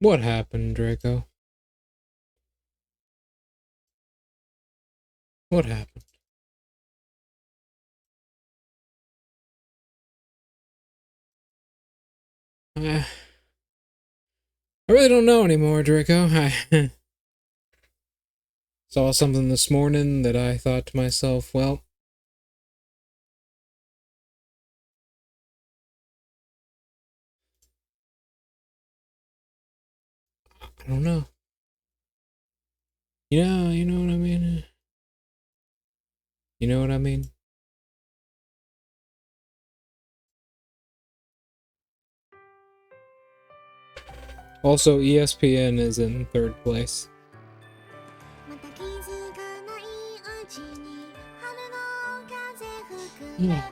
What happened, Draco? What happened? I really don't know anymore, Draco. I saw something this morning that I thought to myself, well, I don't know. You know what I mean? You know what I mean? Also, ESPN is in 3rd place. Yeah.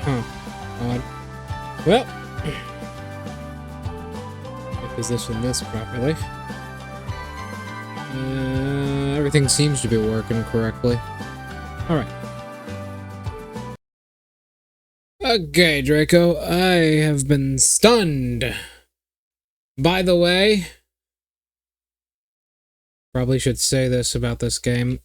Huh. Odd. Well, I position this properly. Everything seems to be working correctly. Alright. Okay, Draco, I have been stunned. By the way, probably should say this about this game.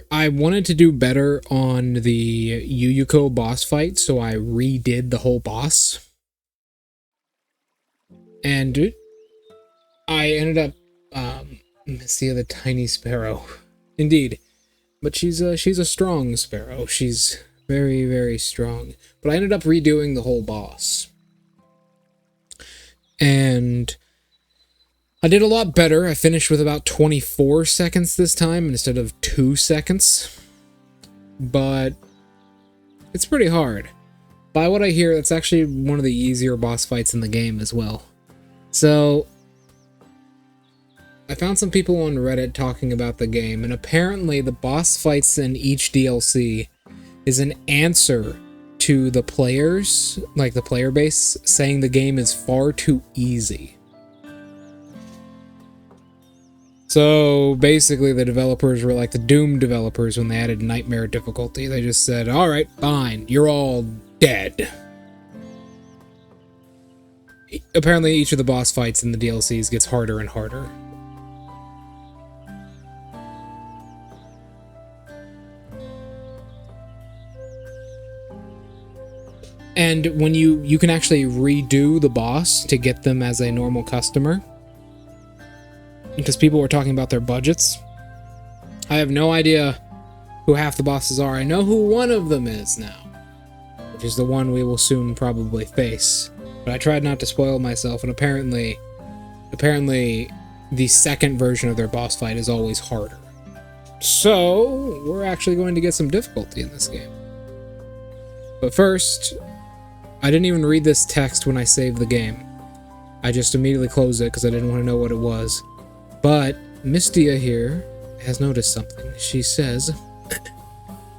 I wanted to do better on the Yuyuko boss fight, so I redid the whole boss. And I ended up, Mystia the tiny sparrow. Indeed. But she's a strong sparrow. She's very, very strong. But I ended up redoing the whole boss. And I did a lot better. I finished with about 24 seconds this time instead of 2 seconds. But it's pretty hard. By what I hear, that's actually one of the easier boss fights in the game as well. So I found some people on Reddit talking about the game, and apparently the boss fights in each DLC is an answer to the players, like the player base, saying the game is far too easy. So basically the developers were like the Doom developers when they added nightmare difficulty. They just said, alright, fine, you're all dead. Apparently each of the boss fights in the DLCs gets harder and harder. And when you can actually redo the boss to get them as a normal customer. Because people were talking about their budgets. I have no idea who half the bosses are. I know who one of them is now, which is the one we will soon probably face. But I tried not to spoil myself, and apparently the second version of their boss fight is always harder. So we're actually going to get some difficulty in this game. But first, I didn't even read this text when I saved the game. I just immediately closed it because I didn't want to know what it was. But Mystia here has noticed something. She says,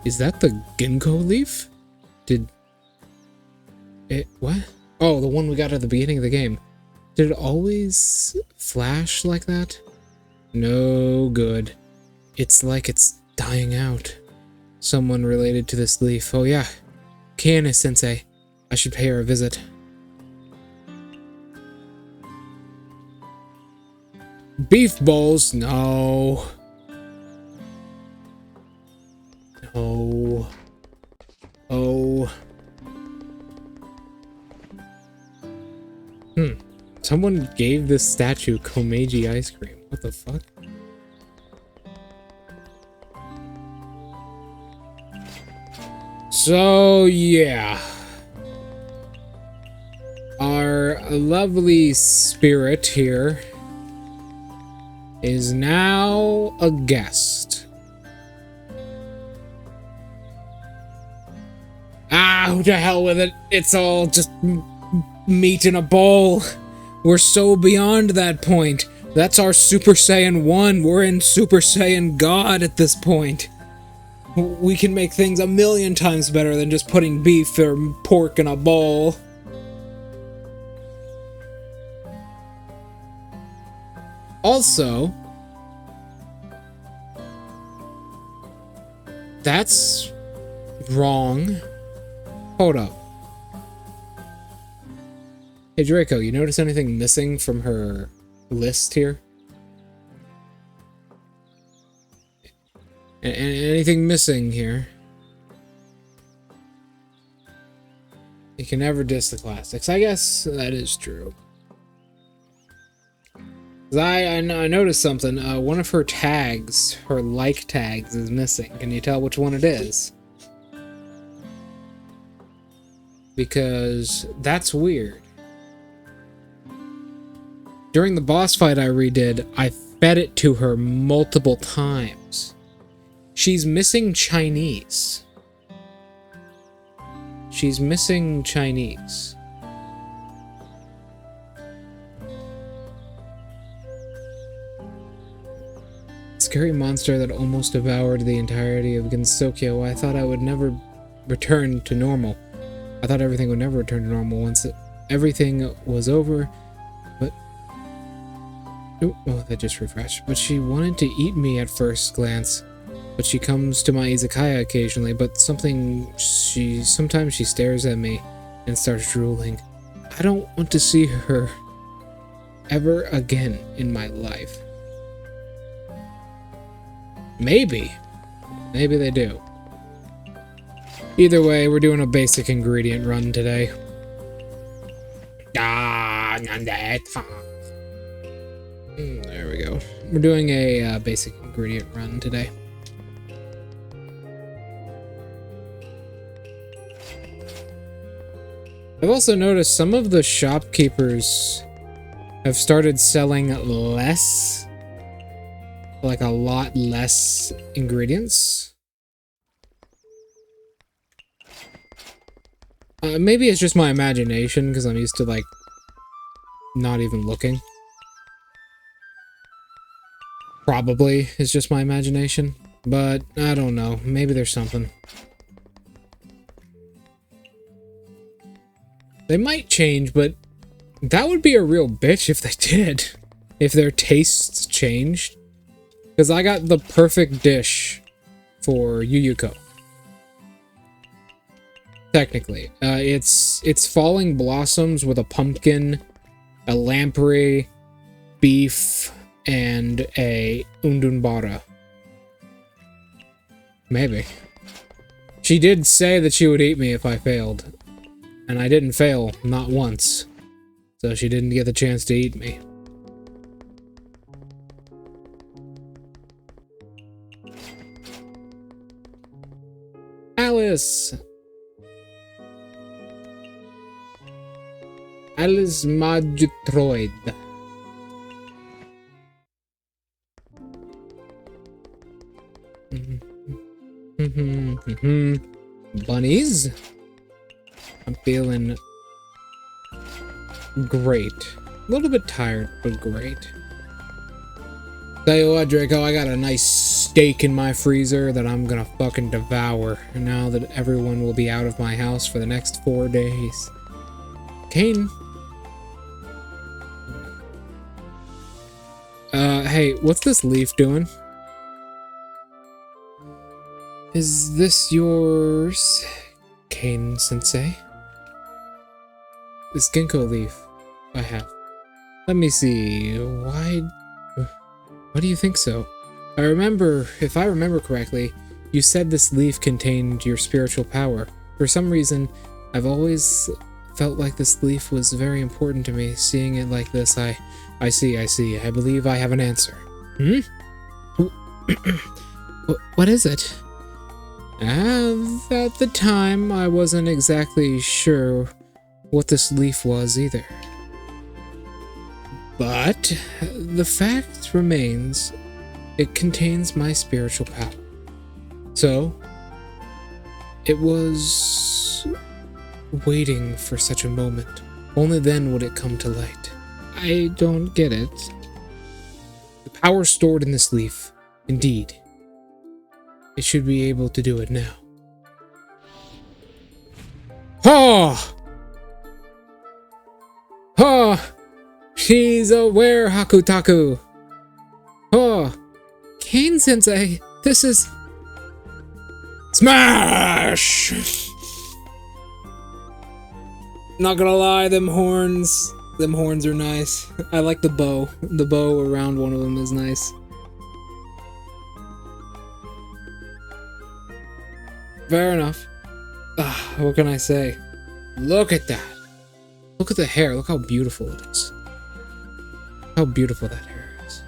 is that the ginkgo leaf? Did it, what? Oh, the one we got at the beginning of the game. Did it always flash like that? No good. It's like it's dying out. Someone related to this leaf. Oh yeah, Kayane-sensei. I should pay her a visit. Beef bowls? No. No. Oh. Someone gave this statue Komeiji ice cream. What the fuck? So, yeah. Our lovely spirit here is now a guest. Ah, who the hell with it? It's all just meat in a bowl. We're so beyond that point. That's our Super Saiyan 1. We're in Super Saiyan God at this point. We can make things 1,000,000 times better than just putting beef or pork in a bowl. Also, that's wrong. Hold up. Hey Draco, you notice anything missing from her list here? Anything missing here? You can never diss the classics. I guess that is true. I noticed something. One of her tags, her like tags, is missing. Can you tell which one it is? Because that's weird. During the boss fight I redid, I fed it to her multiple times. She's missing Chinese. She's missing Chinese. Scary monster that almost devoured the entirety of Gensokyo. I thought I would never return to normal. I thought everything would never return to normal once everything was over. But... oh, that just refreshed. But she wanted to eat me at first glance. But she comes to my izakaya occasionally, but sometimes she stares at me and starts drooling. I don't want to see her ever again in my life. Maybe they do. Either way, we're doing a basic ingredient run today. There we go. We're doing a basic ingredient run today. I've also noticed some of the shopkeepers have started selling less, like a lot less ingredients. Maybe it's just my imagination because I'm used to like not even looking. Probably it's just my imagination, but I don't know. Maybe there's something. They might change, but that would be a real bitch if they did. If their tastes changed. Because I got the perfect dish for Yuyuko. Technically. It's falling blossoms with a pumpkin, a lamprey, beef, and a undunbara. Maybe. She did say that she would eat me if I failed. And I didn't fail, not once. So she didn't get the chance to eat me. Alice! Alice Majutroid. Bunnies? I'm feeling great. A little bit tired, but great. Tell you what, Draco, I got a nice steak in my freezer that I'm gonna fucking devour now that everyone will be out of my house for the next 4 days. Kane? Hey, what's this leaf doing? Is this yours, Kane-sensei? This ginkgo leaf I have. Let me see. Why do you think so? If I remember correctly, you said this leaf contained your spiritual power. For some reason, I've always felt like this leaf was very important to me. Seeing it like this, I see. I believe I have an answer. What is it? At the time, I wasn't exactly sure what this leaf was either. But the fact remains, it contains my spiritual power. So, it was waiting for such a moment. Only then would it come to light. I don't get it. The power stored in this leaf, indeed. It should be able to do it now. Ha! Ha! She's aware, Hakutaku. Kane-sensei, this is... Smash! Not gonna lie, them horns are nice. I like the bow. The bow around one of them is nice. Fair enough. What can I say? Look at that. Look at the hair. Look how beautiful it is. How beautiful that hair is.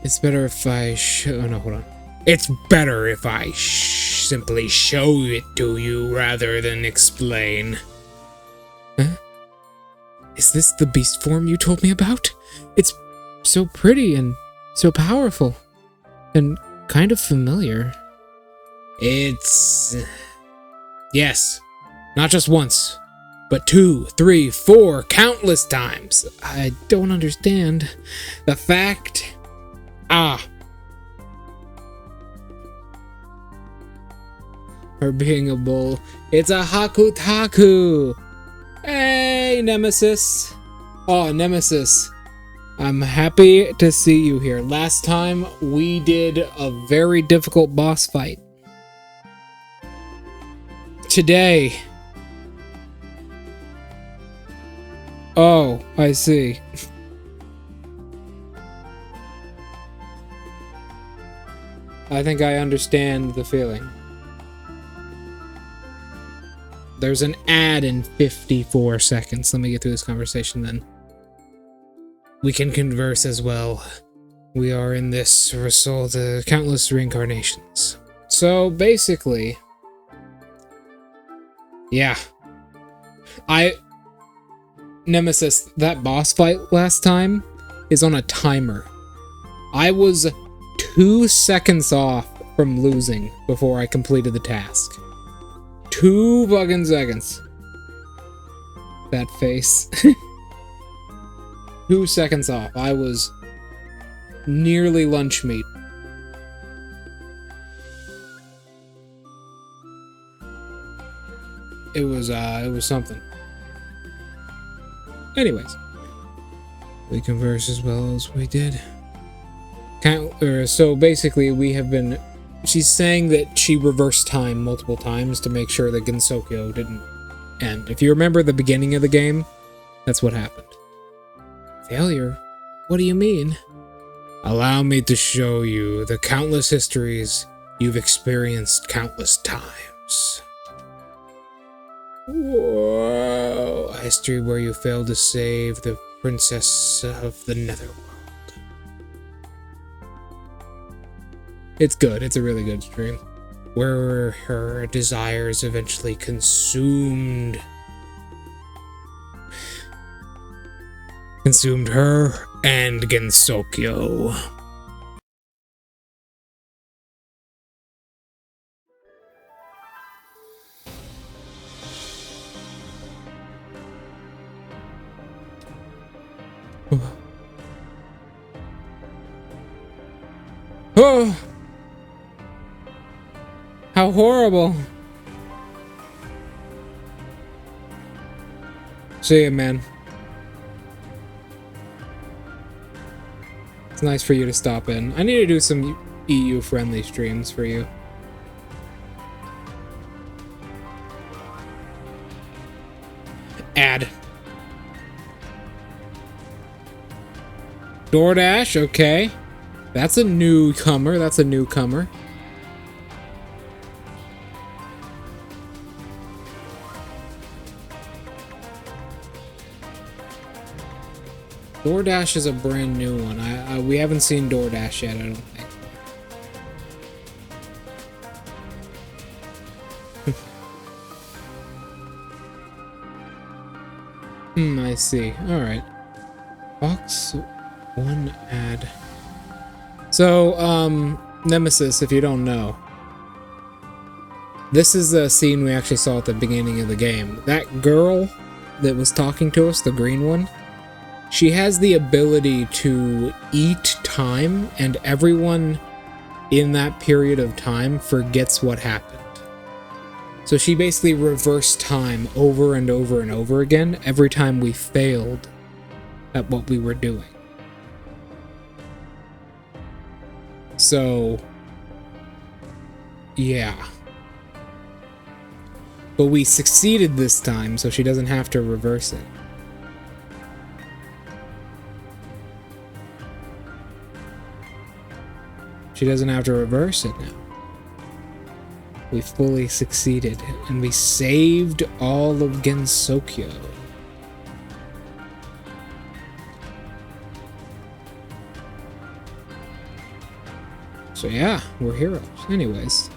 It's better if I oh no, hold on. It's better if I simply show it to you rather than explain. Huh? Is this the beast form you told me about? It's so pretty and so powerful. And kind of familiar. It's... Yes. Not just once. But 2, 3, 4, countless times. I don't understand. The fact... Her being a bull. It's a Hakutaku! Hey, Nemesis! Oh, Nemesis. I'm happy to see you here. Last time, we did a very difficult boss fight. Today... Oh, I see. I think I understand the feeling. There's an ad in 54 seconds. Let me get through this conversation then. We can converse as well. We are in this result of countless reincarnations. So basically, yeah. Nemesis, that boss fight last time is on a timer. I was 2 seconds off from losing before I completed the task. 2 fucking seconds. That face. 2 seconds off. I was nearly lunch meat. It was something. Anyways, we converse as well as we did. So basically, we have been... She's saying that she reversed time multiple times to make sure that Gensokyo didn't end. If you remember the beginning of the game, that's what happened. Failure? What do you mean? Allow me to show you the countless histories you've experienced countless times. Whoa! A history where you failed to save the princess of the Netherworld. It's good. It's a really good stream. Where her desires eventually consumed her and Gensokyo. Oh! How horrible. See ya, man. It's nice for you to stop in. I need to do some EU-friendly streams for you. Ad. DoorDash, okay. That's a newcomer. That's a newcomer. DoorDash is a brand new one. We haven't seen DoorDash yet, I don't think. I see. Alright. Box 1 ad. So, Nemesis, if you don't know, this is a scene we actually saw at the beginning of the game. That girl that was talking to us, the green one, she has the ability to eat time, and everyone in that period of time forgets what happened. So she basically reversed time over and over and over again every time we failed at what we were doing. So, yeah. But we succeeded this time, so she doesn't have to reverse it. She doesn't have to reverse it now. We fully succeeded, and we saved all of Gensokyo. So yeah, we're heroes. Anyways,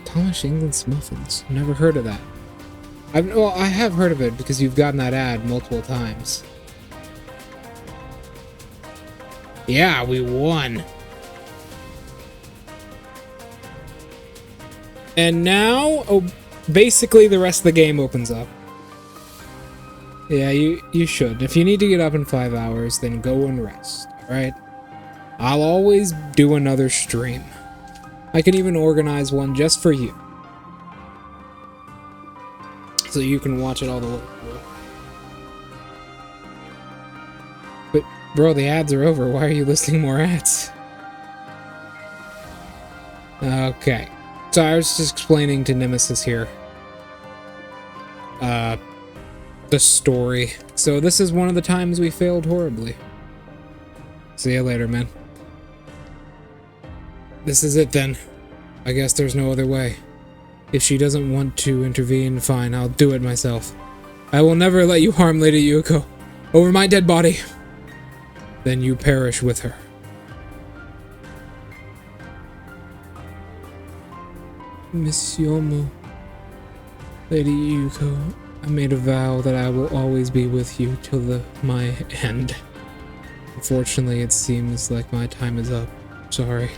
Thomas England's Muffins. Never heard of that. Well, I have heard of it because you've gotten that ad multiple times. Yeah, we won. And now, basically the rest of the game opens up. Yeah, you should. If you need to get up in 5 hours, then go and rest, alright? I'll always do another stream. I can even organize one just for you. So you can watch it all the way through. But, bro, the ads are over. Why are you listing more ads? Okay. So I was just explaining to Nemesis here. The story. So this is one of the times we failed horribly. See you later, man. This is it then. I guess there's no other way. If she doesn't want to intervene, fine, I'll do it myself. I will never let you harm Lady Yuko over my dead body. Then you perish with her. Miss Yomo, Lady Yuko, I made a vow that I will always be with you till my end. Unfortunately, it seems like my time is up. Sorry.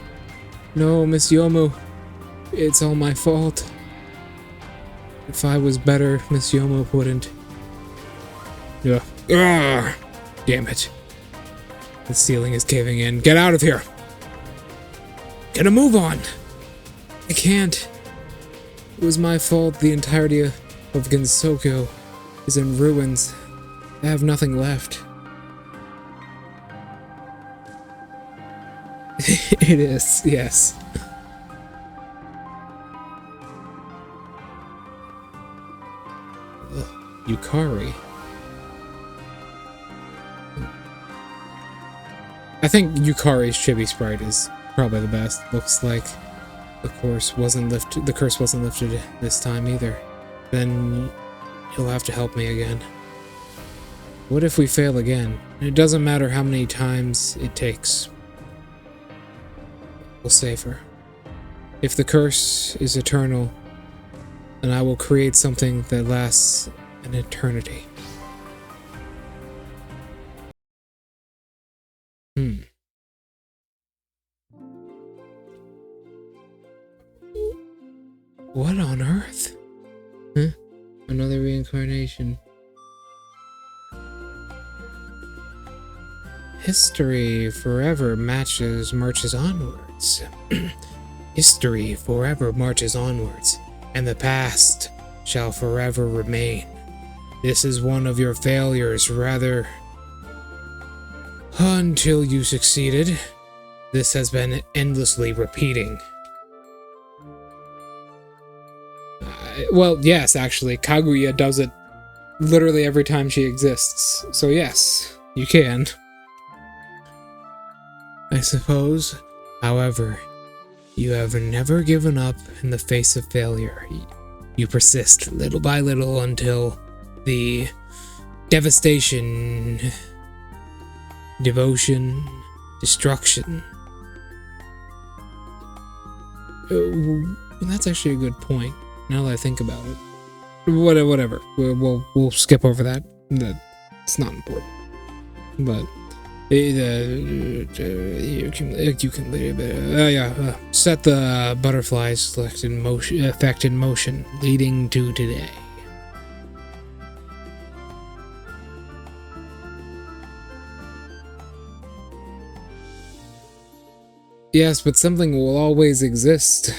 No, Miss Yomo, it's all my fault. If I was better, Miss Yomo wouldn't. Yeah. Ugh. Damn it. The ceiling is caving in. Get out of here! Get a move on! I can't. It was my fault. The entirety of Gensokyo is in ruins. I have nothing left. It is, yes. Ugh, Yukari. I think Yukari's chibi sprite is probably the best. Looks like the curse wasn't lifted this time either. Then you'll have to help me again. What if we fail again? It doesn't matter how many times it takes. We'll save her. If the curse is eternal, then I will create something that lasts an eternity. What on earth? Huh? Another reincarnation. History forever marches onwards. History forever marches onwards, and the past shall forever remain. This is one of your failures, rather. Until you succeeded, this has been endlessly repeating. Well, yes, actually, Kaguya does it literally every time she exists. So yes, you can. I suppose, however, you have never given up in the face of failure. You persist little by little until the devastation, devotion, destruction. That's actually a good point. Now that I think about it, whatever. We'll skip over that. It's not important. But you can set the butterflies selected motion effect in motion, leading to today. Yes, but something will always exist.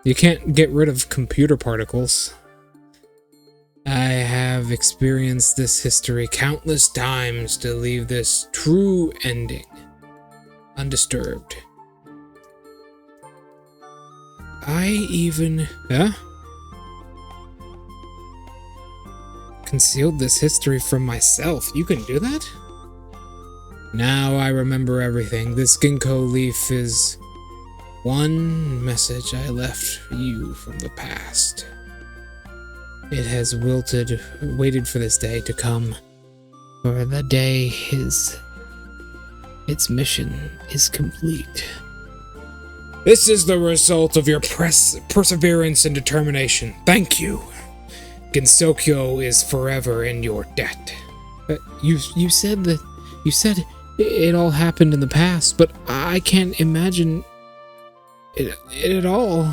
You can't get rid of computer particles. I have experienced this history countless times to leave this true ending undisturbed. I even... concealed this history from myself. You can do that? Now I remember everything. This ginkgo leaf is one message I left for you from the past. It has waited for this day to come. For the day its mission is complete. This is the result of your perseverance and determination. Thank you. Gensokyo is forever in your debt. You said it all happened in the past, but I can't imagine it at all.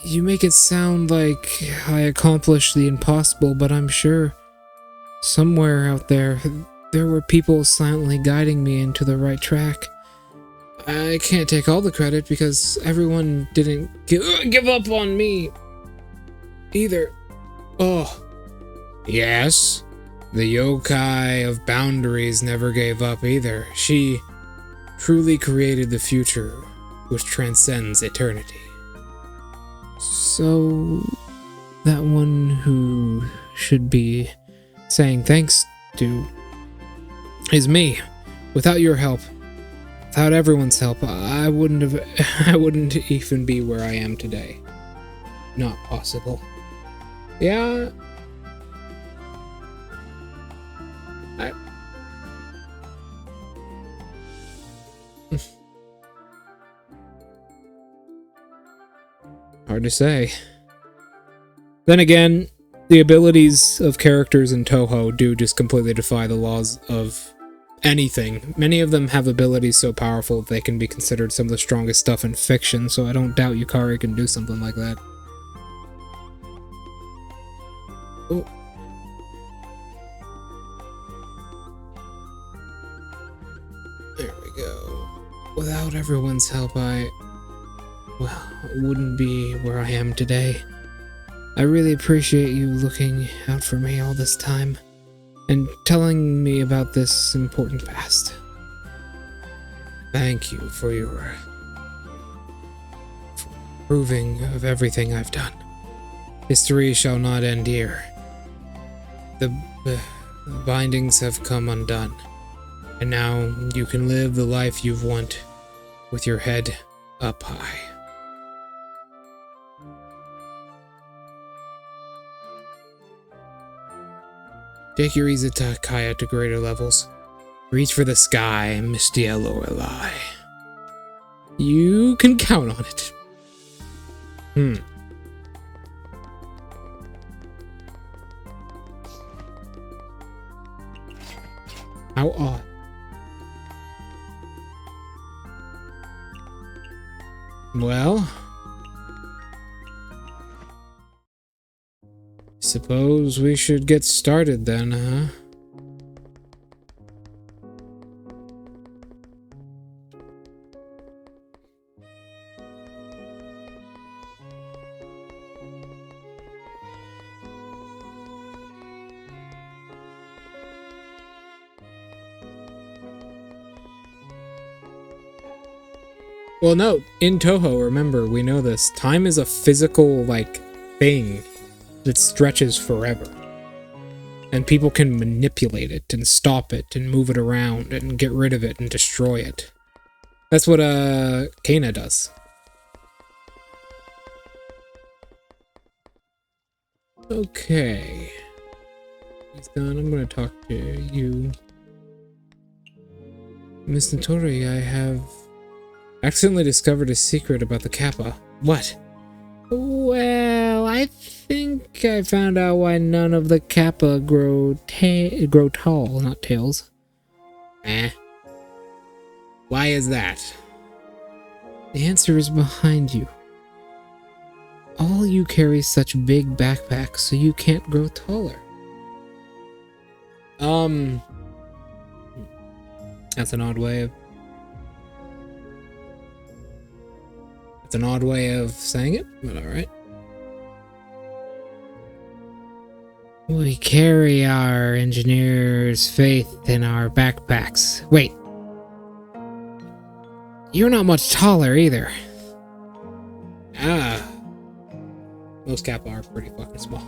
You make it sound like I accomplished the impossible, but I'm sure somewhere out there were people silently guiding me into the right track. I can't take all the credit because everyone didn't give up on me either. Oh, yes, the yokai of boundaries never gave up either. She truly created the future which transcends eternity. So, that one who should be saying thanks to is me. Without your help, without everyone's help, I wouldn't even be where I am today. Not possible. Yeah. Hard to say. Then again, the abilities of characters in Touhou do just completely defy the laws of anything. Many of them have abilities so powerful that they can be considered some of the strongest stuff in fiction, so I don't doubt Yukari can do something like that. Oh. There we go. Without everyone's help, I wouldn't be where I am today. I really appreciate you looking out for me all this time and telling me about this important past. Thank you for your proving of everything I've done. History shall not end here. The bindings have come undone, and now you can live the life you've wanted with your head up high. Take your Izakaya to greater levels. Reach for the sky, Mystia Lorelei. You can count on it. How odd. Well, suppose we should get started then, huh? Well, no, in Touhou, remember, we know this. Time is a physical, thing that stretches forever. And people can manipulate it and stop it and move it around and get rid of it and destroy it. That's what, Kana does. Okay. He's done. I'm gonna talk to you. Miss Notori, I have accidentally discovered a secret about the Kappa. What? Well, I think I found out why none of the Kappa grow tall, not tails. Why is that? The answer is behind you. All you carry such big backpacks, so you can't grow taller. That's an odd way of... That's an odd way of saying it, but alright. We carry our engineer's faith in our backpacks. Wait. You're not much taller either. Ah. Most Kappa are pretty fucking small.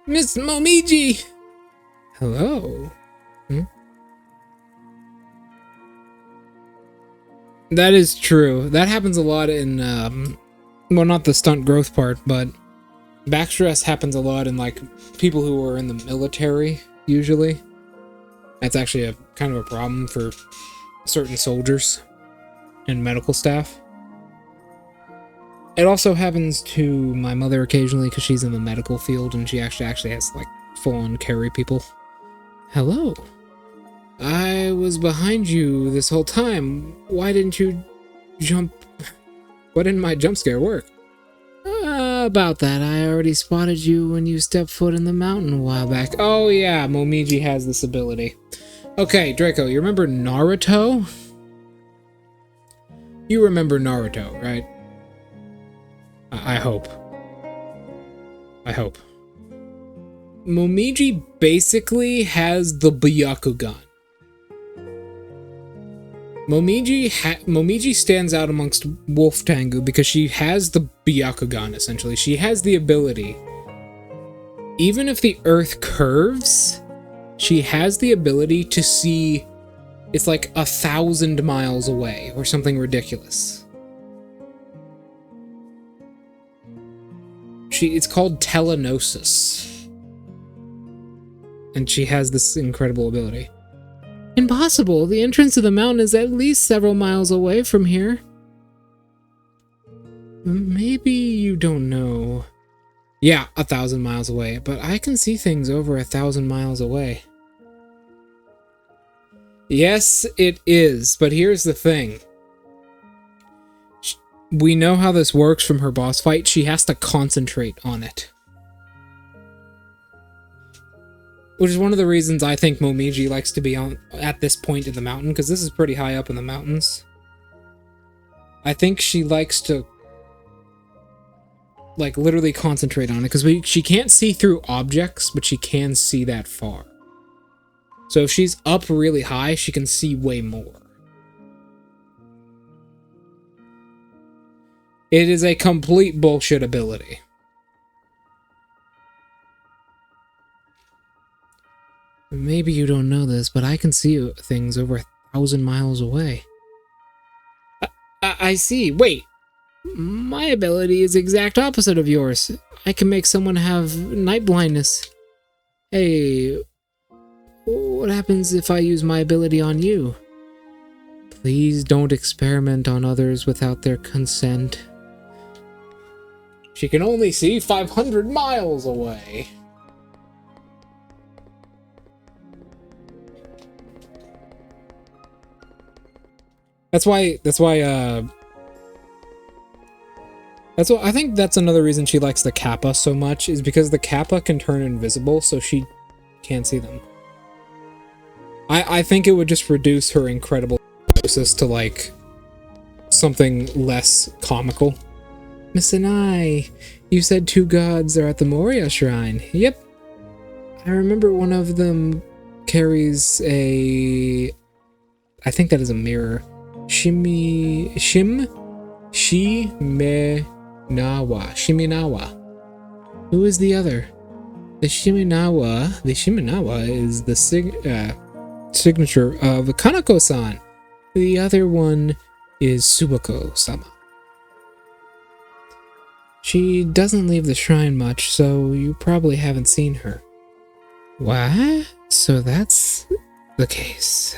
Miss Momiji! Hello. That is true. That happens a lot in, well, not the stunt growth part, but backstress happens a lot in, like, people who are in the military, usually. That's actually a kind of a problem for certain soldiers and medical staff. It also happens to my mother occasionally because she's in the medical field and she actually has, like, full-on carry people. Hello. I was behind you this whole time. Why didn't you jump? Why didn't my jump scare work? About that, I already spotted you when you stepped foot in the mountain a while back. Oh yeah, Momiji has this ability. Okay, Draco, you remember Naruto? You remember Naruto, right? I hope. I hope. Momiji basically has the Byakugan. Momiji stands out amongst Wolf Tengu because she has the Byakugan, essentially. She has the ability. Even if the Earth curves, she has the ability to see, it's like 1,000 miles away, or something ridiculous. It's called telenosis. And she has this incredible ability. Impossible. The entrance to the mountain is at least several miles away from here. Maybe you don't know. Yeah, 1,000 miles away, but I can see things over 1,000 miles away. Yes, it is, but here's the thing. We know how this works from her boss fight. She has to concentrate on it. Which is one of the reasons I think Momiji likes to be at this point in the mountain, because this is pretty high up in the mountains. I think she likes to, like, literally concentrate on it, because she can't see through objects, but she can see that far. So if she's up really high, she can see way more. It is a complete bullshit ability. Maybe you don't know this, but I can see things over 1,000 miles away. I see. Wait. My ability is the exact opposite of yours. I can make someone have night blindness. Hey, what happens if I use my ability on you? Please don't experiment on others without their consent. She can only see 500 miles away. That's why I think that's another reason she likes the Kappa so much, is because the Kappa can turn invisible, so she can't see them. I think it would just reduce her incredible hypnosis to, like, something less comical. Miss Anai, you said 2 gods are at the Moria Shrine. Yep. I remember one of them carries a... I think that is a mirror. Shiminawa. Who is the other? The Shiminawa is the signature of Kanako-san. The other one is Subako-sama. She doesn't leave the shrine much, so you probably haven't seen her. What? So that's the case.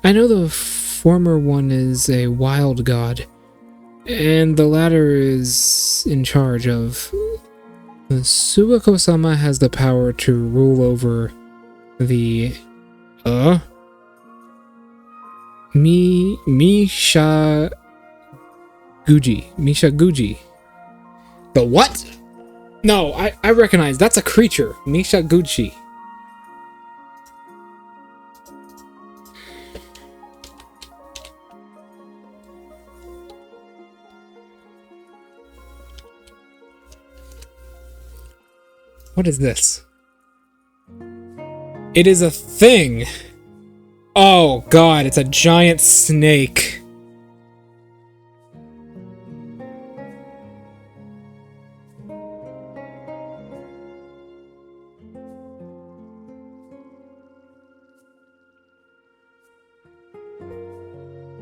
I know the former one is a wild god, and the latter is in charge of... Subako-sama has the power to rule over the... Misha Guji. The what? No, I recognize. That's a creature. Mishaguchi. What is this? It is a thing. Oh god, it's a giant snake.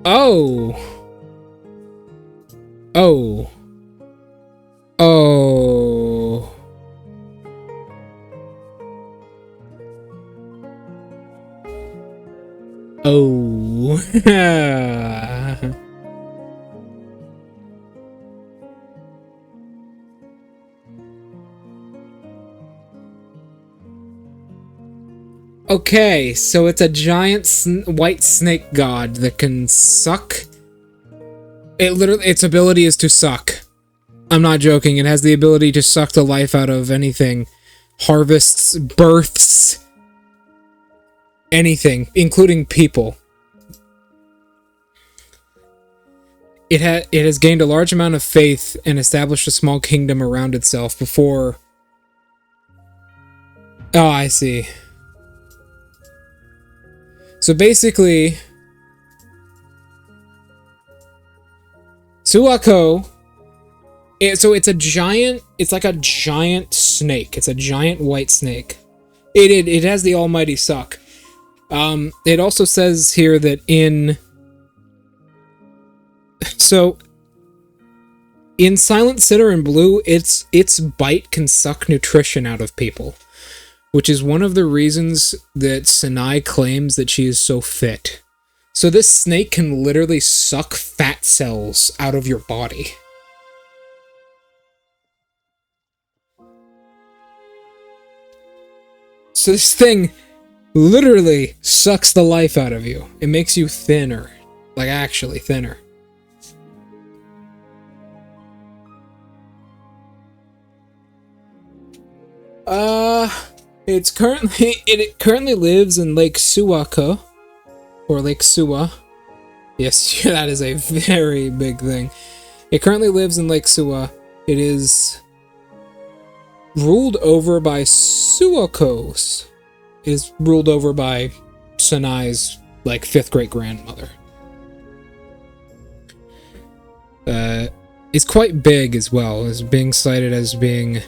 Oh. Oh. Oh. Oh. Okay, so it's a giant white snake god that can suck. Its ability is to suck. I'm not joking. It has the ability to suck the life out of anything. Harvests, births, anything, including people. It has gained a large amount of faith and established a small kingdom around itself before... Oh, I see. So basically, Suwako, it's a giant, it's like a giant snake. It's a giant white snake. It has the almighty suck. It also says here that in Silent Sinner and Blue, its bite can suck nutrition out of people, which is one of the reasons that Sanai claims that she is so fit. So this snake can literally suck fat cells out of your body. So this thing literally sucks the life out of you. It makes you thinner. Like, actually thinner. It currently lives in Lake Suwako, or Lake Suwa. Yes, that is a very big thing. It currently lives in Lake Suwa. It is ruled over by Suwakos. It is ruled over by Sanai's, like, 5th great-grandmother. It's quite big as well. It's being cited as being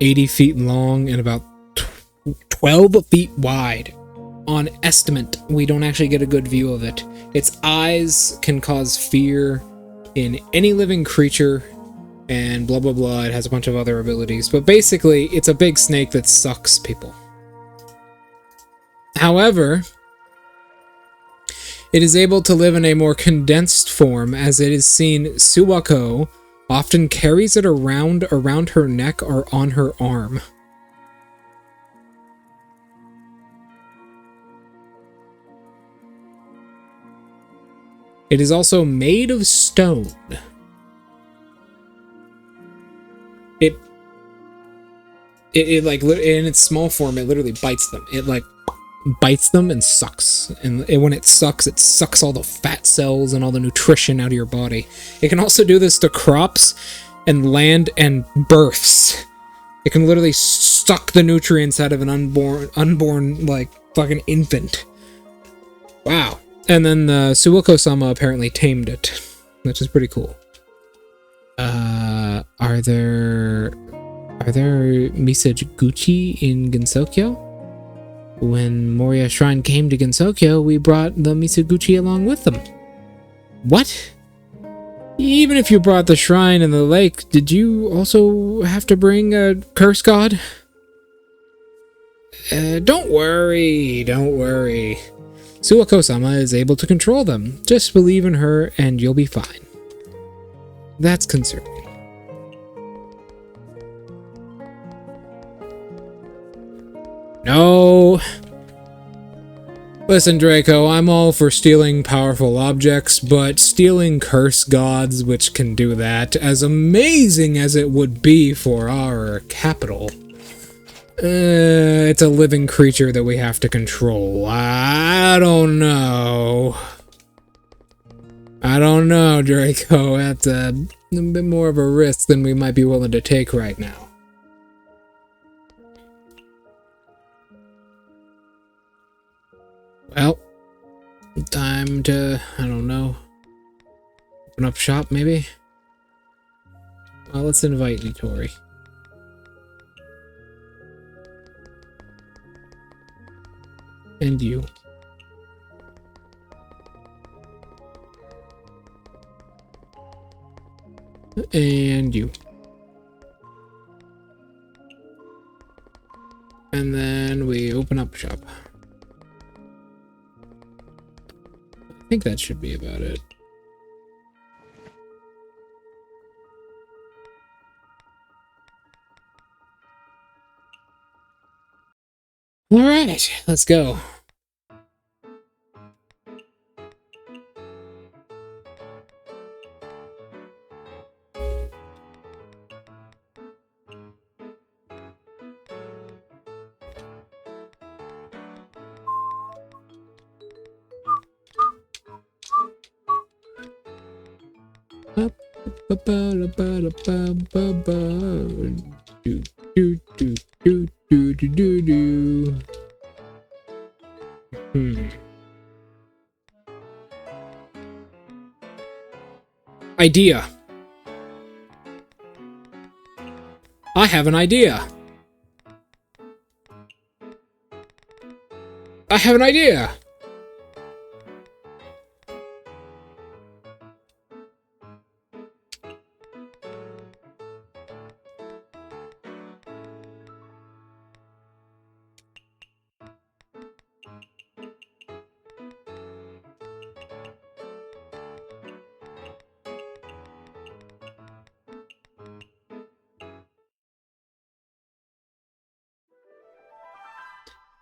80 feet long and about 12 feet wide. On estimate, we don't actually get a good view of it. Its eyes can cause fear in any living creature, and blah blah blah. It has a bunch of other abilities, but basically, it's a big snake that sucks people. However, it is able to live in a more condensed form, as it is seen Suwako often carries it around her neck or on her arm. It is also made of stone. It like, in its small form, it literally bites them. It like bites them and sucks. And when it sucks all the fat cells and all the nutrition out of your body. It can also do this to crops and land and births. It can literally suck the nutrients out of an unborn like fucking infant. Wow. And then Suwako-sama apparently tamed it, which is pretty cool. Are there Misaguchi in Gensokyo? When Moriya Shrine came to Gensokyo, we brought the Misaguchi along with them. What? Even if you brought the shrine and the lake, did you also have to bring a curse god? Don't worry. Suwako-sama is able to control them. Just believe in her and you'll be fine. That's concerning. No. Listen, Draco, I'm all for stealing powerful objects, but stealing curse gods, which can do that, as amazing as it would be for our capital, it's a living creature that we have to control. I don't know. I don't know, Draco. That's a bit more of a risk than we might be willing to take right now. Well, time to, I don't know, open up shop, maybe? Well, let's invite Nitori. And you. And you. And then we open up shop. I think that should be about it. All right, let's go. Idea. I have an idea. I have an idea.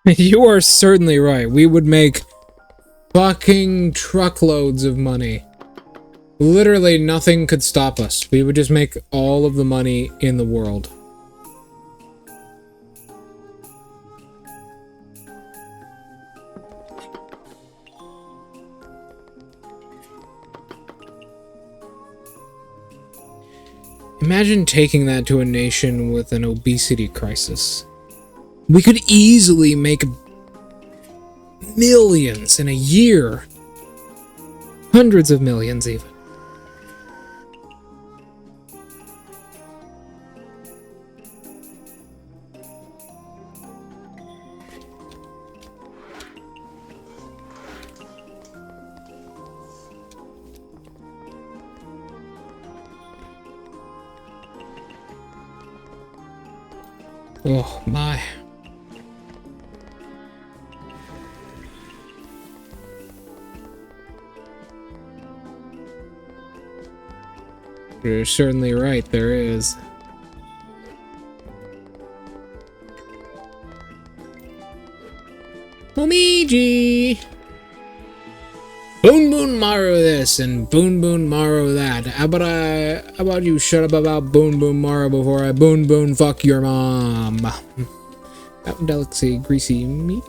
You are certainly right. We would make fucking truckloads of money. Literally nothing could stop us. We would just make all of the money in the world. Imagine taking that to a nation with an obesity crisis. We could easily make millions in a year. Hundreds of millions, even. Oh, my. You're certainly right, there is. Momiji! Boon Boon Maru this and Boon Boon Maru that. How about you shut up about Boon Boon Maru before I Boon Boon fuck your mom? Mountain delicacy, greasy meat.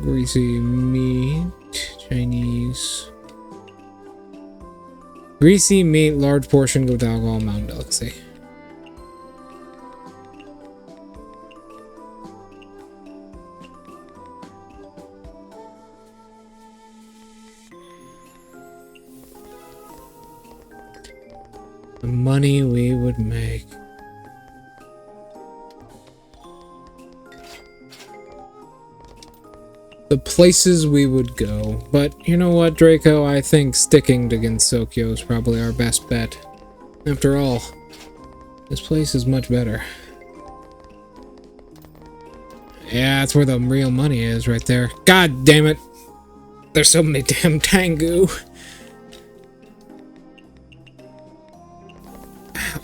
Greasy meat, Chinese. Greasy meat, large portion with alcohol, mountain delicacy. The money we would make. The places we would go. But you know what, Draco? I think sticking to Gensokyo is probably our best bet. After all, this place is much better. Yeah, that's where the real money is, right there. God damn it! There's so many damn Tengu.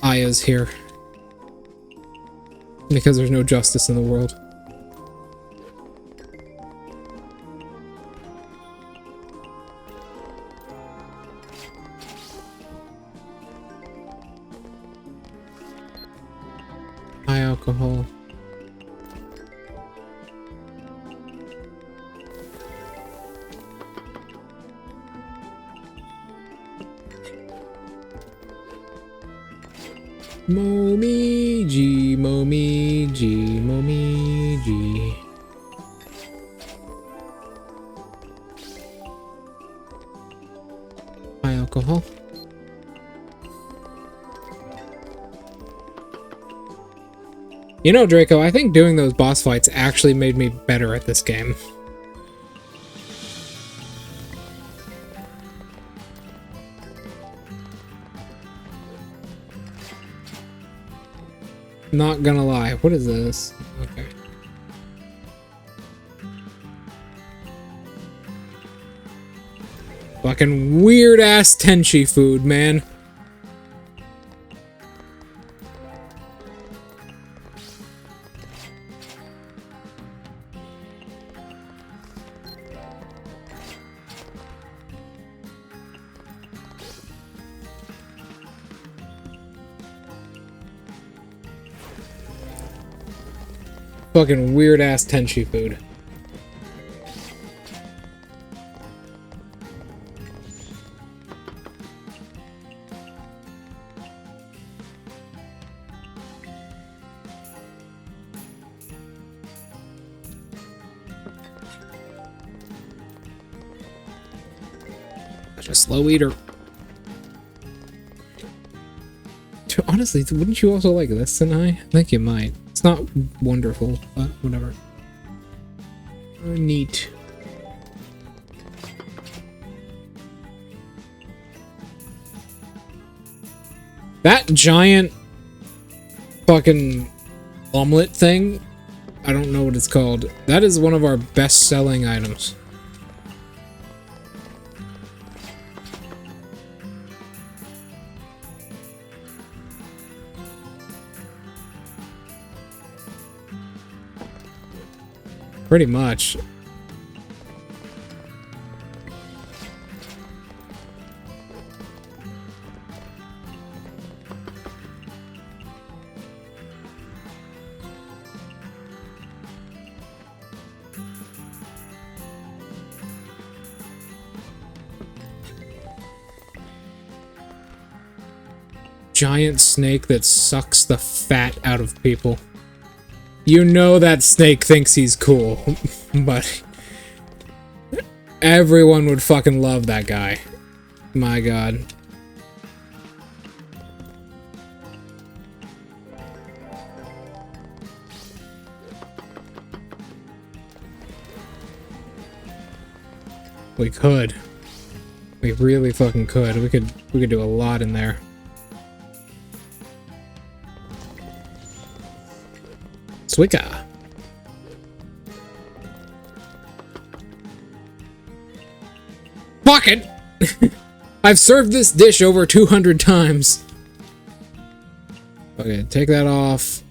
Aya's here. Because there's no justice in the world. High alcohol. Momiji, Momiji, Momiji. High alcohol. You know, Draco, I think doing those boss fights actually made me better at this game. Not gonna lie. What is this? Okay. Fucking weird ass Tenchi food, man. Fucking weird ass Tenchi food. Such a slow eater. Honestly, wouldn't you also like this, Senai? I think you might. It's not wonderful, but whatever. Neat. That giant fucking omelet thing, I don't know what it's called. That is one of our best-selling items. Pretty much. Giant snake that sucks the fat out of people. You know that snake thinks he's cool, but everyone would fucking love that guy. My god. We could. We really fucking could. We could do a lot in there. Swika. Fuck it! I've served this dish over 200 times. Okay, take that off.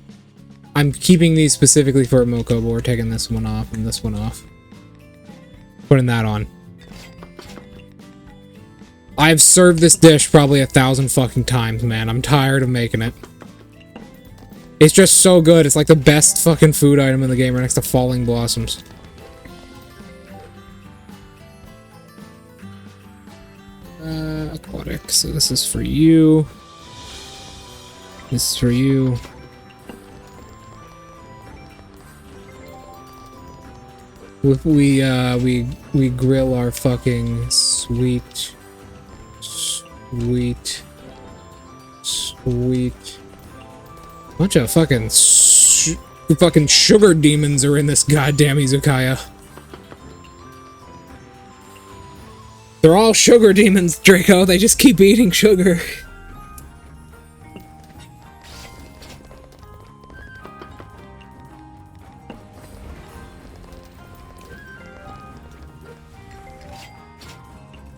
I'm keeping these specifically for Moko, but we're taking this one off and this one off. Putting that on. I've served this dish probably 1,000 fucking times, man. I'm tired of making it. It's just so good. It's like the best fucking food item in the game right next to falling blossoms. Aquatic. So this is for you. This is for you. We grill our fucking sweet bunch of fucking sugar demons are in this goddamn izakaya. They're all sugar demons, Draco. They just keep eating sugar.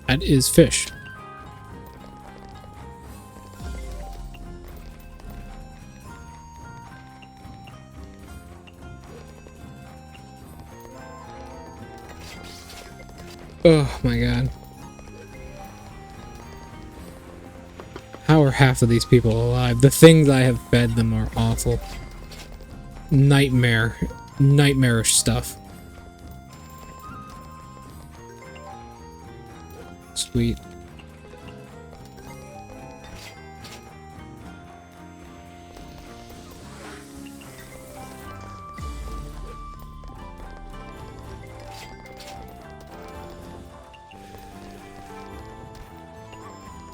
That is fish. Oh my god. How are half of these people alive? The things I have fed them are awful. Nightmarish stuff. Sweet.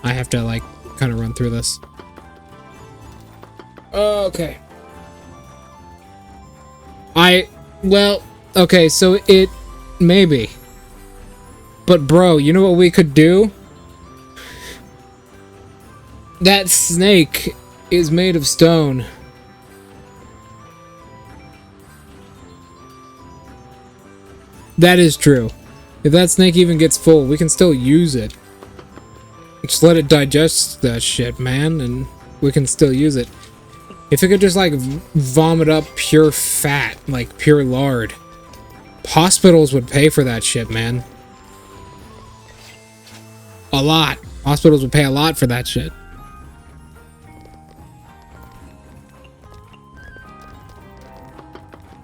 I have to, like, kind of run through this. Okay. Well, okay, so it... maybe. But bro, you know what we could do? That snake is made of stone. That is true. If that snake even gets full, we can still use it. Just let it digest that shit, man, and we can still use it. If it could just, like, vomit up pure fat, like pure lard, hospitals would pay for that shit, man. A lot. Hospitals would pay a lot for that shit.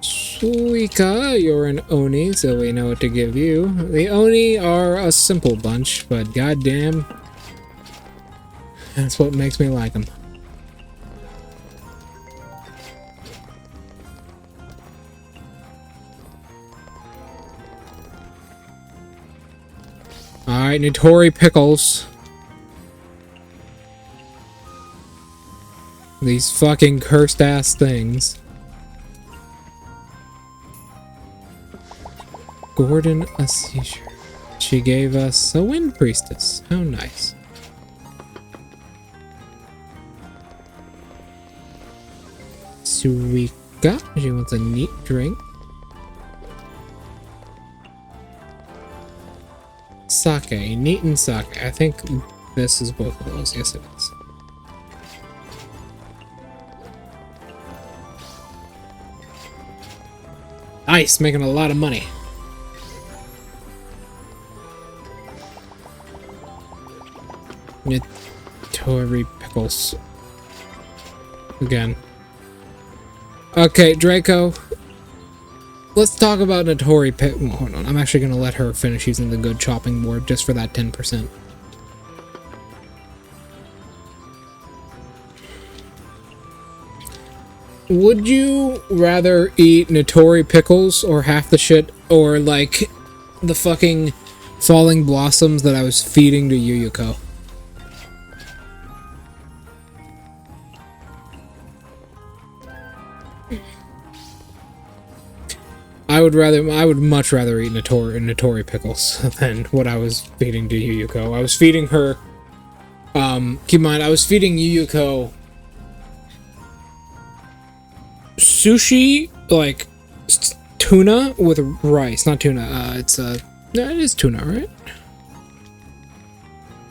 Suika, you're an Oni, so we know what to give you. The Oni are a simple bunch, but goddamn, that's what makes me like them. Alright, Notori Pickles. These fucking cursed ass things. Gordon a seizure. She gave us a wind priestess. How nice. Suika. She wants a neat drink. Sake. Neat and sake. I think this is both of those. Yes, it is. Nice. Making a lot of money. Notori Pickles. Again. Okay, Draco. Let's talk about Notori Pickles. Well, hold on. I'm actually going to let her finish using the good chopping board just for that 10%. Would you rather eat Notori Pickles or half the shit, or like the fucking falling blossoms that I was feeding to Yuyuko? I would much rather eat Notori Pickles than what I was feeding to Yuyuko. I was feeding her, keep in mind, I was feeding Yuyuko sushi, like, tuna with rice. Not tuna, no, it is tuna, right?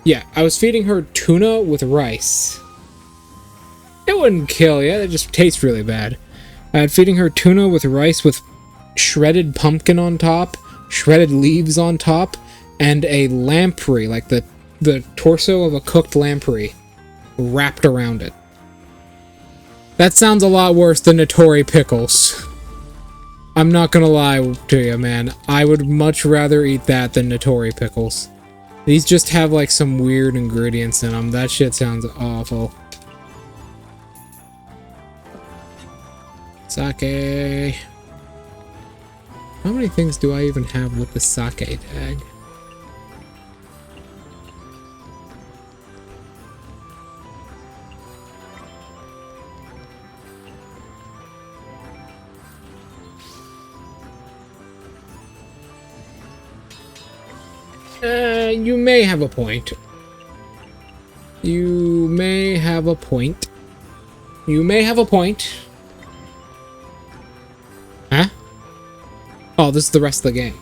Yeah, I was feeding her tuna with rice. It wouldn't kill you, it just tastes really bad. I was feeding her tuna with rice with shredded pumpkin on top, shredded leaves on top, and a lamprey, like the torso of a cooked lamprey, wrapped around it. That sounds a lot worse than Notori Pickles. I'm not gonna lie to you, man. I would much rather eat that than Notori Pickles. These just have like some weird ingredients in them. That shit sounds awful. Sake. How many things do I even have with the sake tag? You may have a point. You may have a point. You may have a point. Huh? Oh, this is the rest of the game.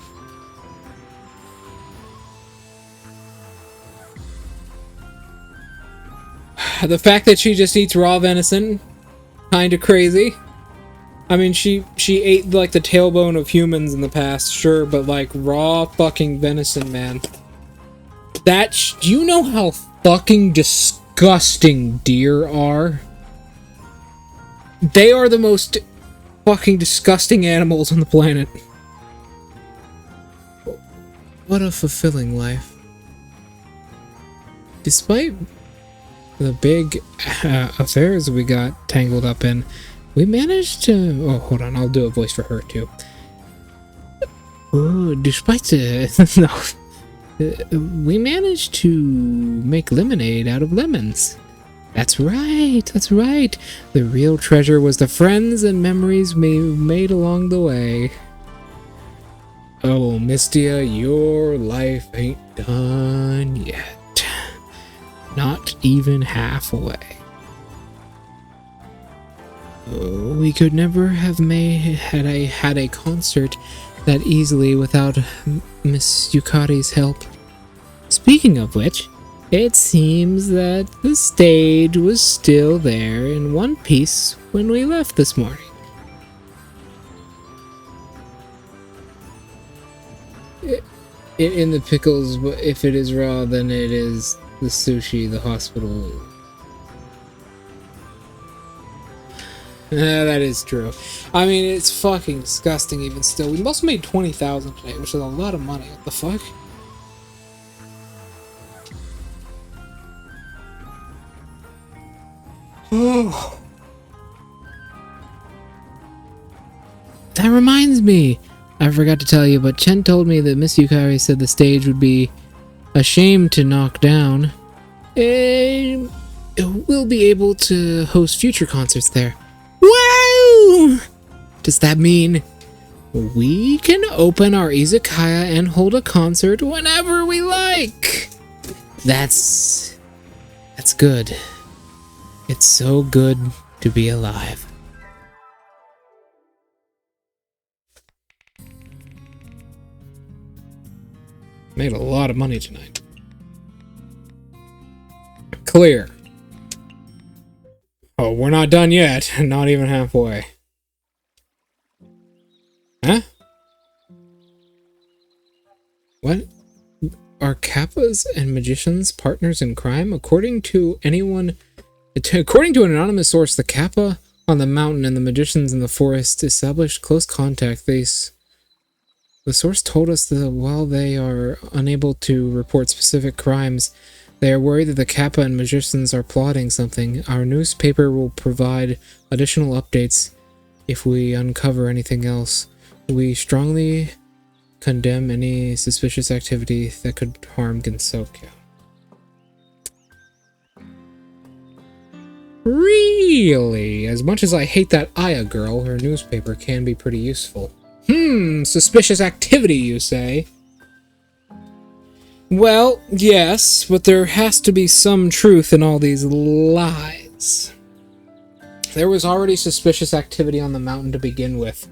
The fact that she just eats raw venison, kinda crazy. I mean, she ate, like, the tailbone of humans in the past, sure, but, like, raw fucking venison, man. Do you know how fucking disgusting deer are? They are the most fucking disgusting animals on the planet. What a fulfilling life. Despite the big affairs we got tangled up in, we managed to... Oh, hold on, I'll do a voice for her, too. Oh, despite the... No. We managed to make lemonade out of lemons. That's right, that's right. The real treasure was the friends and memories we made along the way. Oh, Mystia, your life ain't done yet. Not even halfway. We could never have had a concert that easily without Miss Yukari's help. Speaking of which, it seems that the stage was still there in one piece when we left this morning. In the pickles, if it is raw, then it is the sushi, the hospital. That is true. I mean, it's fucking disgusting even still. We must have made 20,000 today, which is a lot of money. What the fuck? Oh. That reminds me. I forgot to tell you, but Chen told me that Miss Yukari said the stage would be a shame to knock down. We'll be able to host future concerts there. Wow! Does that mean we can open our izakaya and hold a concert whenever we like? That's good. It's so good to be alive. Made a lot of money tonight. Clear. Oh, we're not done yet. Not even halfway. Huh? What? Are kappas and magicians partners in crime? According to an anonymous source, the kappa on the mountain and the magicians in the forest established close contact. The source told us that while they are unable to report specific crimes, they are worried that the kappa and magicians are plotting something. Our newspaper will provide additional updates if we uncover anything else. We strongly condemn any suspicious activity that could harm Gensoku. Really? As much as I hate that Aya girl, her newspaper can be pretty useful. Suspicious activity, you say? Well, yes, but there has to be some truth in all these lies. There was already suspicious activity on the mountain to begin with,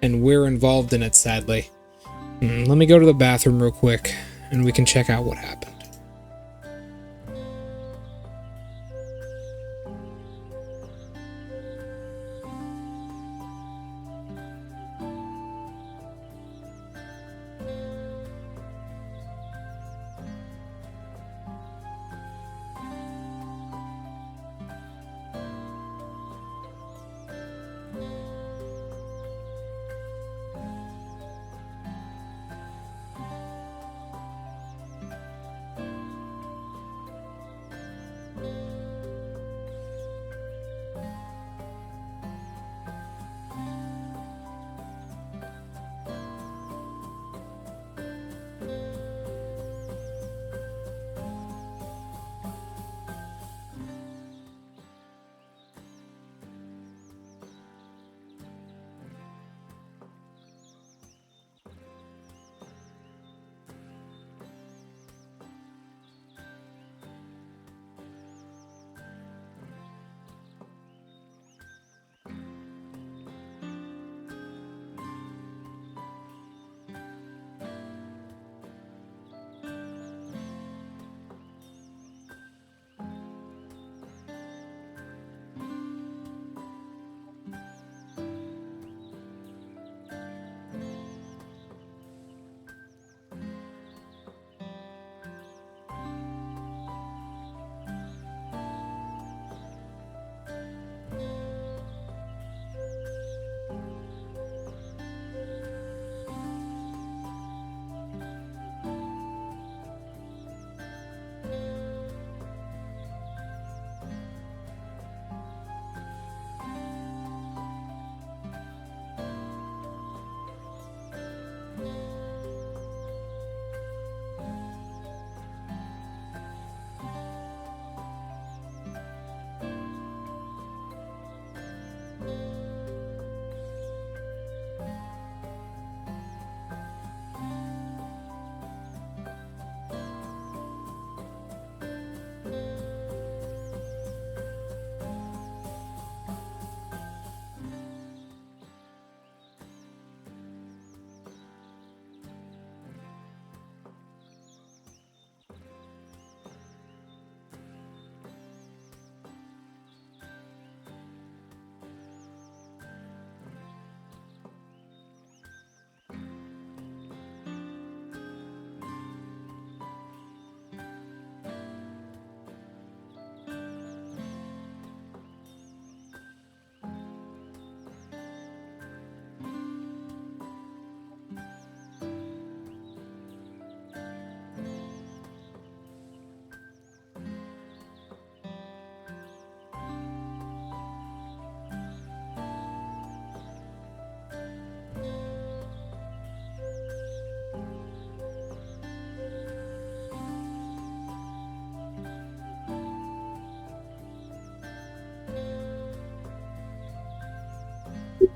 and we're involved in it, sadly. Let me go to the bathroom real quick, and we can check out what happened.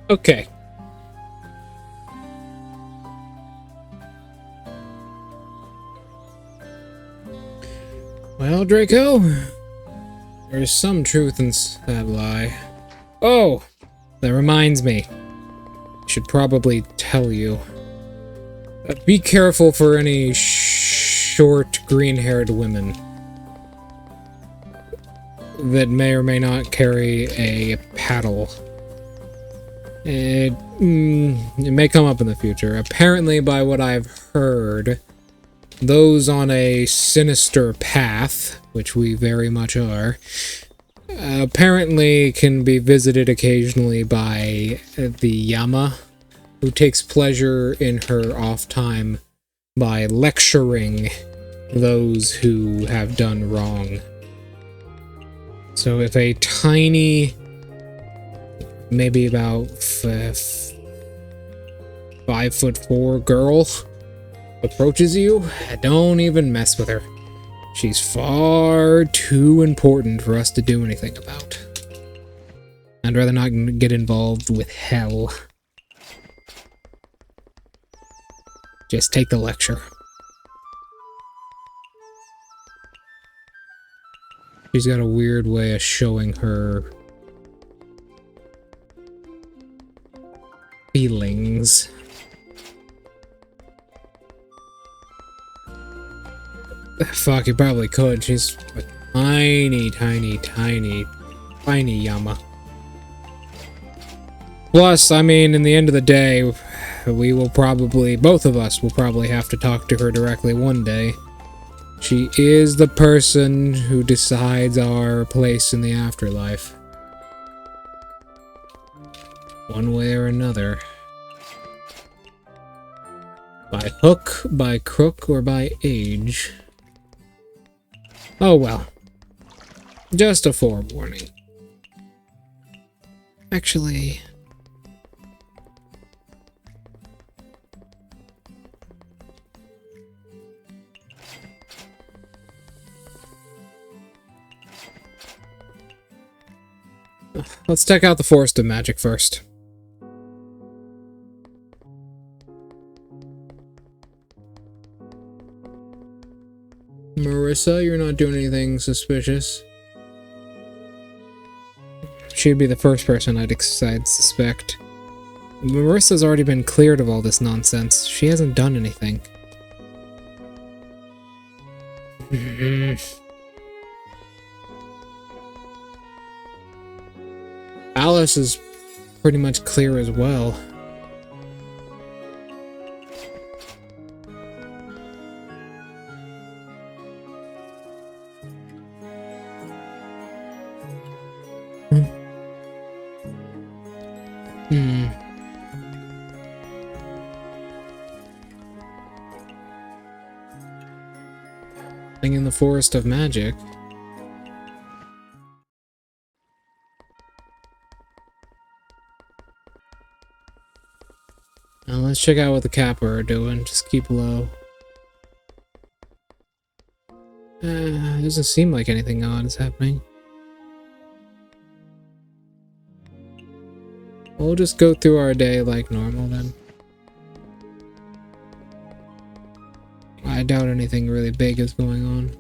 Okay. Well, Draco, there's some truth in that lie. Oh, that reminds me. I should probably tell you. Be careful for any short, green-haired women that may or may not carry a paddle. It may come up in the future. Apparently, by what I've heard, those on a sinister path, which we very much are, apparently can be visited occasionally by the Yama, who takes pleasure in her off time by lecturing those who have done wrong. So if a tiny, maybe about 5'4" girl approaches you, don't even mess with her. She's far too important for us to do anything about. I'd rather not get involved with hell. Just take the lecture. She's got a weird way of showing her feelings. Fuck, you probably could. She's a tiny, tiny, tiny, tiny Yama. Plus, I mean, in the end of the day, we will probably, both of us will probably have to talk to her directly one day. She is the person who decides our place in the afterlife. One way or another. By hook, by crook, or by age. Oh well. Just a forewarning. Actually... let's check out the Forest of Magic first. Marissa, you're not doing anything suspicious. She'd be the first person I'd suspect. Marissa's already been cleared of all this nonsense. She hasn't done anything. Alice is pretty much clear as well. Thing in the Forest of Magic. Now let's check out what the Kappa are doing. Just keep low. Doesn't seem like anything odd is happening. We'll just go through our day like normal then. I doubt anything really big is going on.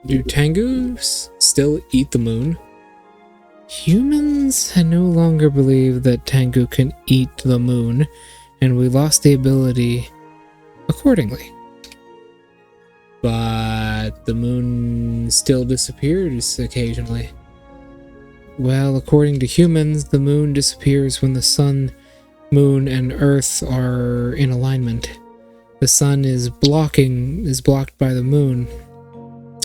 Do Tengus still eat the moon? Humans no longer believe that Tengu can eat the moon, and we lost the ability accordingly. But the moon still disappears occasionally. Well, according to humans, the moon disappears when the sun, moon, and earth are in alignment. The sun is blocked by the moon.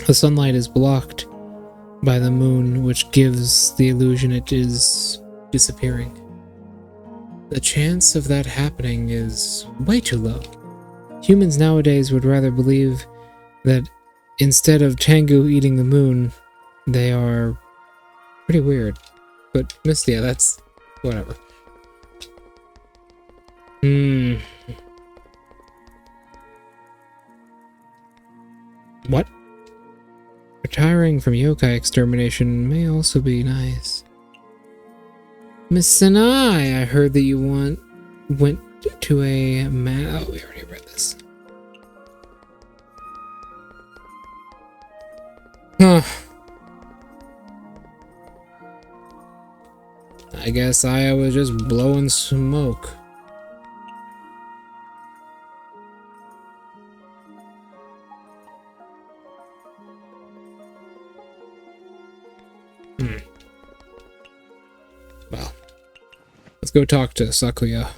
The sunlight is blocked by the moon, which gives the illusion it is disappearing. The chance of that happening is way too low. Humans nowadays would rather believe that instead of Tengu eating the moon, they are pretty weird. But Mystia, that's whatever. What? Retiring from yokai extermination may also be nice. Miss Sanai, I heard that you went to a oh, we already read this. Huh. I guess I was just blowing smoke. Well, let's go talk to Sakuya.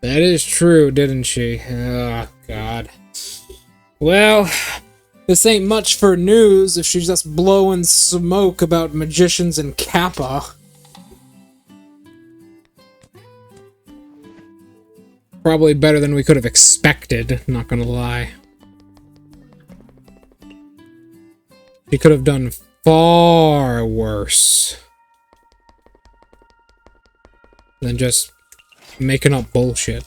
That is true, didn't she? Oh, God. Well, this ain't much for news if she's just blowing smoke about magicians and Kappa. Probably better than we could have expected, not gonna lie. She could have done far worse than just making up bullshit.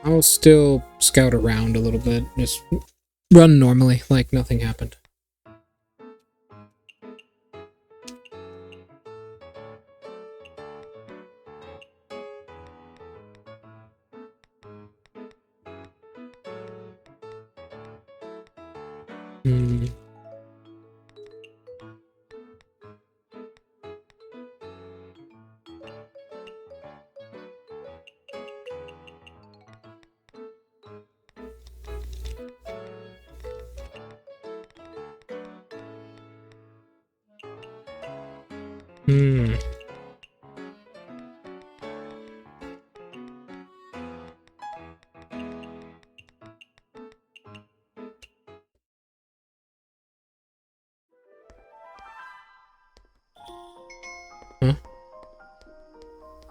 I'll still scout around a little bit. Just run normally, like nothing happened.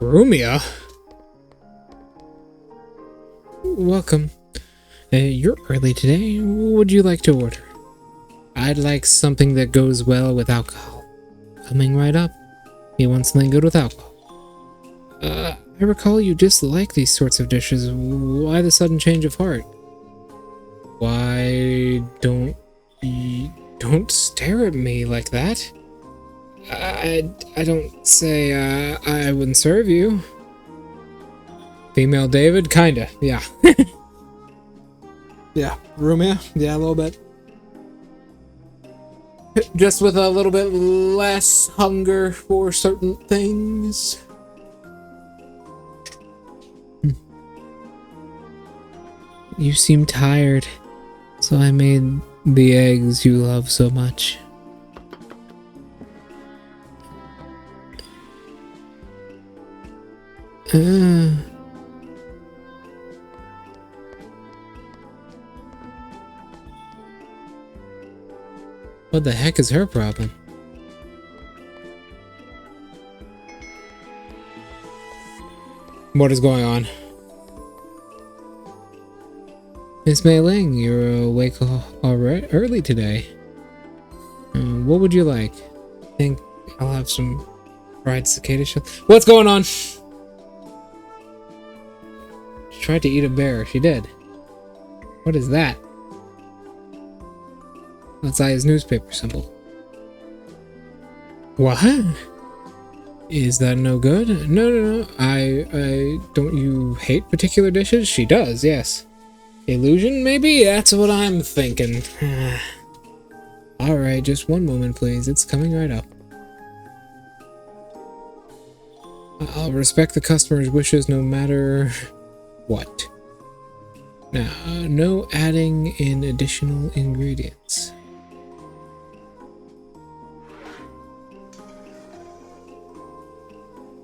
Rumia? Welcome. You're early today. What would you like to order? I'd like something that goes well with alcohol. Coming right up. You want something good with alcohol? I recall you dislike these sorts of dishes. Why the sudden change of heart? Why don't stare at me like that? I don't say I wouldn't serve you. Female David? Kinda, yeah. Yeah, Rumia? Yeah, a little bit. Just with a little bit less hunger for certain things. You seem tired, so I made the eggs you love so much. What the heck is her problem? What is going on? Miss Mei Ling, you're awake already early today. What would you like? I think I'll have some fried cicada shell. What's going on? She tried to eat a bear. She did. What is that? That's Aya's newspaper symbol. What? Is that no good? No. I don't you hate particular dishes? She does, yes. Illusion, maybe? That's what I'm thinking. Alright, just one moment, please. It's coming right up. I'll respect the customer's wishes no matter what. Now, no adding in additional ingredients.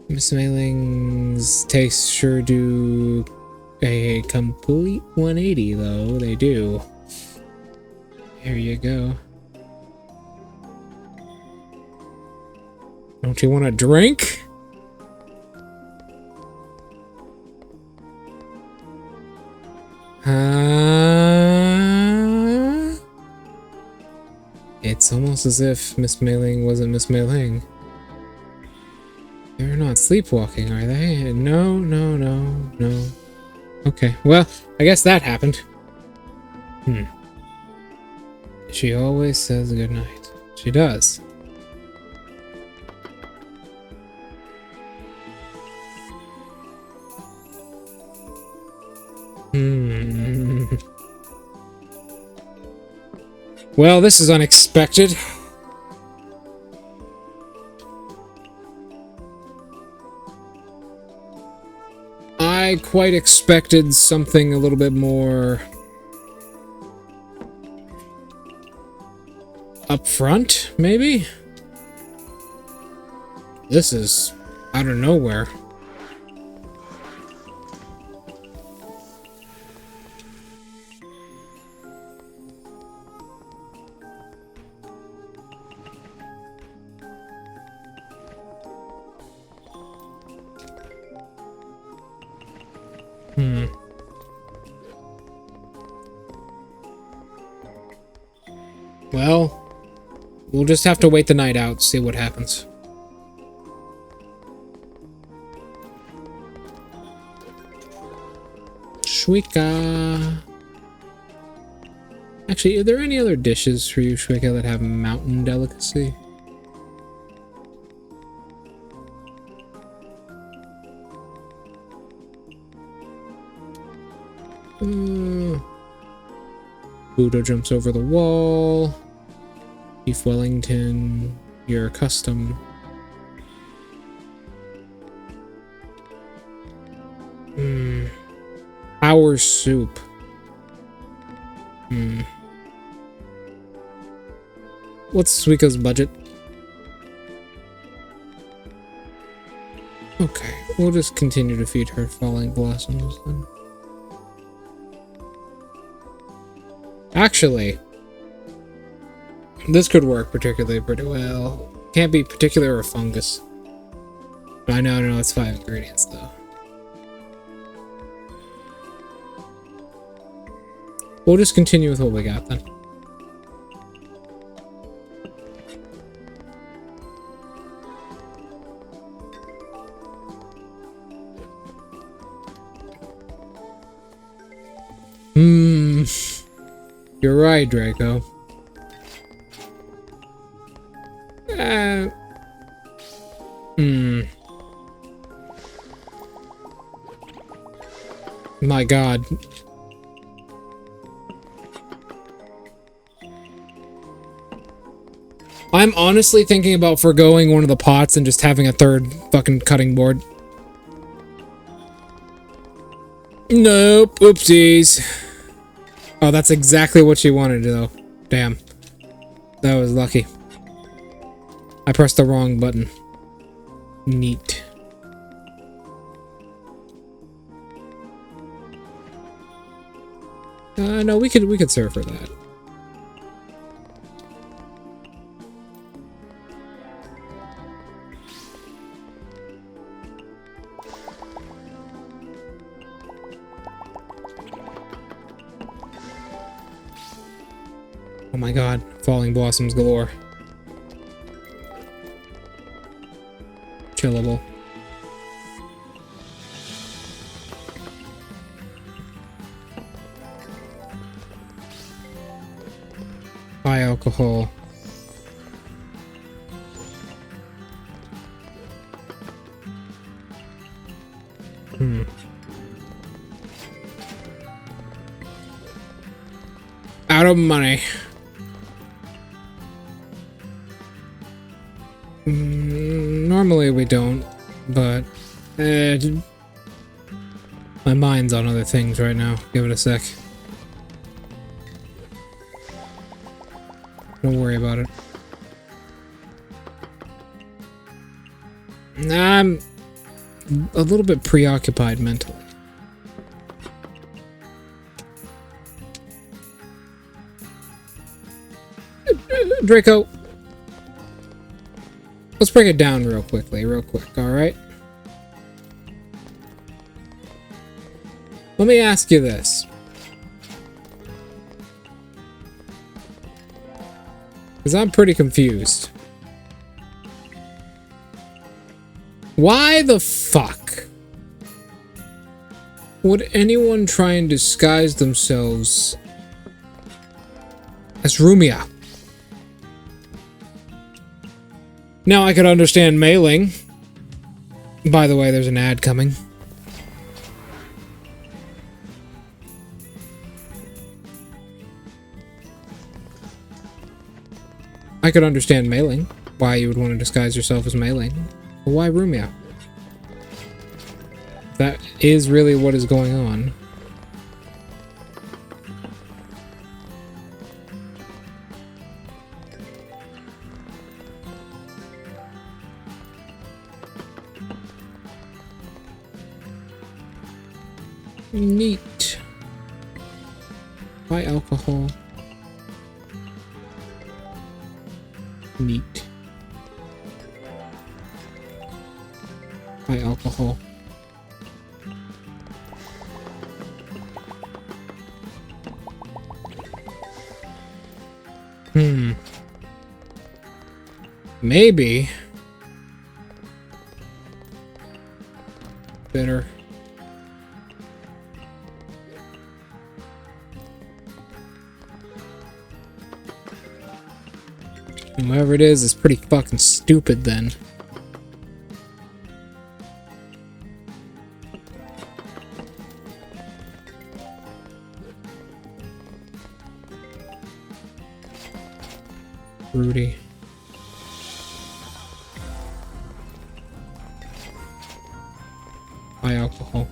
Miss Mailing's tastes sure do a complete 180, though. They do. Here you go. Don't you want a drink? It's almost as if Miss Mailing wasn't Miss Mailing. They're not sleepwalking, are they? No, no, no, no. Okay, well, I guess that happened. She always says goodnight. She does. Well, this is unexpected. I quite expected something a little bit more up front, maybe? This is out of nowhere. Well, we'll just have to wait the night out, see what happens. Shuika. Actually, are there any other dishes for you, Shuika, that have mountain delicacy? Buddha jumps over the wall. Beef Wellington, your custom. Power soup. What's Suika's budget? Okay, we'll just continue to feed her falling blossoms then. Actually, this could work particularly pretty well. Can't be particular or fungus. I know, it's 5 ingredients though. We'll just continue with what we got then. You're right, Draco. My God. I'm honestly thinking about forgoing one of the pots and just having a third fucking cutting board. Nope. Oopsies. Oh, that's exactly what she wanted, though. Damn. That was lucky. I pressed the wrong button. Neat. No, we could serve her that. Oh my God, falling blossoms galore. Chillable. High alcohol. Out of money. Normally we don't, but My mind's on other things right now. Give it a sec. Don't worry about it. I'm a little bit preoccupied mentally. Draco, let's break it down real quick, alright? Let me ask you this. Because I'm pretty confused. Why the fuck would anyone try and disguise themselves as Rumia? Now I could understand mailing. By the way, there's an ad coming. I could understand mailing. Why you would want to disguise yourself as mailing. But why Rumia? That is really what is going on. Neat. Buy alcohol. Neat. Buy alcohol. Maybe. Better. Whoever it is pretty fucking stupid then. Rudy. Buy alcohol.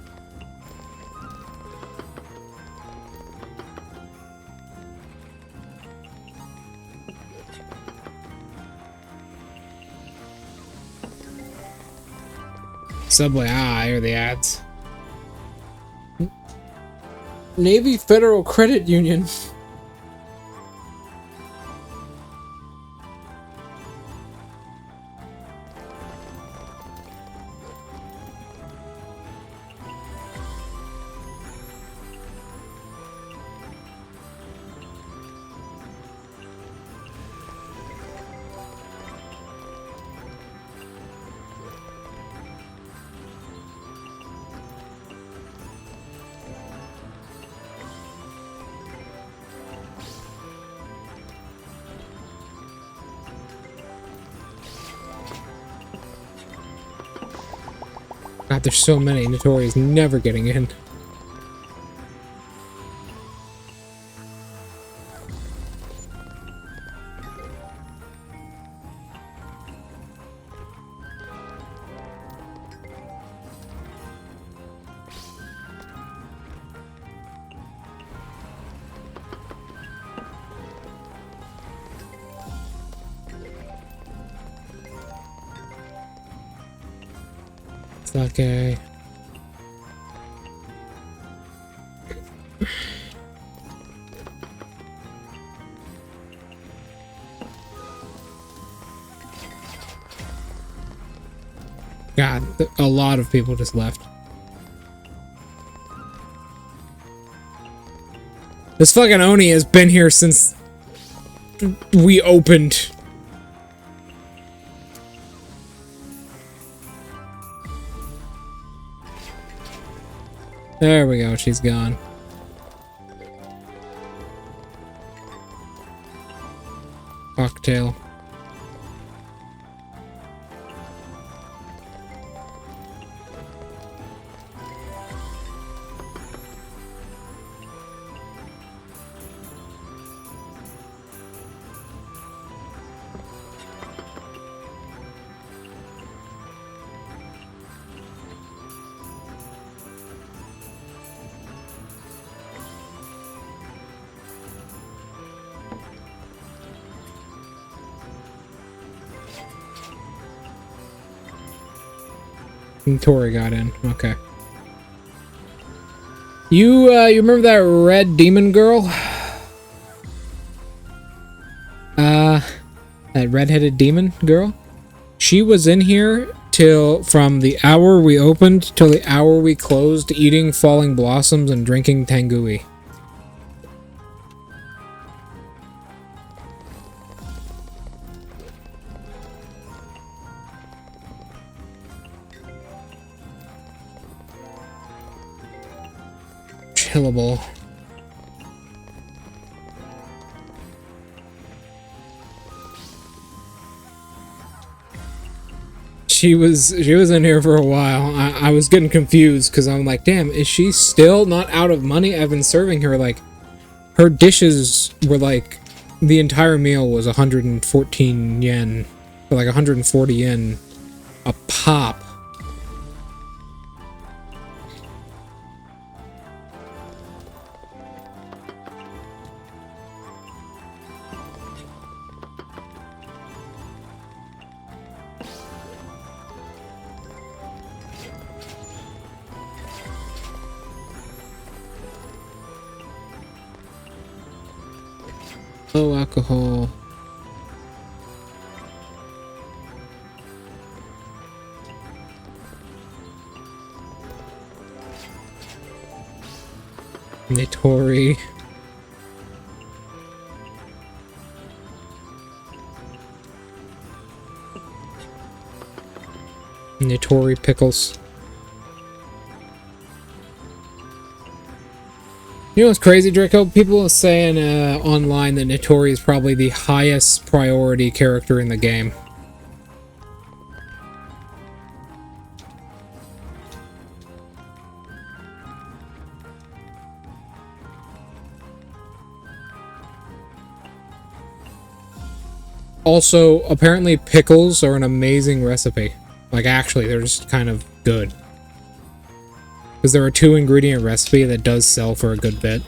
Subway, I hear the ads. Navy Federal Credit Union. God, there's so many. Notori's never getting in. Okay. God, a lot of people just left. This fucking Oni has been here since we opened. There we go, she's gone. Cocktail. And Tori got in. Okay. You remember that red demon girl? That red-headed demon girl? She was in here from the hour we opened till the hour we closed, eating falling blossoms and drinking tangui. Chillable. She was in here for a while. I was getting confused because I'm like, damn, is she still not out of money? I've been serving her, like, her dishes were like, the entire meal was 114 yen, or like 140 yen a pop. Low alcohol. Nitori. Nitori pickles. You know what's crazy, Draco? People are saying online that Nitori is probably the highest priority character in the game. Also, apparently pickles are an amazing recipe. Like, actually, they're just kind of good. Because they're a 2-ingredient recipe that does sell for a good bit.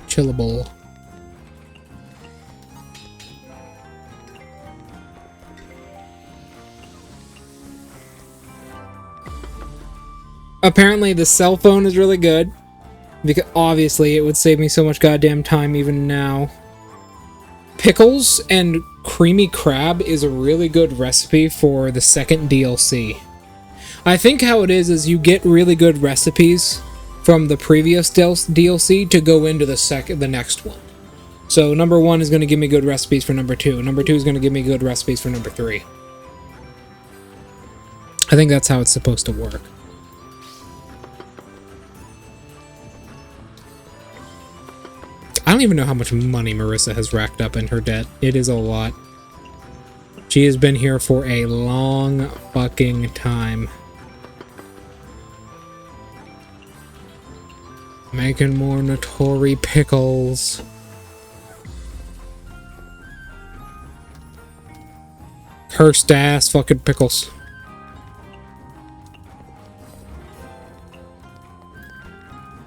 Chillable. Apparently the cell phone is really good, because obviously it would save me so much goddamn time even now. Pickles and creamy crab is a really good recipe for the second DLC. I think how it is you get really good recipes from the previous DLC to go into the next one. So number 1 is going to give me good recipes for number 2. Number 2 is going to give me good recipes for number 3. I think that's how it's supposed to work. I don't even know how much money Marissa has racked up in her debt. It is a lot. She has been here for a long fucking time. Making more Notori pickles. Cursed ass fucking pickles.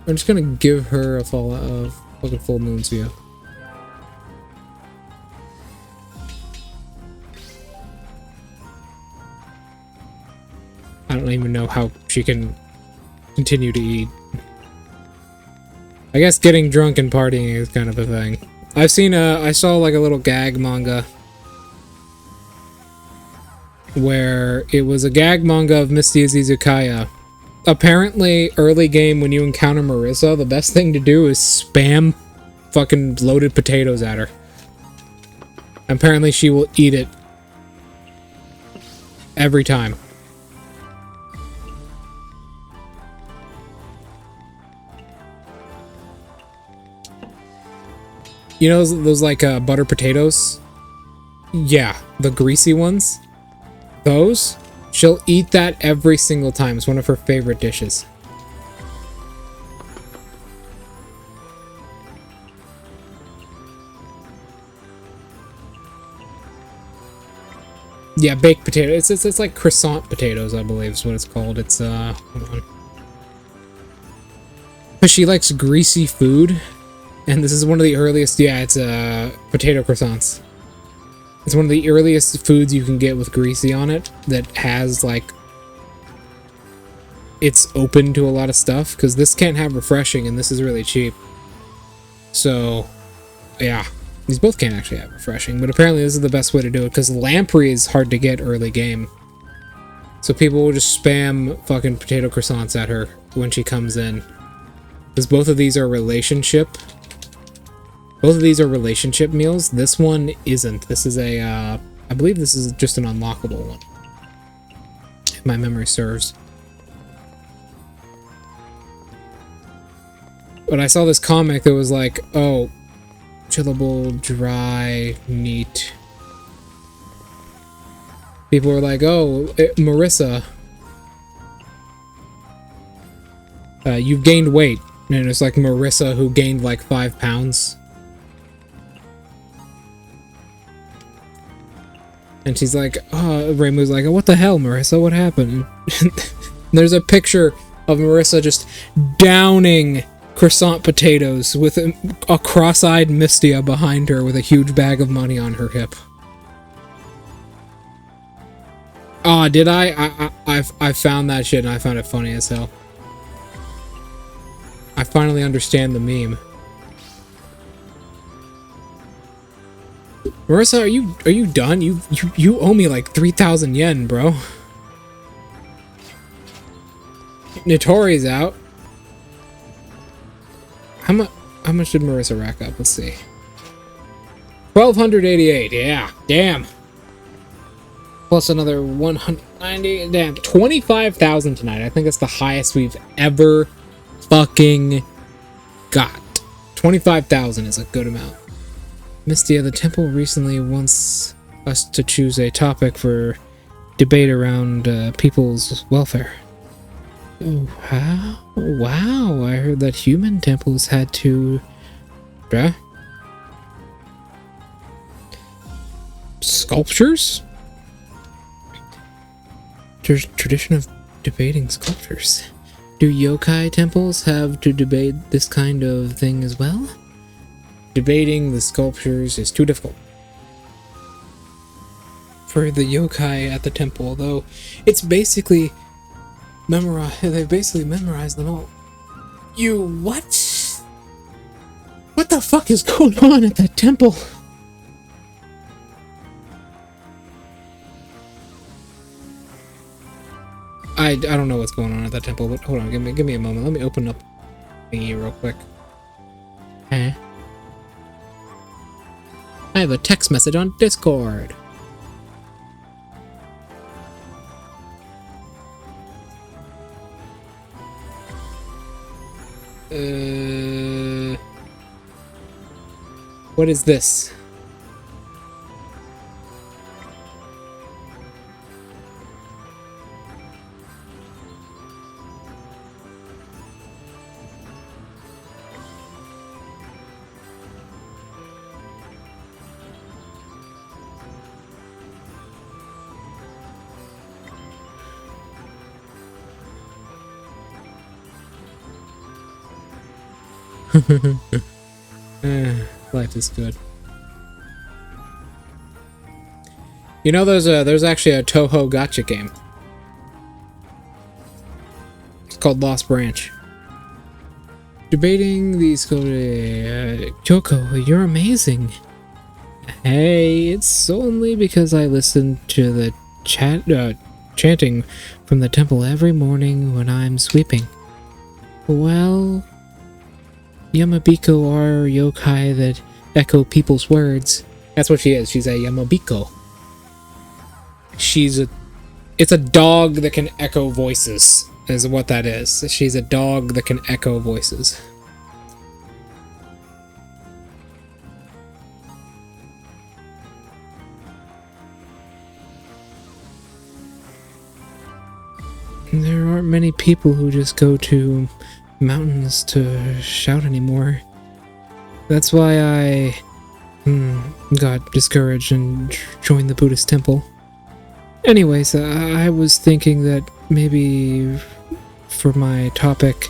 I'm just gonna give her a fucking full moon's view. I don't even know how she can continue to eat. I guess getting drunk and partying is kind of a thing. I saw like a little gag manga where it was a gag manga of Misty's Izakaya. Apparently, early game when you encounter Marissa, the best thing to do is spam fucking loaded potatoes at her. Apparently, she will eat it every time. You know those like butter potatoes? Yeah, the greasy ones. Those? She'll eat that every single time. It's one of her favorite dishes. Yeah, baked potato. It's like croissant potatoes, I believe is what it's called. It's hold on. But she likes greasy food, and this is one of the earliest. Yeah, it's potato croissants. It's one of the earliest foods you can get with greasy on it that has like. It's open to a lot of stuff because this can't have refreshing, and this is really cheap. So, yeah. These both can't actually have refreshing, but apparently this is the best way to do it, because lamprey is hard to get early game. So people will just spam fucking potato croissants at her when she comes in. Because both of these are relationship. Both of these are relationship meals. This one isn't. This is a, I believe this is just an unlockable one. If my memory serves. But I saw this comic that was like, oh, chillable, dry, neat. People were like, oh, Marissa, you've gained weight. And it's like Marissa who gained like 5 pounds. And she's like, oh, Raymu's like, what the hell, Marissa, what happened? There's a picture of Marissa just downing croissant potatoes with a cross-eyed Mystia behind her with a huge bag of money on her hip. Oh, did I found that shit and I found it funny as hell. I finally understand the meme. Marissa, are you done? You owe me like 3,000 yen, bro. Notori's out. How much did Marissa rack up? Let's see. 1,288. Yeah, damn. Plus another 190. Damn, 25,000 tonight. I think that's the highest we've ever fucking got. 25,000 is a good amount. Mystia, the temple recently wants us to choose a topic for debate around people's welfare. Oh, how? Wow, I heard that human temples had to... Bruh? Sculptures? Tradition of debating sculptures. Do yokai temples have to debate this kind of thing as well? Debating the sculptures is too difficult for the yokai at the temple, though it's basically... They basically memorized them all. You what? What the fuck is going on at that temple? I don't know what's going on at that temple, but hold on, give me a moment. Let me open up thingy real quick. Huh? I have a text message on Discord. What is this? Life is good. You know, there's actually a Touhou gacha game. It's called Lost Branch. Debating these Kyoko, you're amazing. Hey, it's only because I listen to the chanting from the temple every morning when I'm sweeping. Well, Yamabiko are yokai that echo people's words. That's what she is. She's a Yamabiko. It's a dog that can echo voices, is what that is. She's a dog that can echo voices. There aren't many people who just go to mountains to shout anymore. That's why I got discouraged and joined the Buddhist temple. Anyways, I was thinking that maybe for my topic,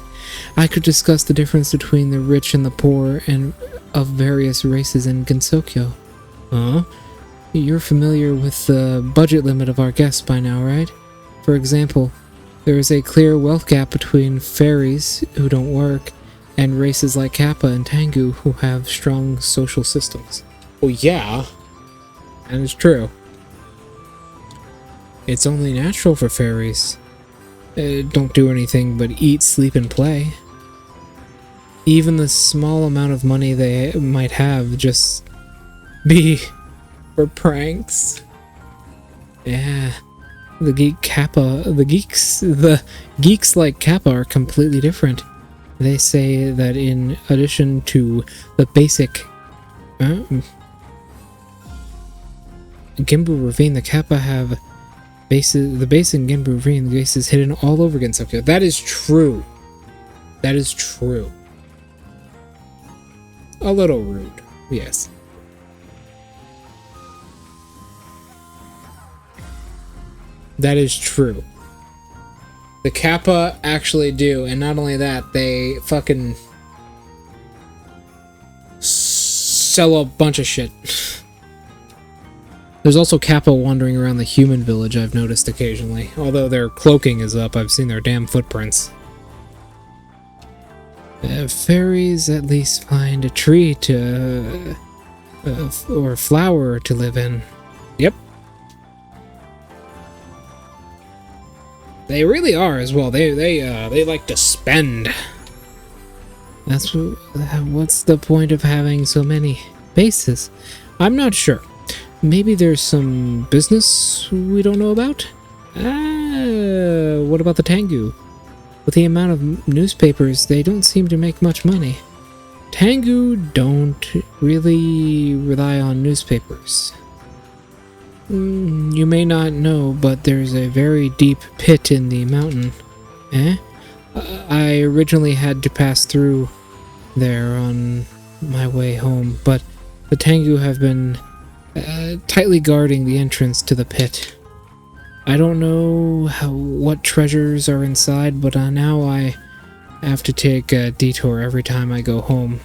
I could discuss the difference between the rich and the poor and of various races in Gensokyo. Huh? You're familiar with the budget limit of our guests by now, right? For example, there is a clear wealth gap between fairies, who don't work, and races like Kappa and Tengu, who have strong social systems. Well, yeah, that is true. It's only natural for fairies. Don't do anything but eat, sleep, and play. Even the small amount of money they might have just be for pranks. Yeah, the geeks like Kappa are completely different. They say that in addition to the basic Genbu Ravine, the Kappa have bases. The base in Genbu Ravine, the base is hidden all over Gensokyo. That is true. That is true. A little rude, yes. That is true. The Kappa actually do, and not only that, they fucking sell a bunch of shit. There's also Kappa wandering around the human village, I've noticed occasionally. Although their cloaking is up, I've seen their damn footprints. Fairies at least find a tree to... or flower to live in. Yep. They really are as well. They like to spend. That's what's the point of having so many bases? I'm not sure. Maybe there's some business we don't know about? What about the Tengu? With the amount of newspapers, they don't seem to make much money. Tengu don't really rely on newspapers. You may not know, but there's a very deep pit in the mountain. I originally had to pass through there on my way home, but the Tengu have been tightly guarding the entrance to the pit. I don't know what treasures are inside, but now I have to take a detour every time I go home.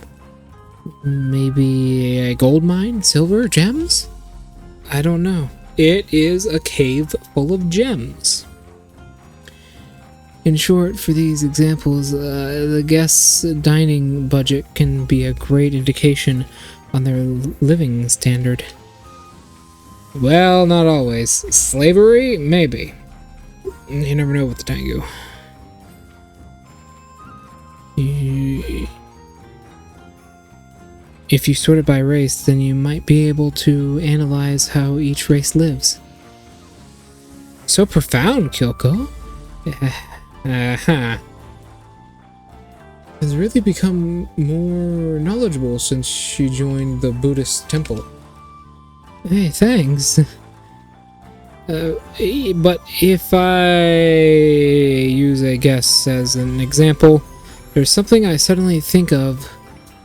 Maybe a gold mine? Silver? Gems? I don't know. It is a cave full of gems. In short, for these examples, the guests' dining budget can be a great indication on their living standard. Well, not always. Slavery? Maybe. You never know with the Tengu. If you sort it by race, then you might be able to analyze how each race lives. So profound, Kyoko. Has really become more knowledgeable since she joined the Buddhist temple. Hey, thanks. But if I use a guess as an example, there's something I suddenly think of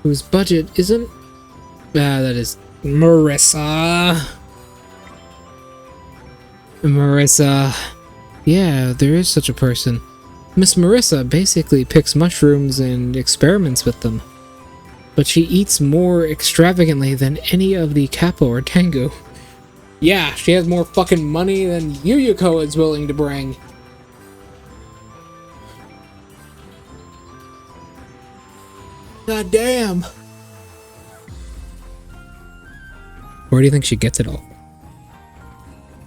whose budget isn't... that is Marissa. Marissa. Yeah, there is such a person. Miss Marissa basically picks mushrooms and experiments with them. But she eats more extravagantly than any of the Kappa or Tengu. Yeah, she has more fucking money than Yuyuko is willing to bring. God damn. Where do you think she gets it all?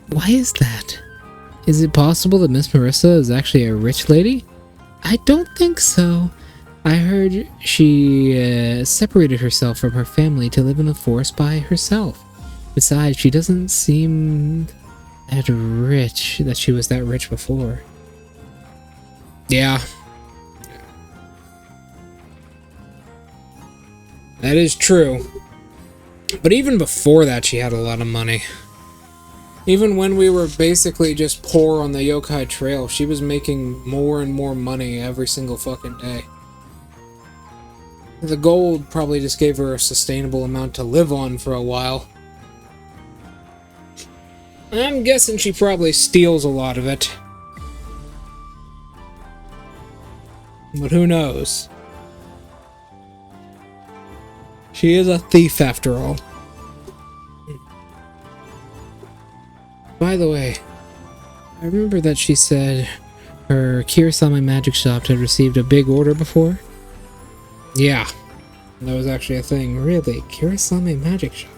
Why is that? Is it possible that Miss Marissa is actually a rich lady? I don't think so. I heard she separated herself from her family to live in the forest by herself. Besides, she doesn't seem that rich, that she was that rich before. Yeah. That is true. But even before that, she had a lot of money. Even when we were basically just poor on the Yokai Trail, she was making more and more money every single fucking day. The gold probably just gave her a sustainable amount to live on for a while. I'm guessing she probably steals a lot of it. But who knows? She is a thief after all. By the way, I remember that she said her Kirasame Magic Shop had received a big order before. Yeah, that was actually a thing. Really, Kirasame Magic Shop.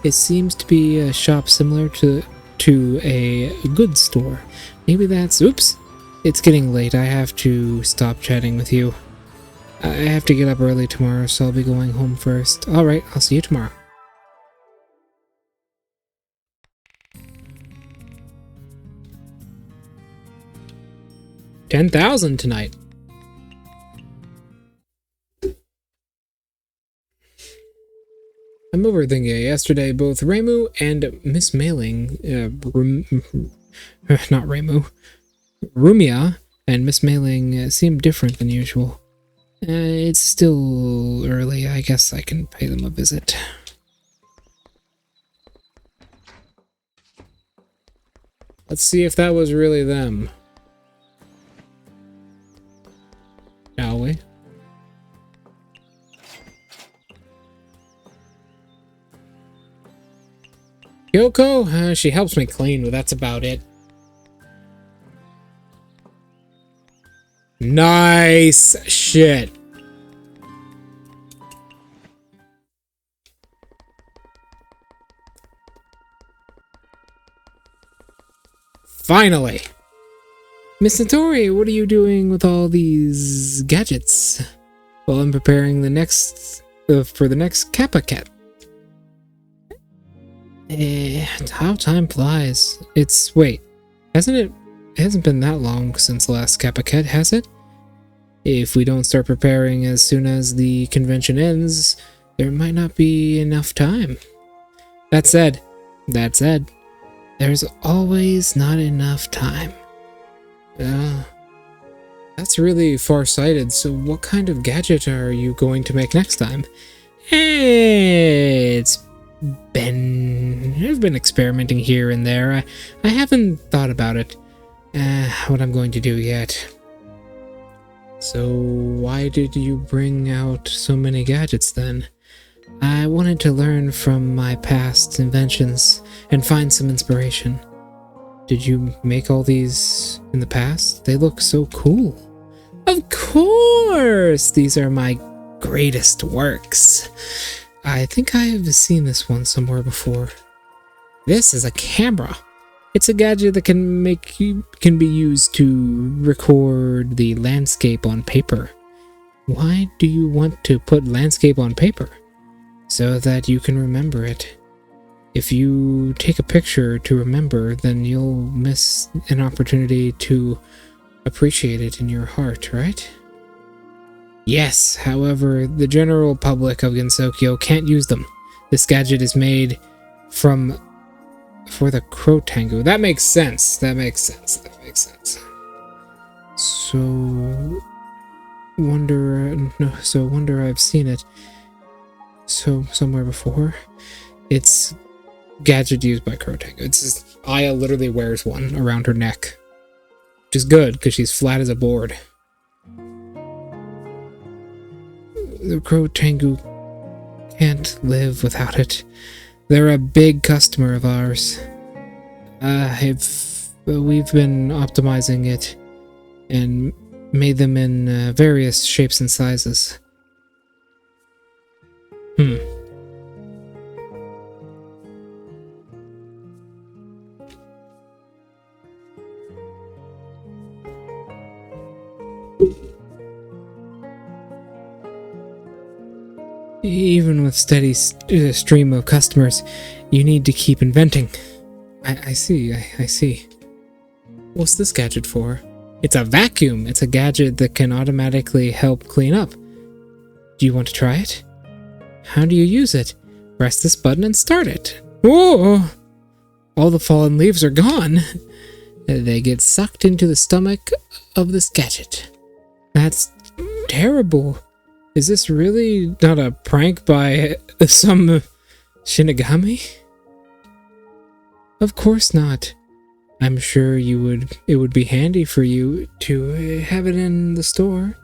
It seems to be a shop similar to a goods store. Maybe that's... Oops! It's getting late. I have to stop chatting with you. I have to get up early tomorrow, so I'll be going home first. Alright, I'll see you tomorrow. $10,000 tonight. I'm overthinking it. Yesterday, both Reimu and Miss Mailing, not Reimu, Rumia and Miss Mailing seem different than usual. It's still early. I guess I can pay them a visit. Let's see if that was really them. Shall we? Kyoko, she helps me clean, but that's about it. Nice shit. Finally. Miss Satori, what are you doing with all these gadgets? Well, I'm preparing the next for the next Kappa Cat. How time flies. Wait, it hasn't been that long since the last Kappa Cat, has it? If we don't start preparing as soon as the convention ends, there might not be enough time. That said, there's always not enough time. That's really far-sighted, so what kind of gadget are you going to make next time? I've been experimenting here and there. I haven't thought about it, what I'm going to do yet. So why did you bring out so many gadgets then? I wanted to learn from my past inventions and find some inspiration. Did you make all these in the past? They look so cool. Of course! These are my greatest works. I think I have seen this one somewhere before. This is a camera. It's a gadget that can be used to record the landscape on paper. Why do you want to put landscape on paper? So that you can remember it. If you take a picture to remember, then you'll miss an opportunity to appreciate it in your heart, right? Yes, however, the general public of Gensokyo can't use them. This gadget is made for the Crow Tango. That makes sense. That makes sense. So wonder I've seen it somewhere before. It's gadget used by Crow Tango. It's just, Aya literally wears one around her neck. Which is good, because she's flat as a board. The Crow Tango can't live without it. They're a big customer of ours. We've been optimizing it and made them in various shapes and sizes. Even with steady stream of customers, you need to keep inventing. I see. What's this gadget for? It's a vacuum. It's a gadget that can automatically help clean up. Do you want to try it? How do you use it? Press this button and start it. Whoa! All the fallen leaves are gone. They get sucked into the stomach of this gadget. That's terrible. Is this really not a prank by some Shinigami? Of course not. I'm sure it would be handy for you to have it in the store.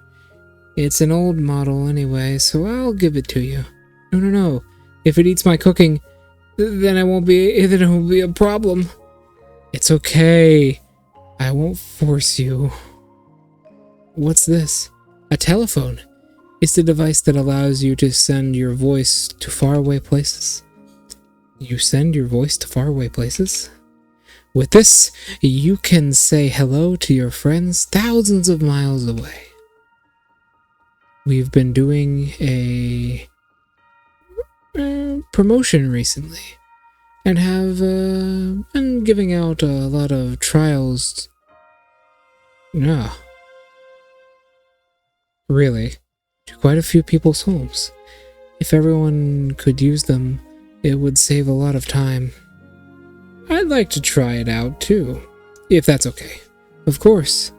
It's an old model anyway, so I'll give it to you. No. If it eats my cooking, then it won't be a problem. It's okay. I won't force you. What's this? A telephone. It's the device that allows you to send your voice to faraway places. You send your voice to faraway places? With this, you can say hello to your friends thousands of miles away. We've been doing a promotion recently and have been giving out a lot of trials. No. Really, to quite a few people's homes. If everyone could use them, it would save a lot of time. I'd like to try it out too, if that's okay. Of course,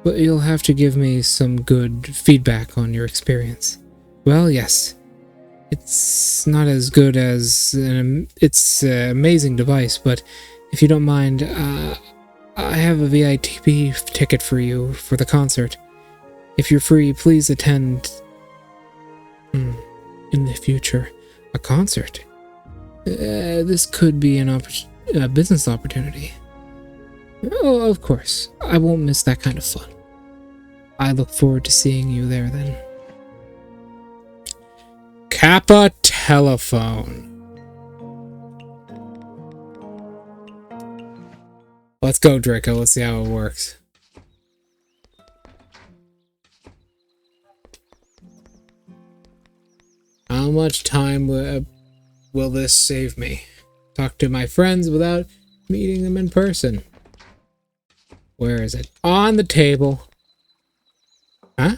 but you'll have to give me some good feedback on your experience. Well, yes. It's not as good as it's an amazing device, but if you don't mind, I have a VIP ticket for you for the concert. If you're free, please attend in the future. A concert? This could be a business opportunity. Oh, of course. I won't miss that kind of fun. I look forward to seeing you there then. Kappa telephone. Let's go, Draco. Let's see how it works. How much time will this save me? Talk to my friends without meeting them in person. Where is it? On the table. Huh?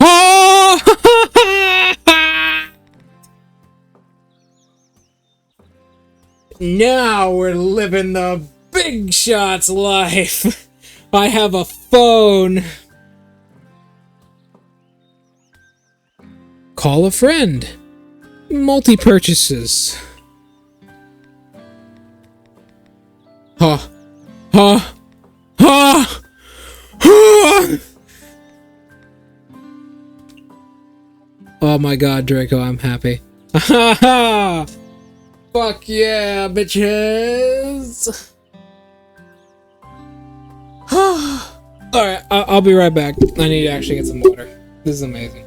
Oh! Now we're living the big shots life. I have a phone. Call a friend. Multi-purchases. Ha. Ha. Ha. Ha. Oh my god, Draco, I'm happy. Ha ha! Fuck yeah, bitches! Alright, I'll be right back. I need to actually get some water. This is amazing.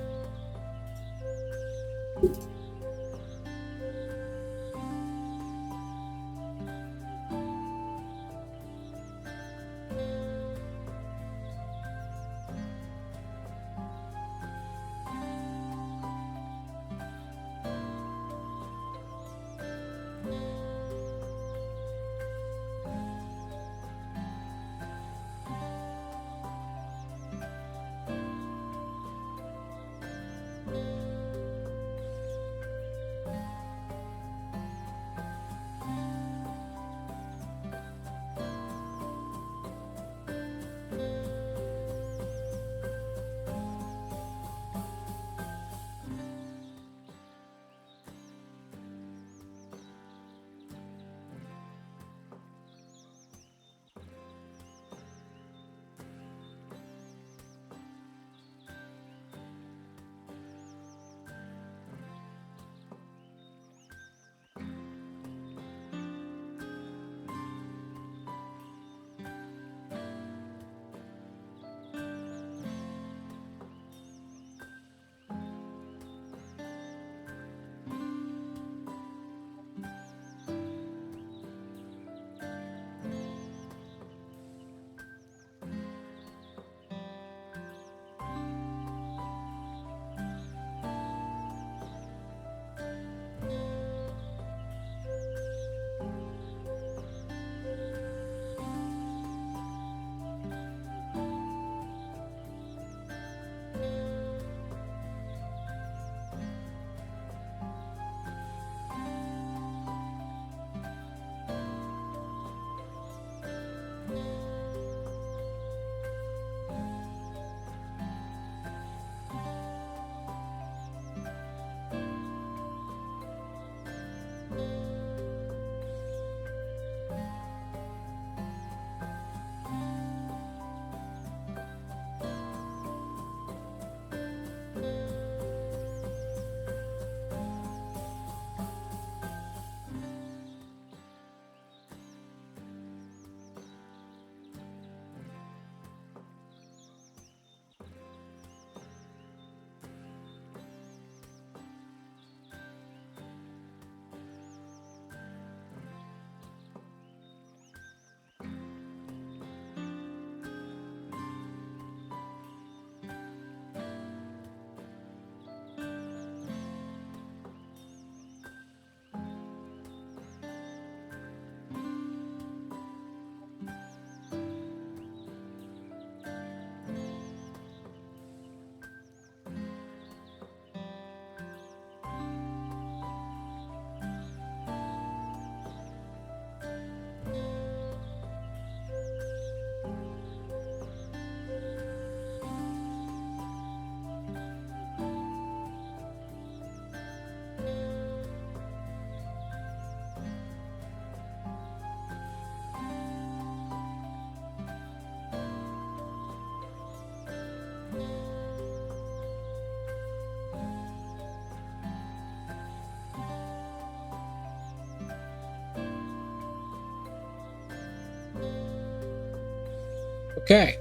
Okay.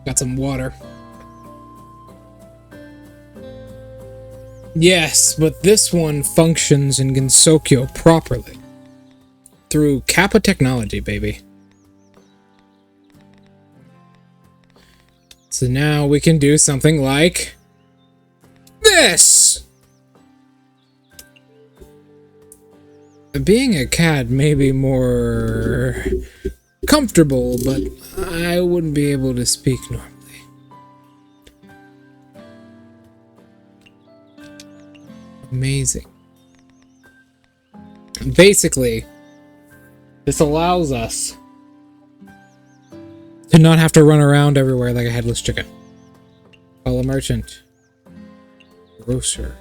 Got some water. Yes, but this one functions in Gensokyo properly. Through Kappa technology, baby. So now we can do something like this! Being a cat may be more comfortable, but I wouldn't be able to speak normally. Amazing. Basically, this allows us to not have to run around everywhere like a headless chicken. Call a merchant. Grocer.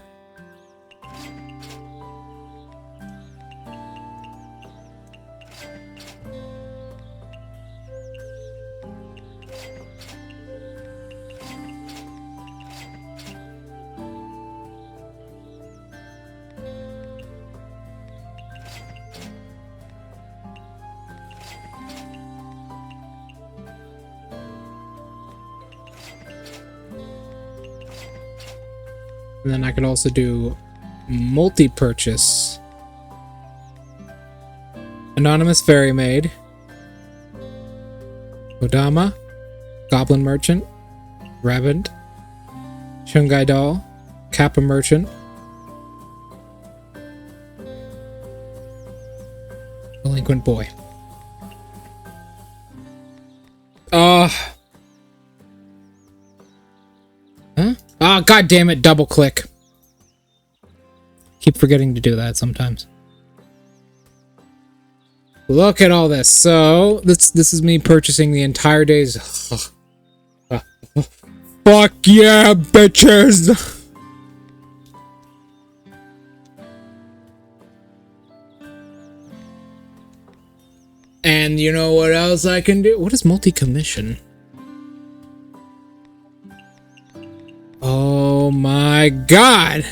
And then I could also do multi-purchase. Anonymous Fairy Maid. Kodama. Goblin Merchant. Rabbit. Shungai Doll. Kappa Merchant. Delinquent Boy. Huh? Ah, god damn it, double click. Keep forgetting to do that sometimes. Look at all this. So, this is me purchasing the entire day's... Fuck yeah, bitches! And you know what else I can do? What is multi-commission? Oh my god!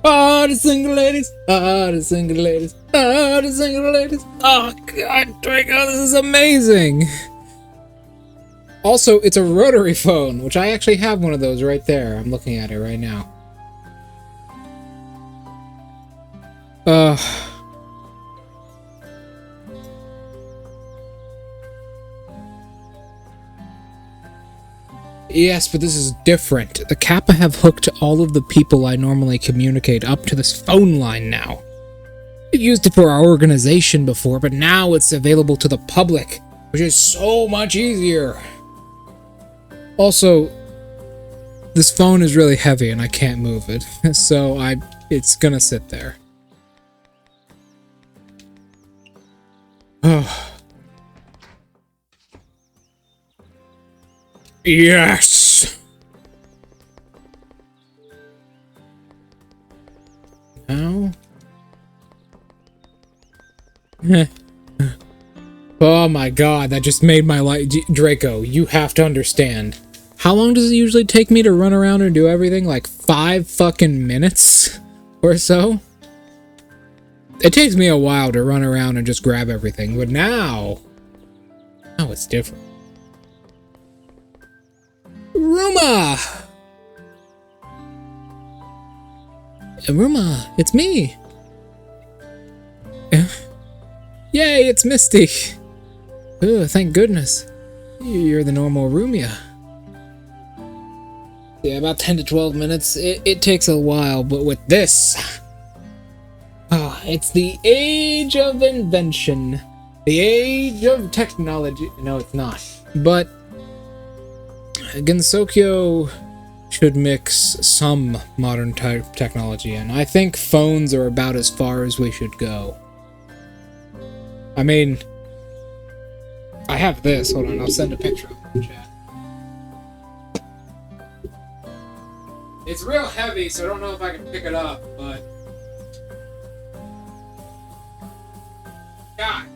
Oh, the single ladies! Oh, the single ladies! Oh, the single ladies! Oh god, Draco, this is amazing! Also, it's a rotary phone, which I actually have one of those right there. I'm looking at it right now. Yes, but this is different. The Kappa have hooked all of the people I normally communicate up to this phone line now. We used it for our organization before, but now it's available to the public, which is so much easier. Also, this phone is really heavy and I can't move it, so it's gonna sit there. Oh. Yes! Now? Oh my god, that just made my life... Draco, you have to understand. How long does it usually take me to run around and do everything? Like 5 fucking minutes? Or so? It takes me a while to run around and just grab everything, but now... Now it's different. Ruma! Ruma, it's me! Yay, it's Misty! Oh, thank goodness. You're the normal Rumia. Yeah, about 10 to 12 minutes. It takes a while, but with this... it's the age of invention. The age of technology. No, it's not. But... Gensokyo should mix some modern type technology in. I think phones are about as far as we should go. I mean, I have this. Hold on, I'll send a picture of it in the chat. It's real heavy, so I don't know if I can pick it up, but... God.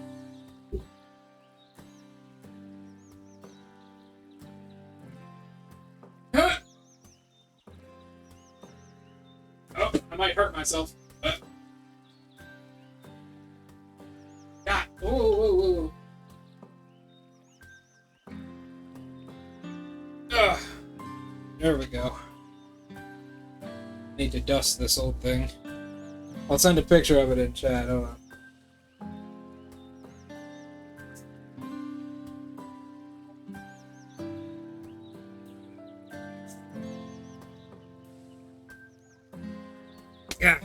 I might hurt myself. God. Whoa, whoa, whoa, whoa. Ugh. There we go. Need to dust this old thing. I'll send a picture of it in chat. Hold on. Yeah.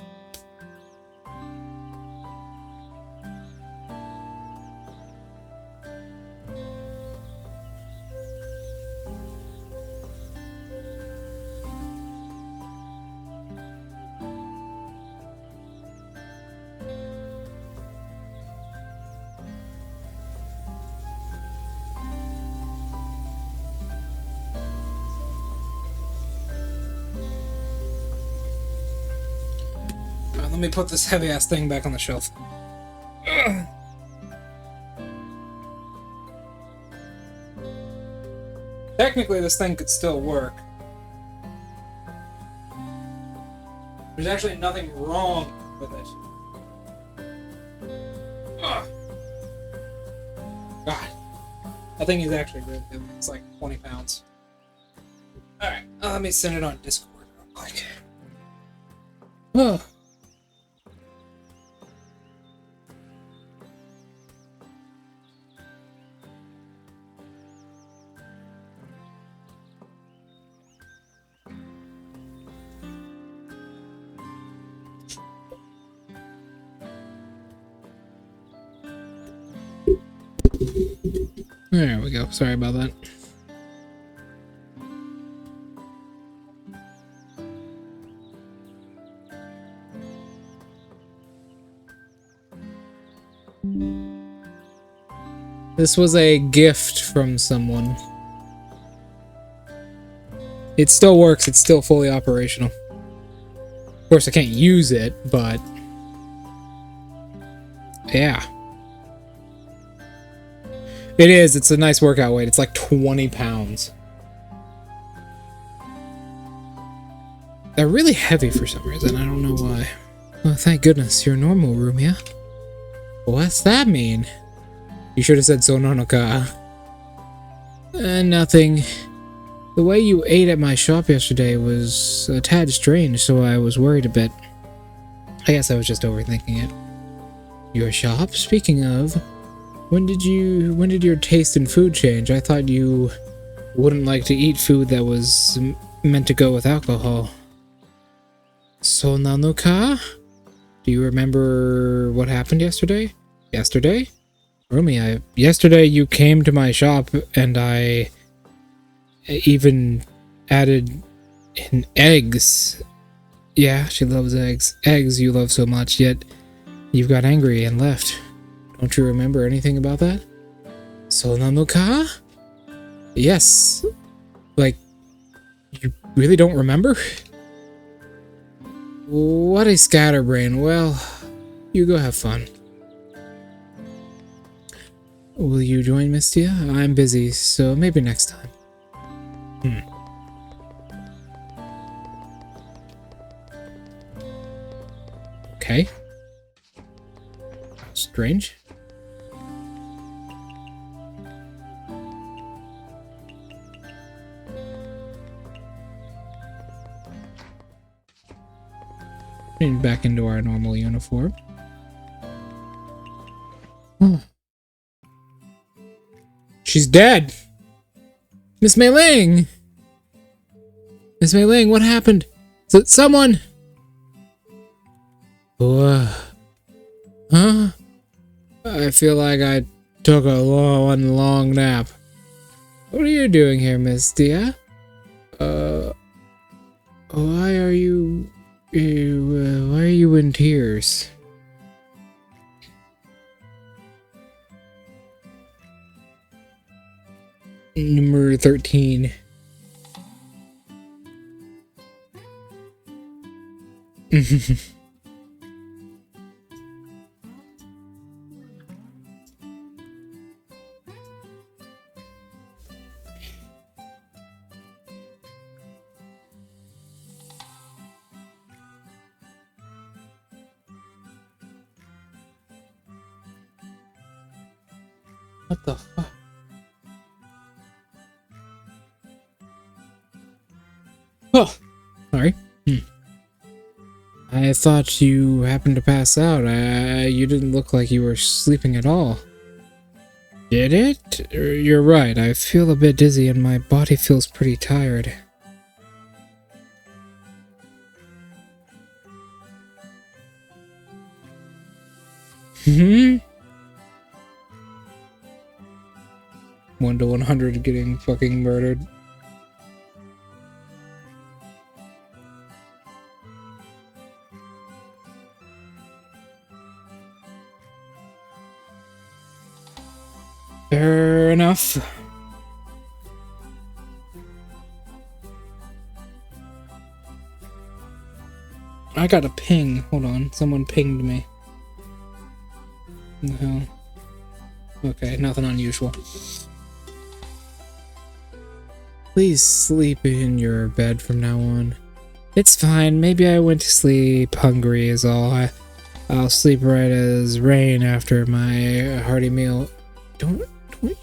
Let me put this heavy-ass thing back on the shelf. Ugh. Technically, this thing could still work. There's actually nothing wrong with it. Ugh. God. That thing is actually really good. It's like 20 pounds. Alright, let me send it on Discord real quick. Ugh. There we go. Sorry about that. This was a gift from someone. It still works. It's still fully operational. Of course, I can't use it, but yeah. It is. It's a nice workout weight. It's like 20 pounds. They're really heavy for some reason. I don't know why. Oh, thank goodness. You're normal, Rumia. What's that mean? You should have said Sononoka. Nothing. The way you ate at my shop yesterday was a tad strange, so I was worried a bit. I guess I was just overthinking it. Your shop? Speaking of... When did your taste in food change? I thought you wouldn't like to eat food that was meant to go with alcohol. Sononoka? Do you remember what happened yesterday? Yesterday? Rumi, yesterday you came to my shop and I even added in eggs. Yeah, she loves eggs. Eggs you love so much, yet you've got angry and left. Don't you remember anything about that? Sononoka? Yes. Like, you really don't remember? What a scatterbrain. Well, you go have fun. Will you join Mystia? I'm busy, so maybe next time. Okay. Strange. Back into our normal uniform. She's dead! Miss Mei Ling! Miss Mei Ling, what happened? Is it someone? Huh? I feel like I took a long nap. What are you doing here, Miss Dia? Why are you in tears? Number 13. What the fuck? Oh, sorry. I thought you happened to pass out. You didn't look like you were sleeping at all. Did it? You're right. I feel a bit dizzy and my body feels pretty tired. Hmm? 1 to 100 getting fucking murdered. Fair enough. I got a ping. Hold on. Someone pinged me. What the hell? Okay, nothing unusual. Please sleep in your bed from now on. It's fine. Maybe I went to sleep hungry is all. I'll sleep right as rain after my hearty meal. Don't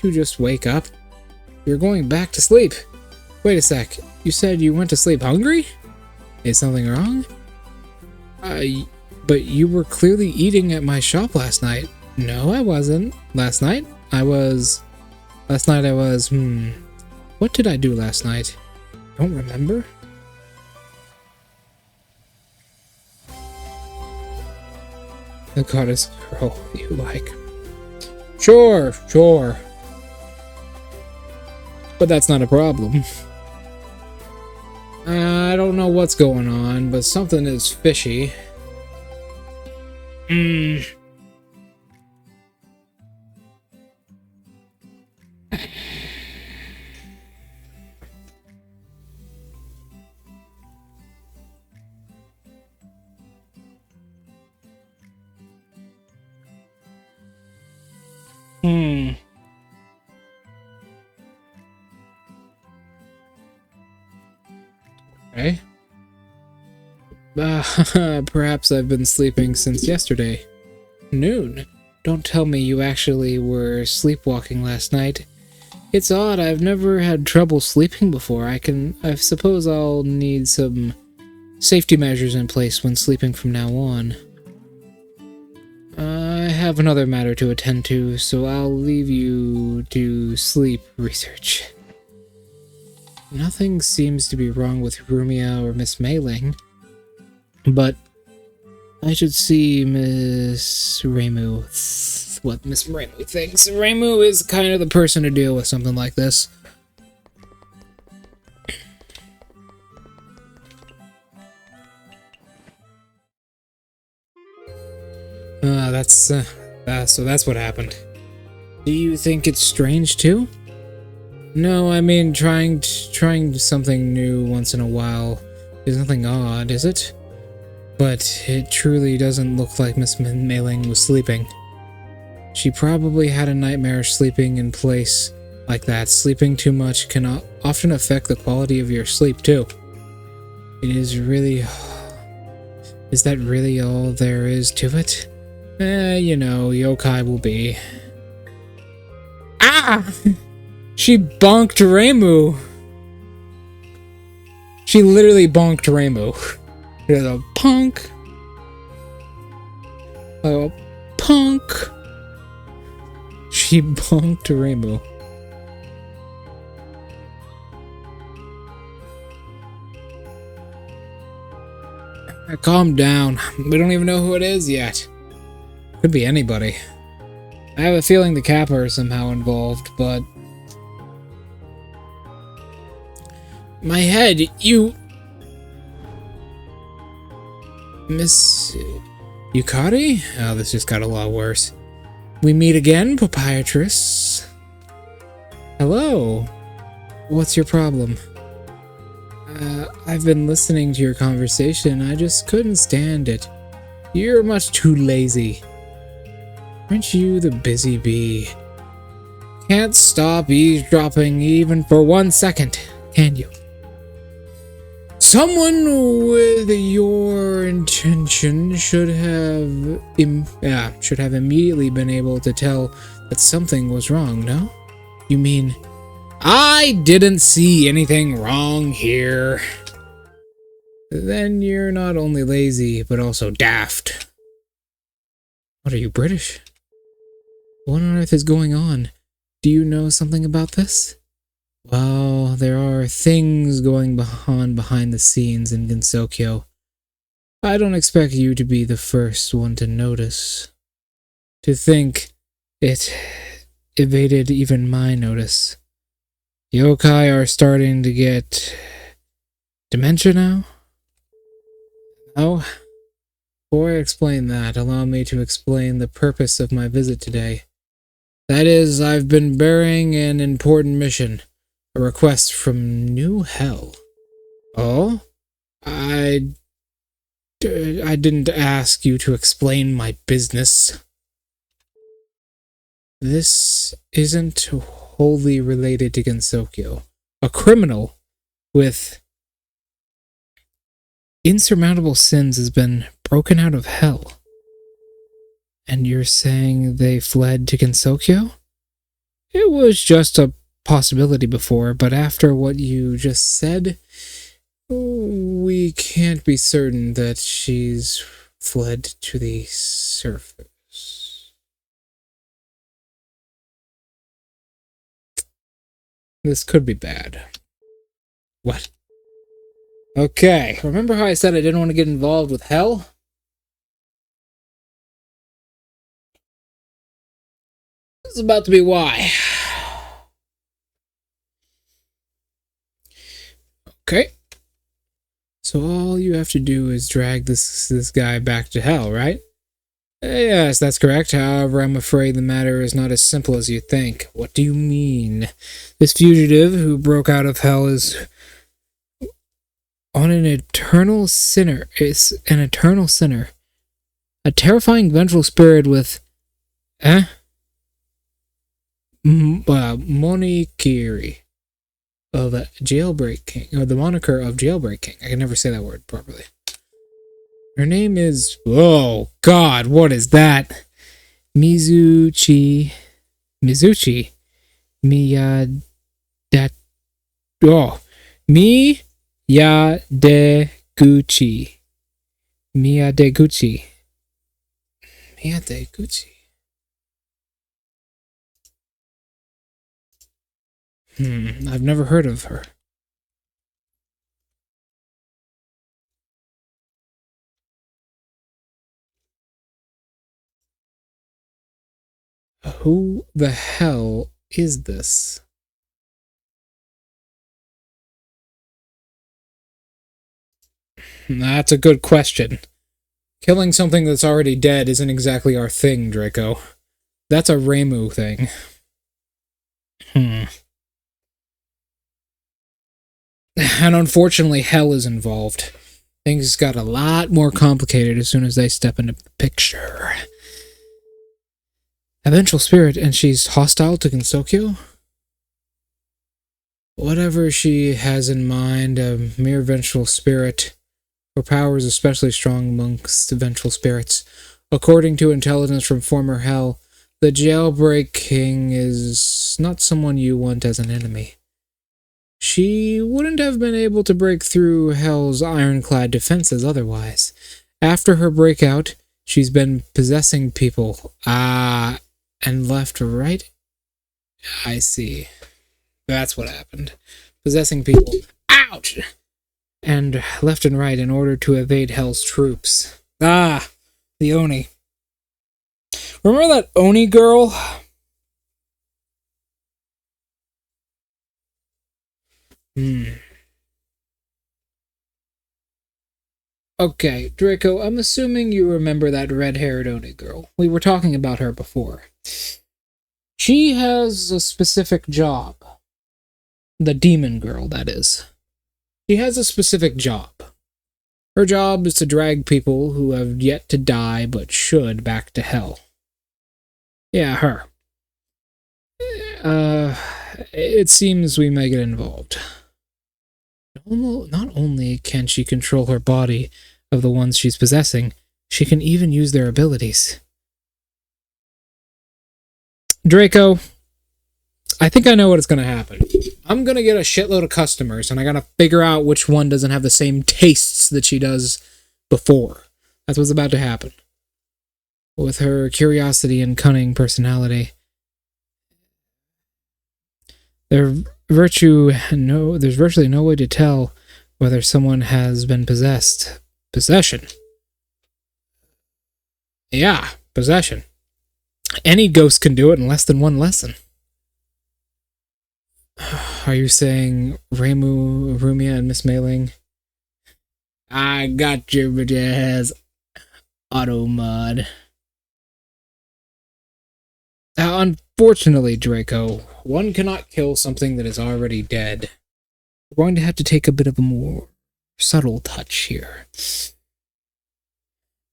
you just wake up? You're going back to sleep. Wait a sec. You said you went to sleep hungry? Is something wrong? But you were clearly eating at my shop last night. No, I wasn't. Last night I was... What did I do last night? Don't remember? The goddess girl you like. Sure. But that's not a problem. I don't know what's going on, but something is fishy. Okay. Perhaps I've been sleeping since yesterday. Noon. Don't tell me you actually were sleepwalking last night. It's odd, I've never had trouble sleeping before. I suppose I'll need some safety measures in place when sleeping from now on. I have another matter to attend to, so I'll leave you to sleep research. Nothing seems to be wrong with Rumia or Miss Mei-ling, but I should see Miss Reimu. What Miss Reimu thinks. Reimu is kind of the person to deal with something like this. So that's what happened. Do you think it's strange too? No, I mean trying something new once in a while is nothing odd, is it? But it truly doesn't look like Miss Mei-ling was sleeping. She probably had a nightmare sleeping in place like that. Sleeping too much can often affect the quality of your sleep too. Is that really all there is to it? You know, yokai will be. Ah! She bonked Reimu! She literally bonked Reimu. There's a punk. Oh, punk. She bonked Reimu. Calm down. We don't even know who it is yet. Could be anybody. I have a feeling the Kappa are somehow involved, but... My head, you... Miss... Yukari? Oh, this just got a lot worse. We meet again, proprietress. Hello. What's your problem? I've been listening to your conversation. I just couldn't stand it. You're much too lazy. Aren't you the busy bee? Can't stop eavesdropping even for 1 second, can you? Someone with your intention should have immediately been able to tell that something was wrong, no? You mean, I didn't see anything wrong here. Then you're not only lazy, but also daft. What, are you British? What on earth is going on? Do you know something about this? Well, there are things going on behind the scenes in Gensokyo. I don't expect you to be the first one to notice. To think it evaded even my notice. Yokai are starting to get dementia now? Oh, before I explain that, allow me to explain the purpose of my visit today. That is, I've been bearing an important mission. A request from New Hell. Oh? I didn't ask you to explain my business. This isn't wholly related to Gensokyo. A criminal with insurmountable sins has been broken out of hell. And you're saying they fled to Gensokyo? It was just a possibility before, but after what you just said, we can't be certain that she's fled to the surface. This could be bad. What? Okay, remember how I said I didn't want to get involved with hell? This is about to be why. Okay. So all you have to do is drag this guy back to hell, right? Yes, that's correct. However, I'm afraid the matter is not as simple as you think. What do you mean? This fugitive who broke out of hell is an eternal sinner. A terrifying vengeful spirit with Monikiri. Of the Jailbreak King, or the moniker of Jailbreak King. I can never say that word properly. Her name is, oh god, what is that? Mizuchi Miyadeguchi. Miyadeguchi. I've never heard of her. Who the hell is this? That's a good question. Killing something that's already dead isn't exactly our thing, Draco. That's a Reimu thing. And unfortunately, hell is involved. Things got a lot more complicated as soon as they step into the picture. A vengeful spirit, and she's hostile to Gensokyo? Whatever she has in mind, a mere vengeful spirit. Her power is especially strong amongst the vengeful spirits. According to intelligence from former hell, the Jailbreak King is not someone you want as an enemy. She wouldn't have been able to break through Hell's ironclad defenses otherwise. After her breakout, she's been possessing people. And left or right? I see. That's what happened. Possessing people. Ouch! And left and right in order to evade Hell's troops. The Oni. Remember that Oni girl? Okay, Draco, I'm assuming you remember that red-haired Oni girl. We were talking about her before. She has a specific job. The demon girl, that is. She has a specific job. Her job is to drag people who have yet to die but should back to hell. Yeah, her. It seems we may get involved. Not only can she control her body of the ones she's possessing, she can even use their abilities. Draco, I think I know what is going to happen. I'm going to get a shitload of customers, and I got to figure out which one doesn't have the same tastes that she does before. That's what's about to happen. With her curiosity and cunning personality, there's virtually no way to tell whether someone has been possessed. Possession. Yeah, possession. Any ghost can do it in less than one lesson. Are you saying Reimu, Rumia, and Miss Mailing? I got your bitches. Auto mod. Unfortunately, Draco, one cannot kill something that is already dead. We're going to have to take a bit of a more subtle touch here.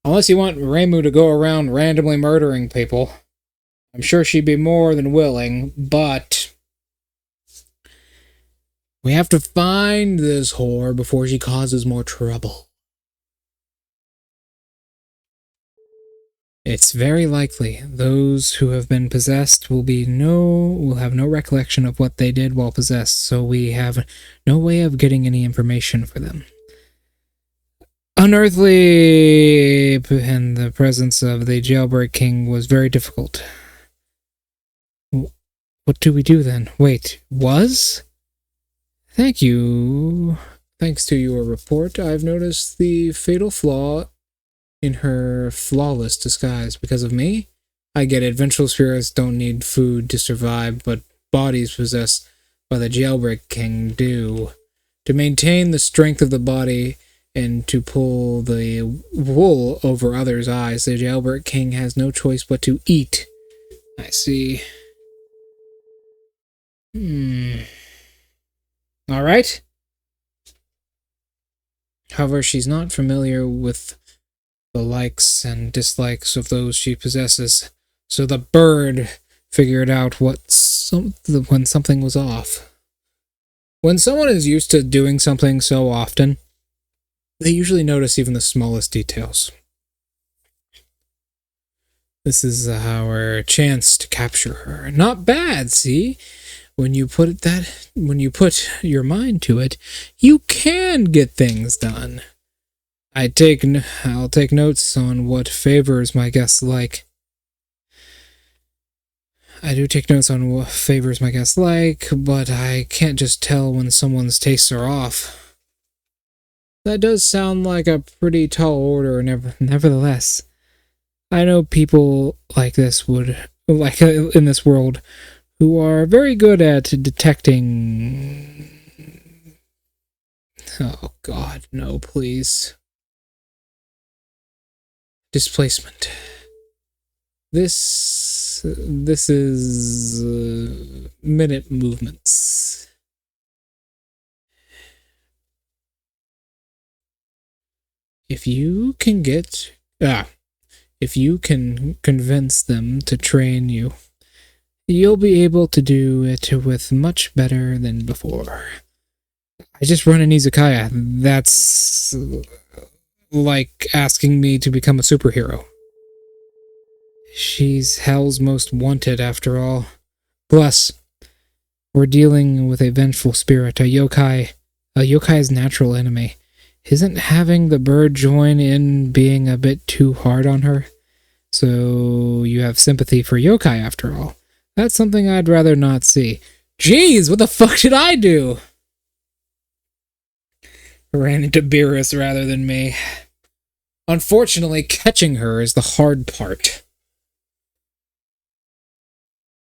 Unless you want Reimu to go around randomly murdering people. I'm sure she'd be more than willing, but we have to find this whore before she causes more trouble. It's very likely those who have been possessed will have no recollection of what they did while possessed, so we have no way of getting any information for them. Unearthly in the presence of the jailbreak king was very difficult. What do we do then? Wait, was? Thank you. Thanks to your report, I've noticed the fatal flaw in her flawless disguise. Because of me? I get it, vengeful spirits don't need food to survive, but bodies possessed by the jailbreak king do. To maintain the strength of the body and to pull the wool over others' eyes, the jailbreak king has no choice but to eat. I see. Alright. However, she's not familiar with the likes and dislikes of those she possesses, so the bird figured out when something was off. When someone is used to doing something so often, they usually notice even the smallest details. This is our chance to capture her. Not bad, see? When you put your mind to it, you can get things done. I'll take notes on what favors my guests like. I do take notes on what favors my guests like, but I can't just tell when someone's tastes are off. That does sound like a pretty tall order, nevertheless. I know people like this in this world who are very good at detecting... Oh God, no, please. Displacement. This is minute movements. If you can convince them to train you, you'll be able to do it with much better than before. I just run an izakaya. That's like asking me to become a superhero. She's hell's most wanted, after all. Plus, we're dealing with a vengeful spirit, a yokai's natural enemy. Isn't having the bird join in being a bit too hard on her? So you have sympathy for yokai, after all. That's something I'd rather not see. Jeez, what the fuck did I do? Ran into Beerus rather than me. Unfortunately, catching her is the hard part.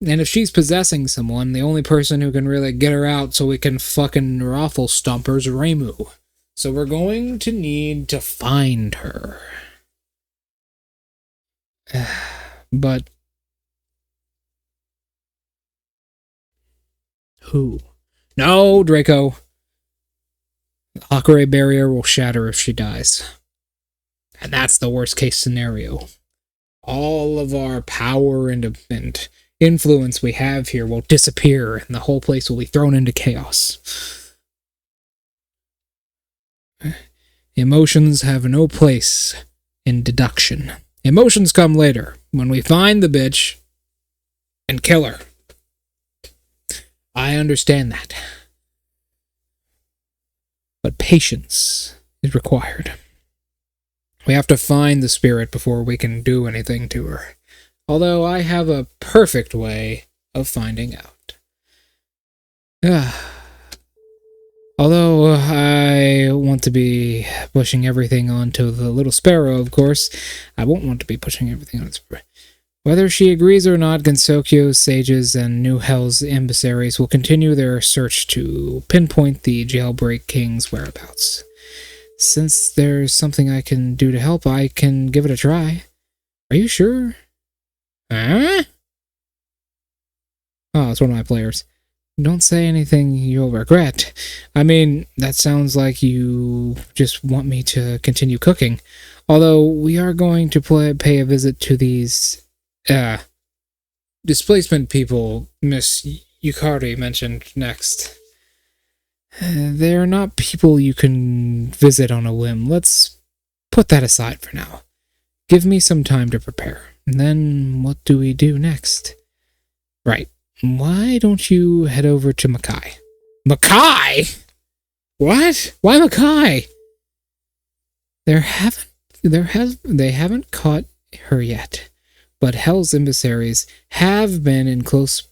And if she's possessing someone, the only person who can really get her out so we can fucking raffle stomp her is Reimu. So we're going to need to find her. But who? No, Draco. The Hakure barrier will shatter if she dies. And that's the worst case scenario. All of our power and influence we have here will disappear, and the whole place will be thrown into chaos. Emotions have no place in deduction. Emotions come later, when we find the bitch and kill her. I understand that. But patience is required. We have to find the spirit before we can do anything to her. Although I have a perfect way of finding out. Although I want to be pushing everything onto the little sparrow, of course, I won't want to be pushing everything on the sparrow. Whether she agrees or not, Gensokyo's sages and New Hell's emissaries will continue their search to pinpoint the Jailbreak King's whereabouts. Since there's something I can do to help, I can give it a try. Are you sure? Huh? Oh, it's one of my players. Don't say anything you'll regret. I mean, that sounds like you just want me to continue cooking. Although, we are going to pay a visit to these, displacement people Miss Yukari mentioned next. They're not people you can visit on a whim. Let's put that aside for now. Give me some time to prepare. And then, what do we do next? Right. Why don't you head over to Makai? Makai? What? Why Makai? They haven't caught her yet, but Hell's emissaries have been in close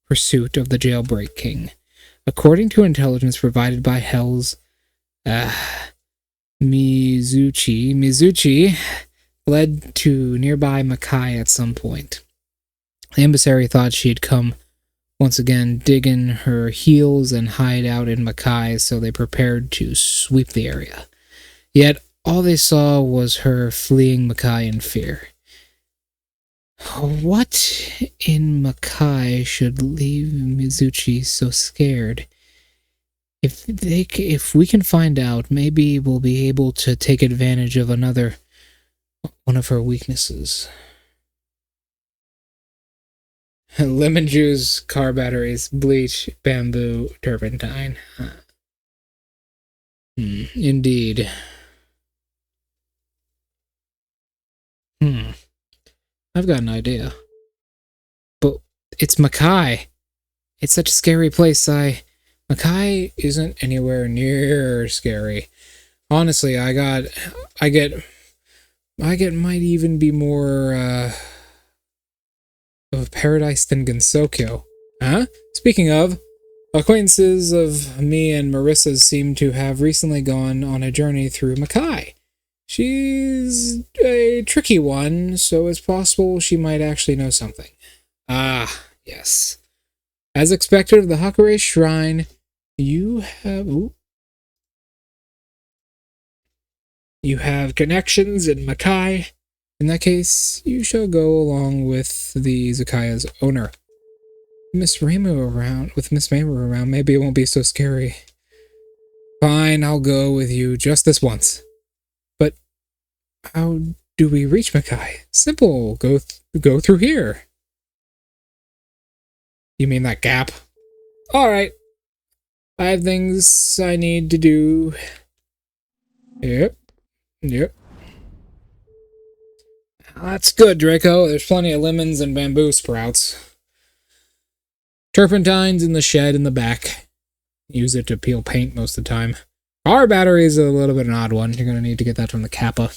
pursuit of the Jailbreak King. According to intelligence provided by Hell's Mizuchi fled to nearby Makai at some point. The emissary thought she'd come once again, dig in her heels and hide out in Makai, so they prepared to sweep the area. Yet, all they saw was her fleeing Makai in fear. What in Makai should leave Mizuchi so scared? If we can find out, maybe we'll be able to take advantage of one of her weaknesses. Lemon juice, car batteries, bleach, bamboo, turpentine. Indeed. I've got an idea. But it's Makai. It's such a scary place. Makai isn't anywhere near scary. Honestly, I get might even be more of a paradise than Gensokyo. Huh? Speaking of, acquaintances of me and Marissa's seem to have recently gone on a journey through Makai. She's a tricky one, so it's possible she might actually know something. Ah, yes. As expected of the Hakure Shrine, you have connections in Makai. In that case, you shall go along with the Izakaya's owner. Miss Myuu around, maybe it won't be so scary. Fine, I'll go with you just this once. But how do we reach Makai? Simple, go through here. You mean that gap? Alright. I have things I need to do. Yep. That's good, Draco. There's plenty of lemons and bamboo sprouts. Turpentine's in the shed in the back. Use it to peel paint most of the time. Car battery is a little bit an odd one. You're going to need to get that from the Kappa.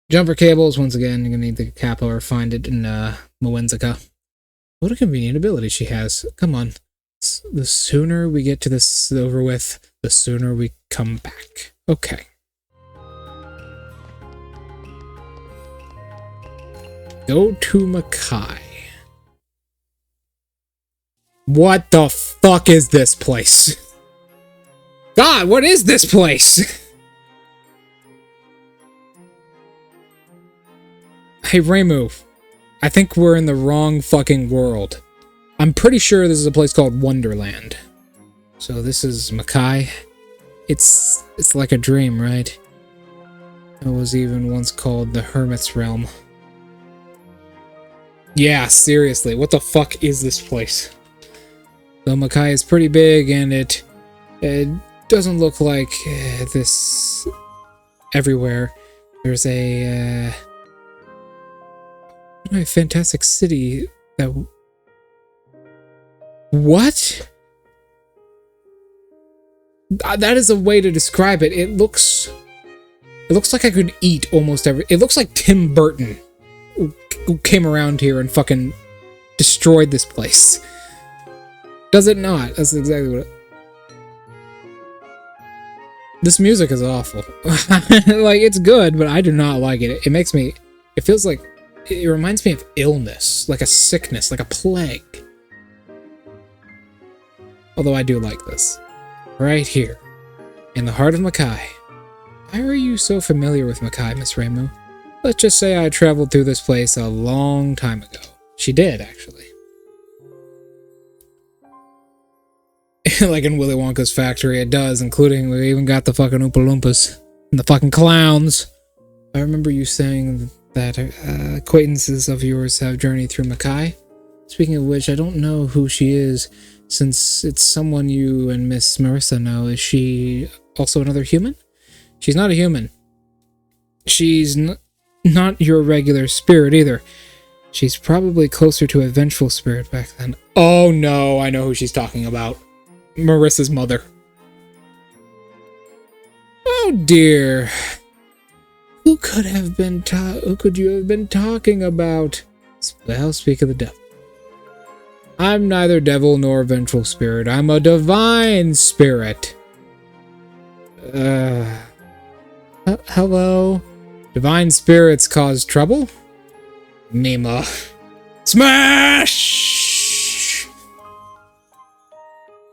Jumper cables, once again, you're going to need the Kappa or find it in Mwenzaka. What a convenient ability she has. Come on. The sooner we get to this over with, the sooner we come back. Okay. Go to Makai. What the fuck is this place? God, what is this place? Hey, Reimu. I think we're in the wrong fucking world. I'm pretty sure this is a place called Wonderland. So this is Makai. It's like a dream, right? It was even once called the Hermit's Realm. Yeah, seriously, what the fuck is this place? Though Makai is pretty big and it doesn't look like this everywhere. There's a fantastic city that... What? That is a way to describe it. It looks like I could eat almost every... It looks like Tim Burton who came around here and fucking destroyed this place. Does it not? That's exactly what it... This music is awful. Like, it's good, but I do not like it. It makes me... It feels like... It reminds me of illness. Like a sickness. Like a plague. Although I do like this. Right here. In the heart of Makai. Why are you so familiar with Makai, Miss Reimu? Let's just say I traveled through this place a long time ago. She did, actually. Like in Willy Wonka's factory, it does, including we even got the fucking Oompa Loompas and the fucking clowns. I remember you saying that acquaintances of yours have journeyed through Makai. Speaking of which, I don't know who she is, since it's someone you and Miss Marissa know. Is she also another human? She's not a human. She's not your regular spirit either. She's probably closer to a vengeful spirit back then. Oh no, I know who she's talking about. Marissa's mother. Oh dear. Who could you have been talking about? Well, speak of the devil. I'm neither devil nor vengeful spirit. I'm a divine spirit. Hello? Divine spirits cause trouble? Mima. Smash!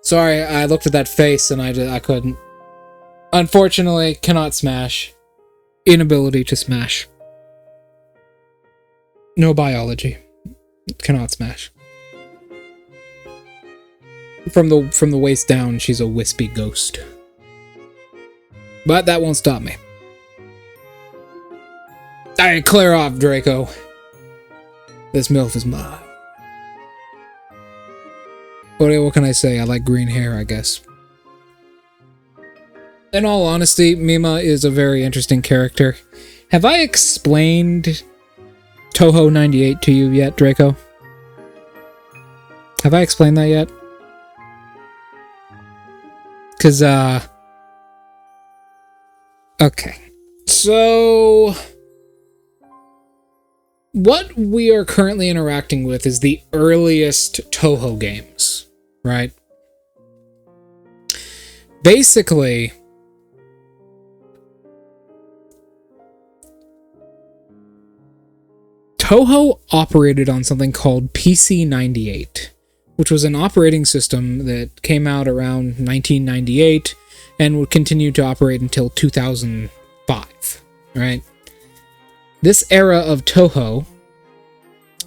Sorry, I looked at that face and I couldn't. Unfortunately, cannot smash. Inability to smash. No biology. Cannot smash. From the waist down, she's a wispy ghost. But that won't stop me. Alright, clear off, Draco. This MILF is mine. What can I say? I like green hair, I guess. In all honesty, Mima is a very interesting character. Have I explained Touhou 98 to you yet, Draco? Have I explained that yet? Because, okay. So... what we are currently interacting with is the earliest Touhou games, right? Basically, Touhou operated on something called PC-98, which was an operating system that came out around 1998 and would continue to operate until 2005, right? This era of Touhou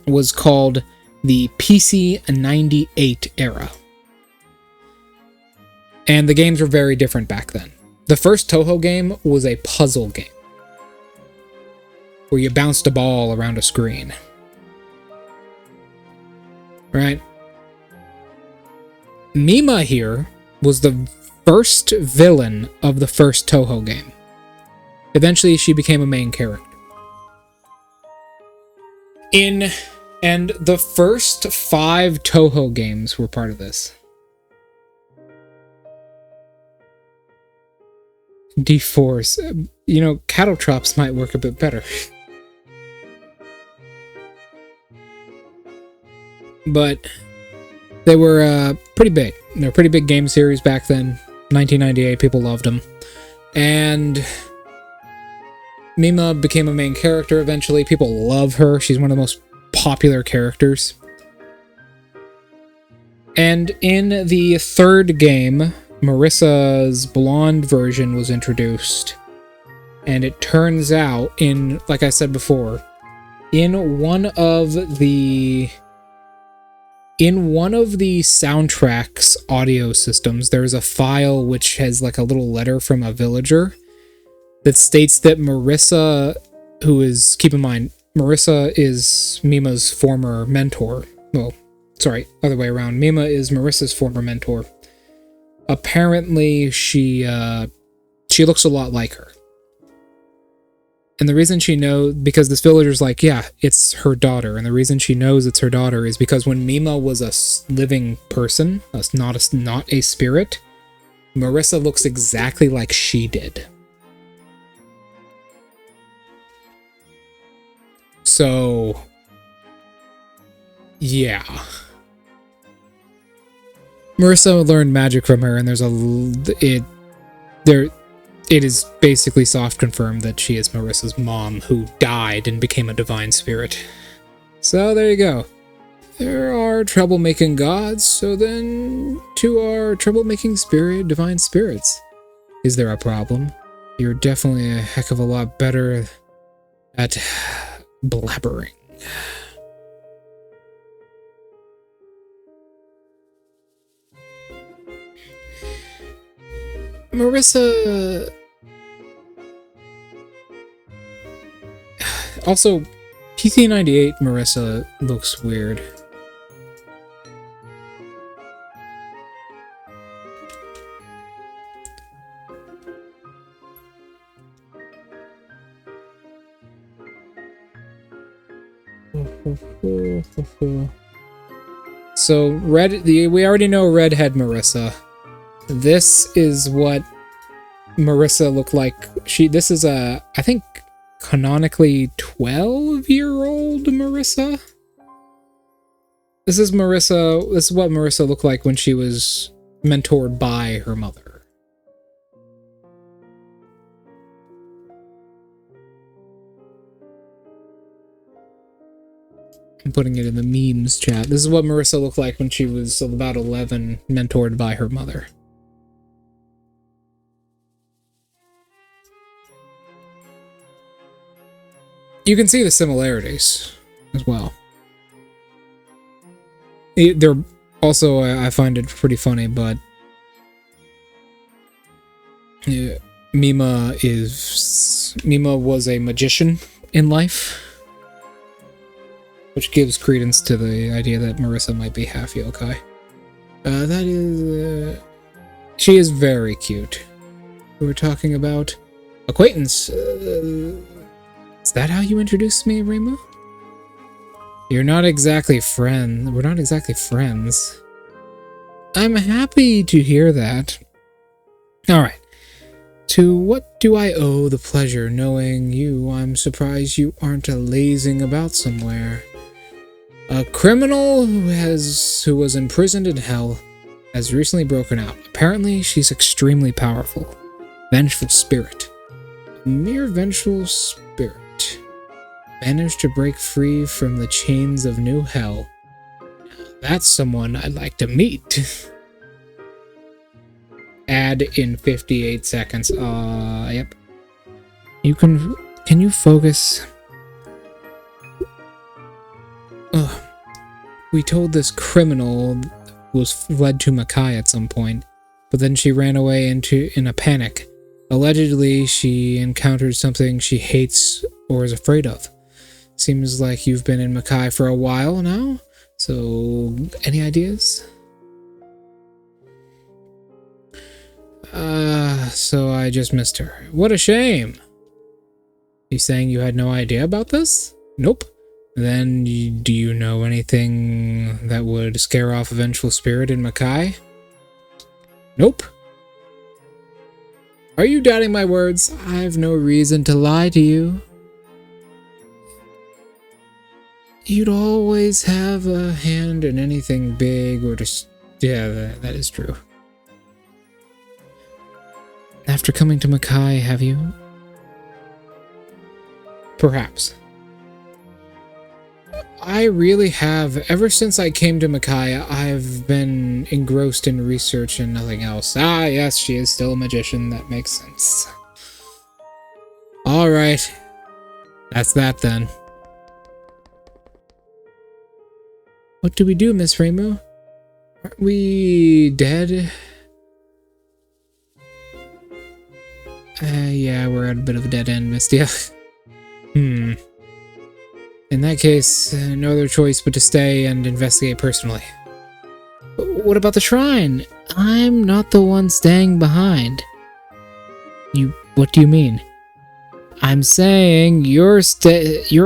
was called the PC-98 era. And the games were very different back then. The first Touhou game was a puzzle game, where you bounced a ball around a screen. Right? Mima here was the first villain of the first Touhou game. Eventually, she became a main character. And the first 5 Touhou games were part of this. D-Force. You know, cattle trops might work a bit better. But they were pretty big. They were a pretty big game series back then. 1998, people loved them. And Mima became a main character eventually. People love her. She's one of the most popular characters. And in the third game, Marissa's blonde version was introduced. And it turns out, like I said before, in one of the soundtrack's audio systems, there's a file which has like a little letter from a villager that states that Marissa, who is, keep in mind, Marissa is Mima's former mentor. Well, sorry, other way around. Mima is Marissa's former mentor. apparently she looks a lot like her. And the reason she knows, because this villager's like, yeah, it's her daughter. And the reason she knows it's her daughter is because when Mima was a living person, not a spirit, Marissa looks exactly like she did. So, yeah. Marissa learned magic from her, and it is basically soft confirmed that she is Marissa's mom, who died and became a divine spirit. So there you go. There are troublemaking gods, so then to our troublemaking divine spirits. Is there a problem? You're definitely a heck of a lot better at blabbering. Marissa... Also, PT98 Marissa looks weird. So, we already know redhead Marissa. This is what Marissa looked like. This is I think, canonically 12-year-old Marissa? This is Marissa. This is what Marissa looked like when she was mentored by her mother. I'm putting it in the memes chat. This is what Marissa looked like when she was about 11, mentored by her mother. You can see the similarities as well. They're also, I find it pretty funny, but Mima was a magician in life, which gives credence to the idea that Marissa might be half yokai. She is very cute. We were talking about acquaintance. Is that how you introduced me, Reimu? You're not exactly friends. We're not exactly friends. I'm happy to hear that. Alright. To what do I owe the pleasure knowing you? I'm surprised you aren't lazing about somewhere. A criminal who was imprisoned in hell has recently broken out. Apparently, she's extremely powerful. Vengeful spirit. A mere vengeful spirit. Managed to break free from the chains of new hell. That's someone I'd like to meet. Add in 58 seconds. Yep. Can you focus? Ugh. We told this criminal was led to Makai at some point, but then she ran away in a panic. Allegedly, she encountered something she hates or is afraid of. Seems like you've been in Makai for a while now, so any ideas? So I just missed her. What a shame! You saying you had no idea about this? Nope. Then, do you know anything that would scare off a vengeful spirit in Makai? Nope. Are you doubting my words? I've no reason to lie to you. You'd always have a hand in anything big or just... Yeah, that is true. After coming to Makai, have you? Perhaps. I really have. Ever since I came to Makai, I've been engrossed in research and nothing else. Ah, yes, she is still a magician. That makes sense. Alright. That's that then. What do we do, Miss Reimu? Aren't we dead? Yeah, we're at a bit of a dead end, Mystia. In that case, no other choice but to stay and investigate personally. What about the shrine? I'm not the one staying behind. What do you mean? I'm saying you're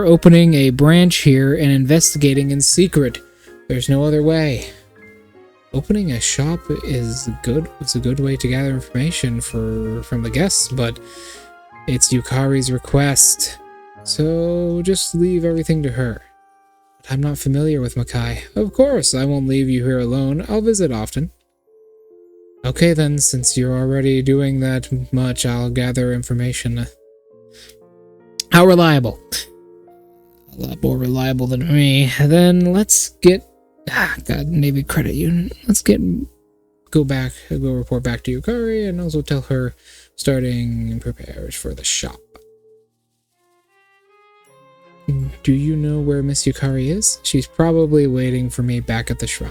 opening a branch here and investigating in secret. There's no other way. Opening a shop is good. It's a good way to gather information from the guests, but it's Yukari's request. So just leave everything to her. But I'm not familiar with Makai. Of course, I won't leave you here alone. I'll visit often. Okay then, since you're already doing that much, I'll gather information. How reliable? A lot more reliable than me. Then let's get... God, maybe credit you. Let's go report back to Yukari and also tell her starting prepares for the shop. Do you know where Miss Yukari is? She's probably waiting for me back at the shrine.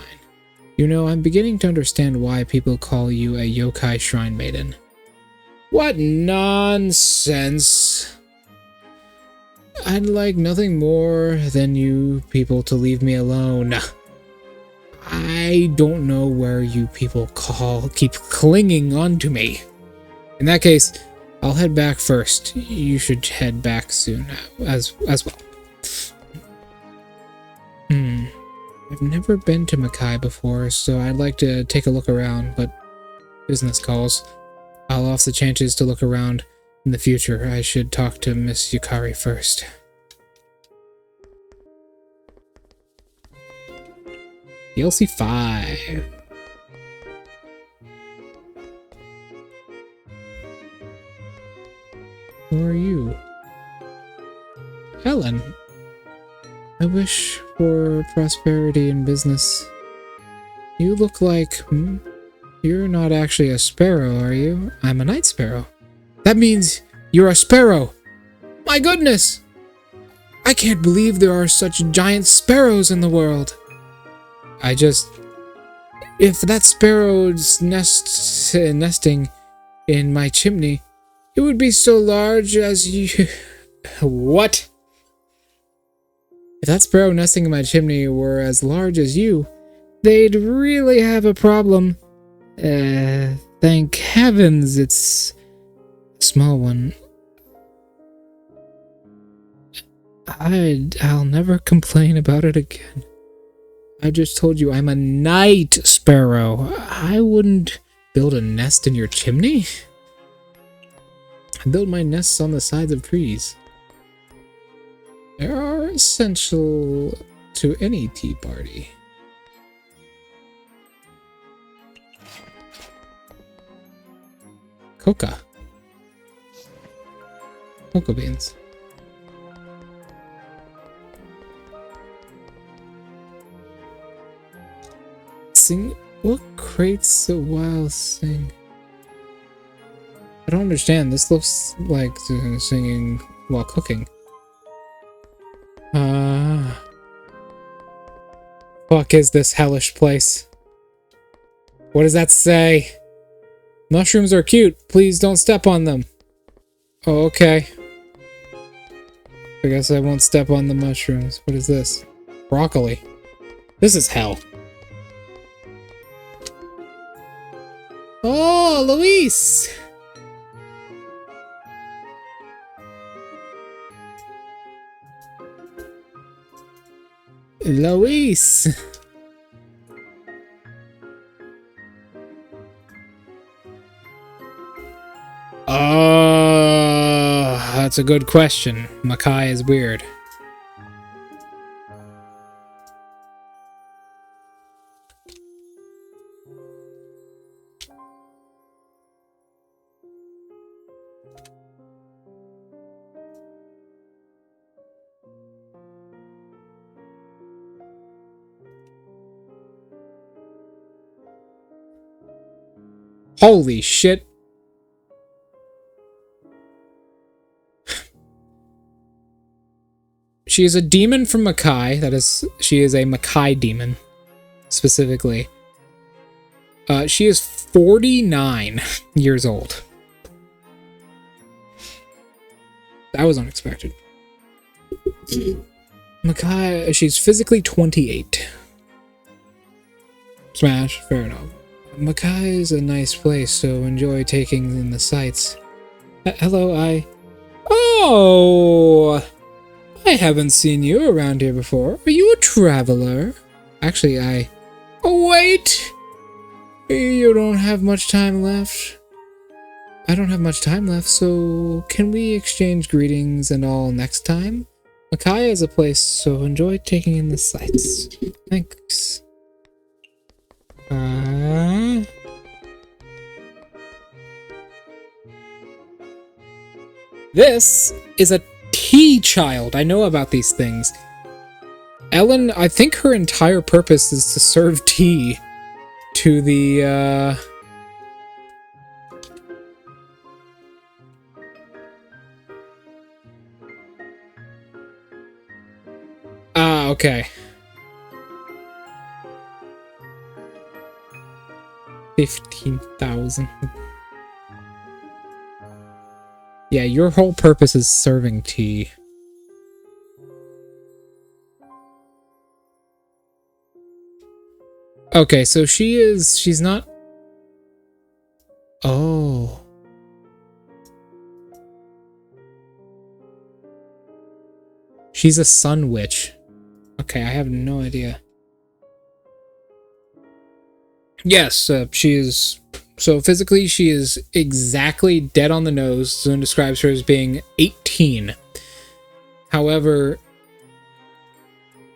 You know, I'm beginning to understand why people call you a yokai shrine maiden. What nonsense! I'd like nothing more than you people to leave me alone. I don't know where you people keep clinging on to me. In that case, I'll head back first. You should head back soon as well. I've never been to Makai before, so I'd like to take a look around, but business calls. I'll off the chances to look around in the future. I should talk to Miss Yukari first. DLC 5. Who are you? Helen. I wish for prosperity in business. You look like... You're not actually a sparrow, are you? I'm a night sparrow. That means you're a sparrow! My goodness! I can't believe there are such giant sparrows in the world. If that sparrow's nesting in my chimney, it would be so large as you... What? If that sparrow nesting in my chimney were as large as you, they'd really have a problem. Thank heavens it's a small one. I'll never complain about it again. I just told you I'm a night sparrow. I wouldn't build a nest in your chimney. I build my nests on the sides of trees. They are essential to any tea party. Cocoa beans. Sing. What creates a wild sing? I don't understand. This looks like singing while cooking. Fuck is this hellish place? What does that say? Mushrooms are cute. Please don't step on them. Oh, okay. I guess I won't step on the mushrooms. What is this? Broccoli. This is hell. Oh, Luis! Luis! Oh, that's a good question. Makai is weird. Holy shit. She is a demon from Makai. That is, she is a Makai demon, specifically. She is 49 years old. That was unexpected. Makai, she's physically 28. Smash, fair enough. Makai is a nice place, so enjoy taking in the sights. Hello, Oh! I haven't seen you around here before. Are you a traveler? Actually, Oh, wait! You don't have much time left. I don't have much time left, so can we exchange greetings and all next time? Makai is a place, so enjoy taking in the sights. Thanks. This is a tea child. I know about these things. Ellen, I think her entire purpose is to serve tea to the, okay. 15,000. Yeah, your whole purpose is serving tea. Okay, so she's not... Oh. She's a sun witch. Okay, I have no idea. Yes, she is... So physically, she is exactly dead on the nose. Zune describes her as being 18. However,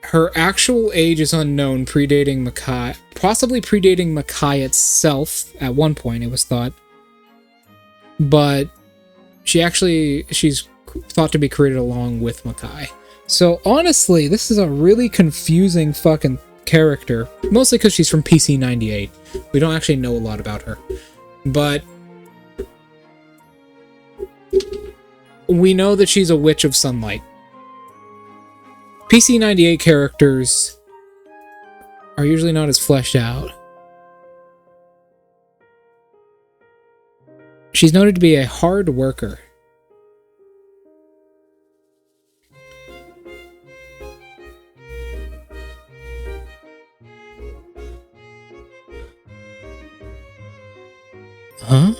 her actual age is unknown, predating Makai, possibly predating Makai itself. At one point, it was thought. But she's thought to be created along with Makai. So honestly, this is a really confusing fucking character, mostly because she's from PC 98. We don't actually know a lot about her, but we know that she's a witch of sunlight. PC 98 characters are usually not as fleshed out. She's noted to be a hard worker. Huh?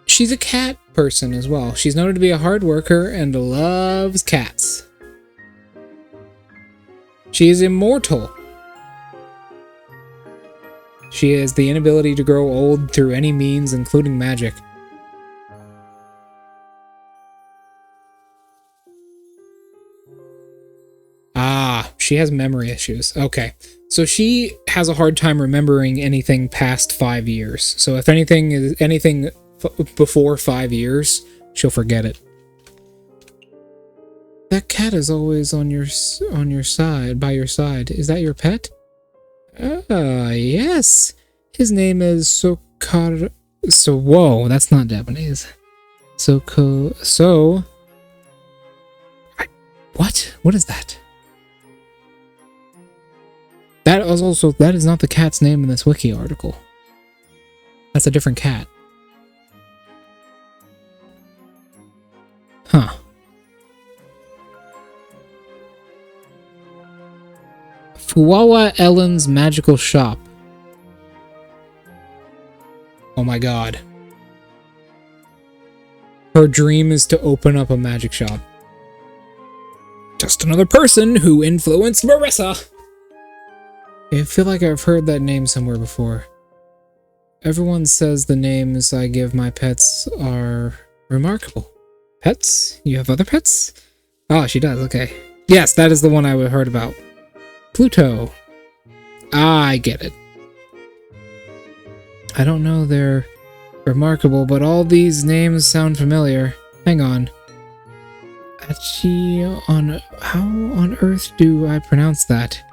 She's a cat person as well. She's noted to be a hard worker and loves cats. She is immortal. She has the inability to grow old through any means, including magic. Ah, she has memory issues. Okay. So she has a hard time remembering anything past 5 years. So if anything is anything before 5 years, she'll forget it. That cat is always on your side, by your side. Is that your pet? Yes. His name is Sokar. So whoa, that's not Japanese. What? What is that? That is not the cat's name in this wiki article. That's a different cat. Huh. Fuwawa Ellen's Magical Shop. Oh my god. Her dream is to open up a magic shop. Just another person who influenced Marissa. I feel like I've heard that name somewhere before. Everyone says the names I give my pets are remarkable. Pets? You have other pets? Oh, she does, okay. Yes, that is the one I heard about. Pluto. I get it. I don't know they're remarkable, but all these names sound familiar. Hang on. How on earth do I pronounce that?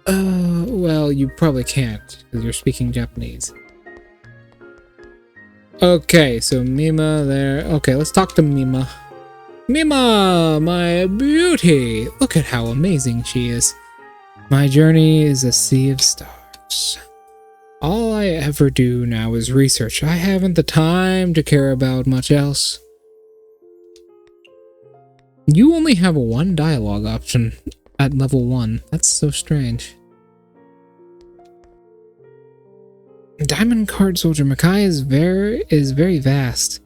Well, you probably can't, because you're speaking Japanese. Okay, so Mima there. Okay, let's talk to Mima. Mima, my beauty! Look at how amazing she is. My journey is a sea of stars. All I ever do now is research. I haven't the time to care about much else. You only have one dialogue option at level 1. That's so strange. Diamond Card Soldier Makai is very vast,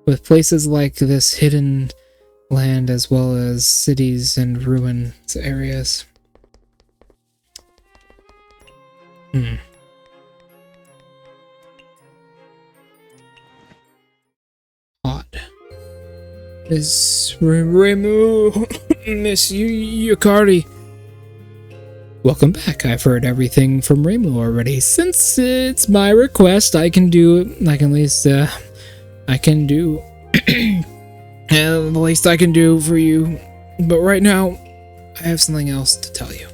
with places like this hidden land as well as cities and ruins areas. Odd. Miss Myuu, Miss Yukari. Welcome back. I've heard everything from Myuu already. Since it's my request, I can do the least I can do for you. But right now, I have something else to tell you.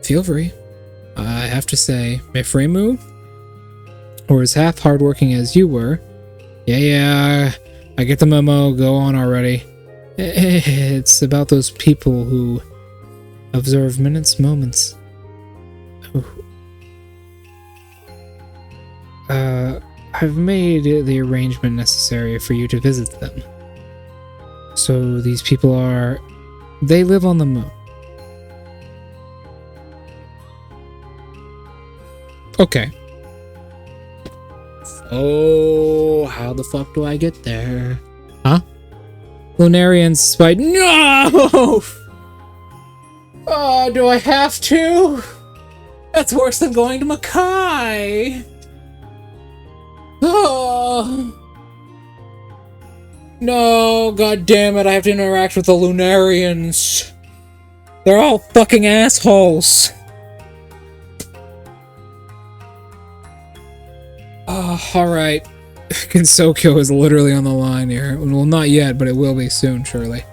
Feel free. I have to say, if Myuu were as half hardworking as you were, yeah, I get the memo, go on already. It's about those people who observe minutes, moments. I've made the arrangement necessary for you to visit them. So these people they live on the moon. Okay. Oh, how the fuck do I get there? Huh? Lunarians spite. No! Oh, do I have to? That's worse than going to Makai. Oh. No, god damn it, I have to interact with the Lunarians. They're all fucking assholes. Oh, alright. Gensokyo is literally on the line here. Well, not yet, but it will be soon, surely.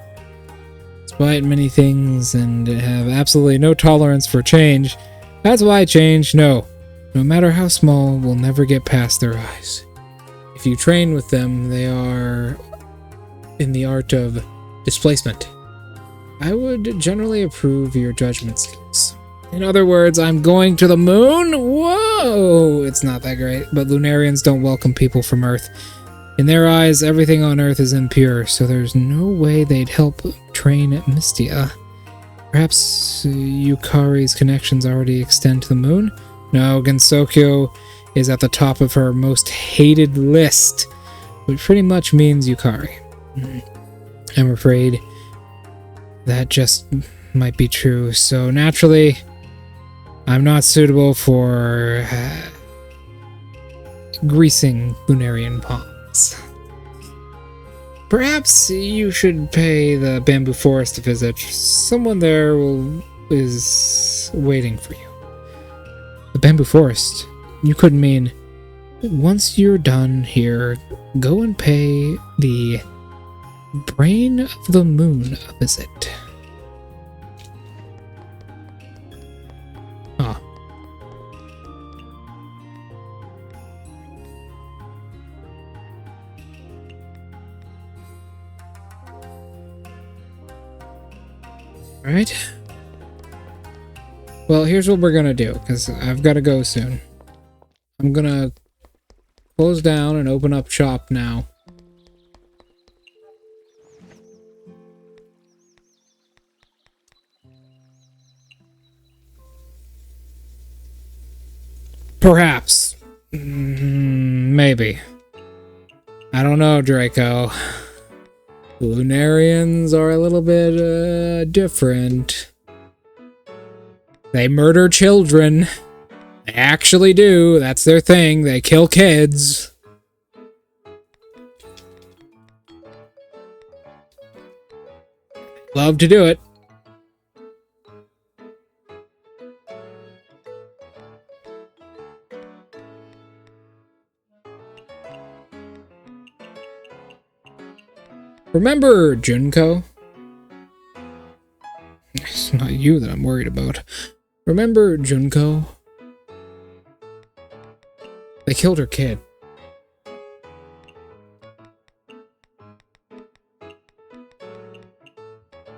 Despite many things and have absolutely no tolerance for change, that's why change, no matter how small, will never get past their eyes. If you train with them, they are in the art of displacement. I would generally approve your judgment skills. In other words, I'm going to the moon? Whoa! It's not that great, but Lunarians don't welcome people from Earth. In their eyes, everything on Earth is impure, so there's no way they'd help train Mystia. Perhaps Yukari's connections already extend to the moon? No, Gensokyo is at the top of her most hated list, which pretty much means Yukari. I'm afraid that just might be true, so naturally, I'm not suitable for greasing Lunarian palms. Perhaps you should pay the bamboo forest a visit. Someone there is waiting for you. The bamboo forest? You could mean, once you're done here, go and pay the brain of the moon a visit. Ah. Alright. Well, here's what we're gonna do, because I've got to go soon. I'm gonna close down and open up shop now. Perhaps. Maybe. I don't know, Draco. Lunarians are a little bit, different. They murder children. They actually do. That's their thing. They kill kids. Love to do it. Remember Junko? It's not you that I'm worried about. Remember Junko? They killed her kid.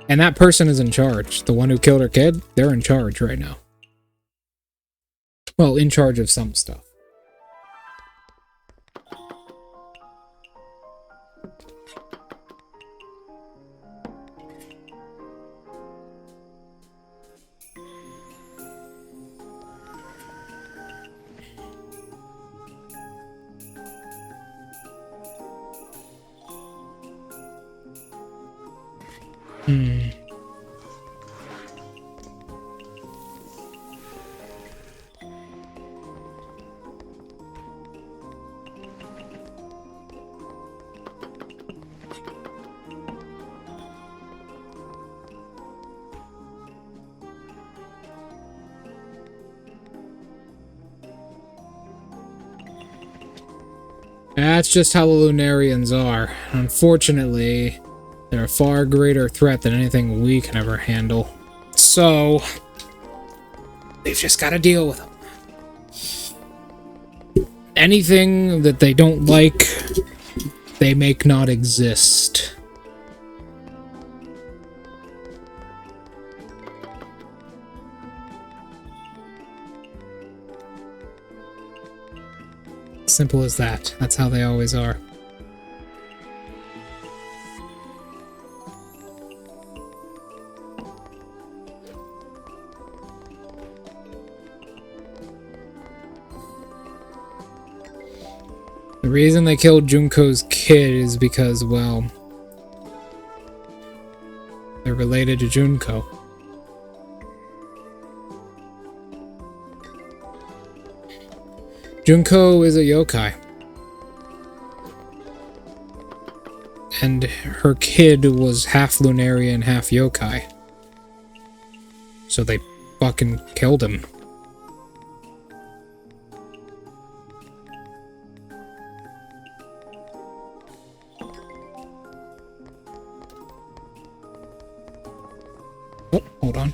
And that person is in charge. The one who killed her kid, they're in charge right now. Well, in charge of some stuff. Hmm. That's just how the Lunarians are. Unfortunately, they're a far greater threat than anything we can ever handle. So, we've just got to deal with them. Anything that they don't like, they make not exist. Simple as that. That's how they always are. The reason they killed Junko's kid is because, well, they're related to Junko. Junko is a yokai. And her kid was half Lunarian, half yokai. So they fucking killed him. Oh, hold on.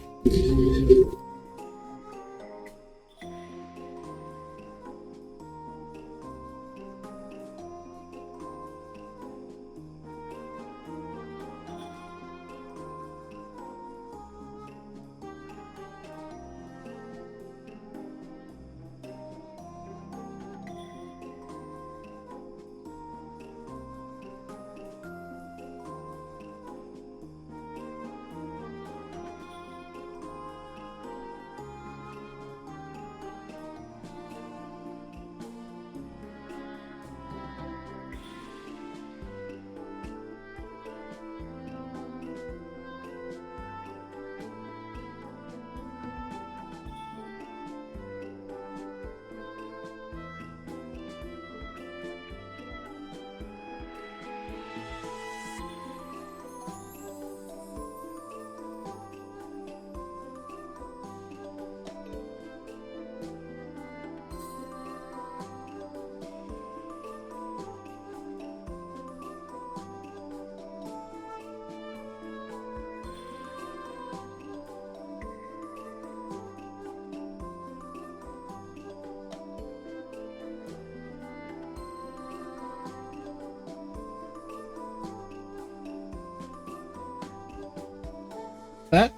That?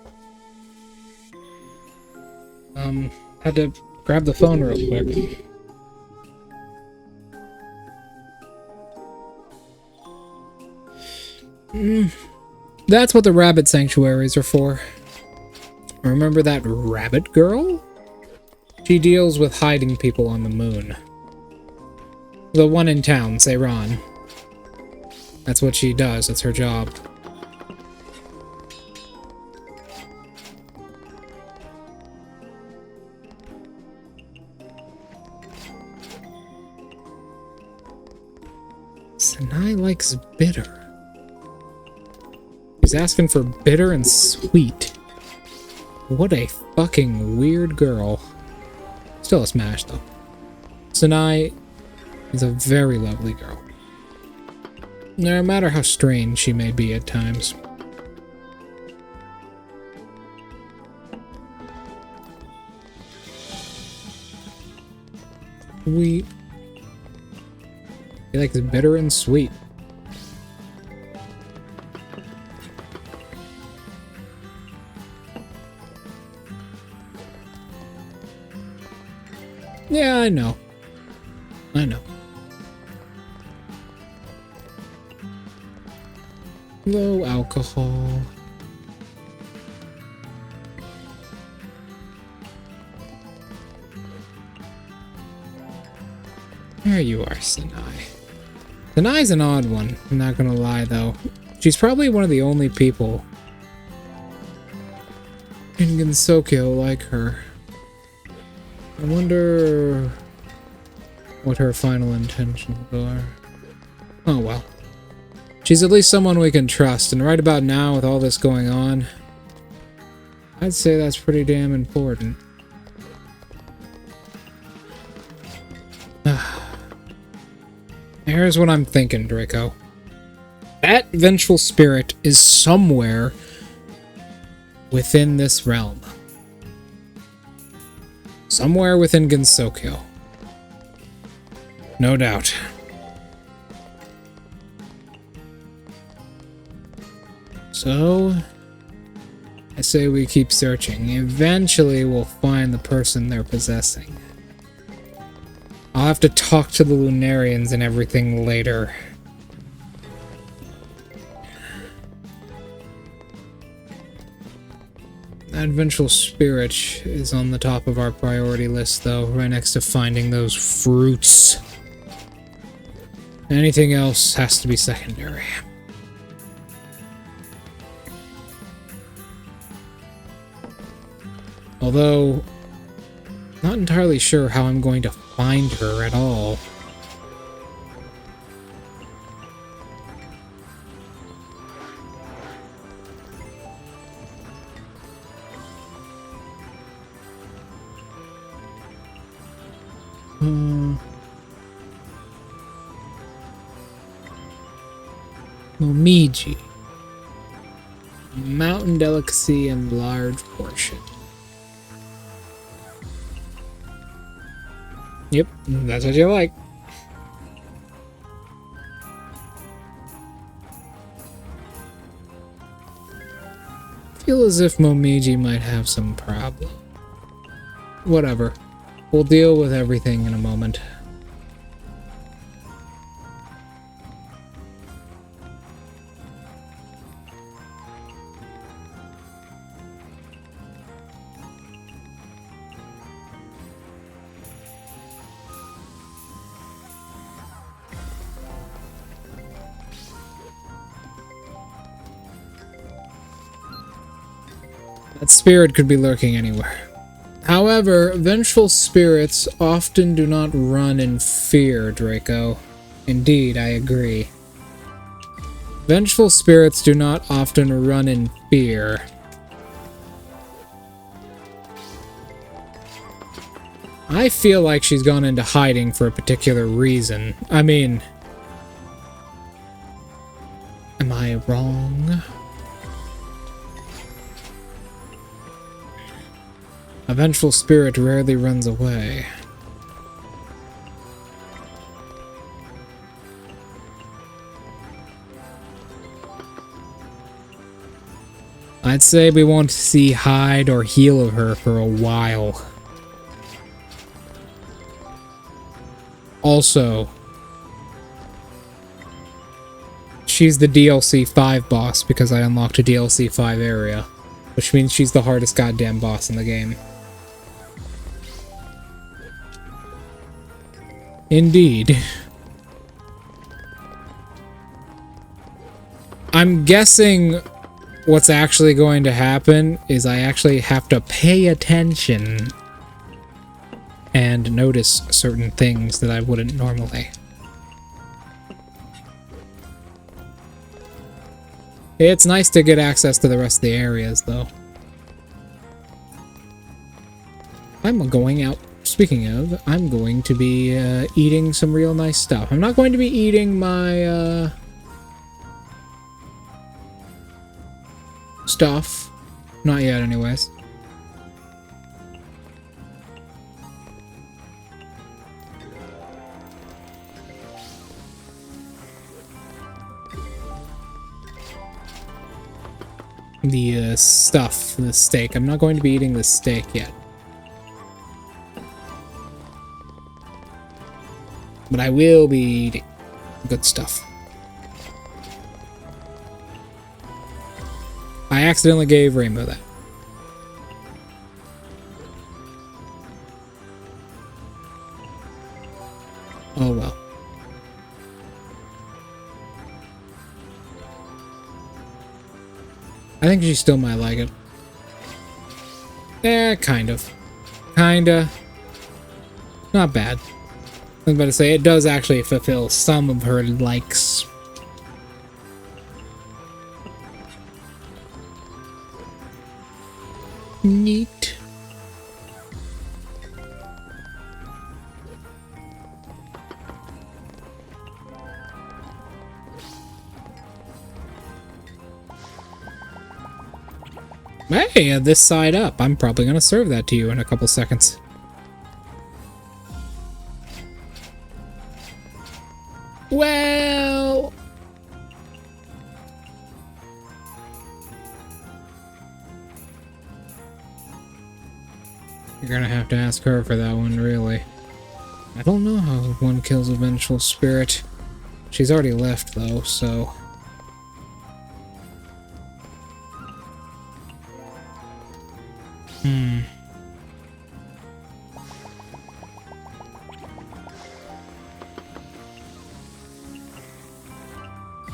Had to grab the phone real quick. That's what the rabbit sanctuaries are for. Remember that rabbit girl? She deals with hiding people on the moon. The one in town, Seiran. That's what she does, that's her job. Sanai likes bitter. He's asking for bitter and sweet. What a fucking weird girl. Still a smash, though. Sanai is a very lovely girl. No matter how strange she may be at times. He likes bitter and sweet. Yeah, I know. I know. Low alcohol. There you are, Sanai. Sanai's an odd one, I'm not gonna lie though. She's probably one of the only people in Gensokyo like her. I wonder what her final intentions are. Oh well. She's at least someone we can trust, and right about now, with all this going on, I'd say that's pretty damn important. Here's what I'm thinking, Draco. That vengeful spirit is somewhere within this realm. Somewhere within Gensokyo. No doubt. So, I say we keep searching. Eventually we'll find the person they're possessing. I'll have to talk to the Lunarians and everything later. That vengeful spirit is on the top of our priority list, though, right next to finding those fruits. Anything else has to be secondary. Although, not entirely sure how I'm going to find her at all. Momiji. Mountain delicacy and large portion. Yep, that's what you like. Feel as if Momiji might have some problem. Whatever. We'll deal with everything in a moment. That spirit could be lurking anywhere. However, vengeful spirits often do not run in fear, Draco. Indeed, I agree. Vengeful spirits do not often run in fear. I feel like she's gone into hiding for a particular reason. I mean... Am I wrong? A vengeful spirit rarely runs away. I'd say we won't see hide or heal of her for a while. Also, she's the DLC 5 boss because I unlocked a DLC 5 area, which means she's the hardest goddamn boss in the game. Indeed. I'm guessing what's actually going to happen is I actually have to pay attention and notice certain things that I wouldn't normally. It's nice to get access to the rest of the areas, though. I'm going out. Speaking of, I'm going to be eating some real nice stuff. I'm not going to be eating my stuff. Not yet, anyways. The stuff, the steak. I'm not going to be eating the steak yet. But I will be eating good stuff. I accidentally gave Rainbow that. Oh well. I think she still might like it. Kind of. Kinda. Not bad. I was about to say, it does actually fulfill some of her likes. Neat. Hey, this side up. I'm probably gonna serve that to you in a couple seconds. Well... You're gonna have to ask her for that one, really. I don't know how one kills a vengeful spirit. She's already left, though, so...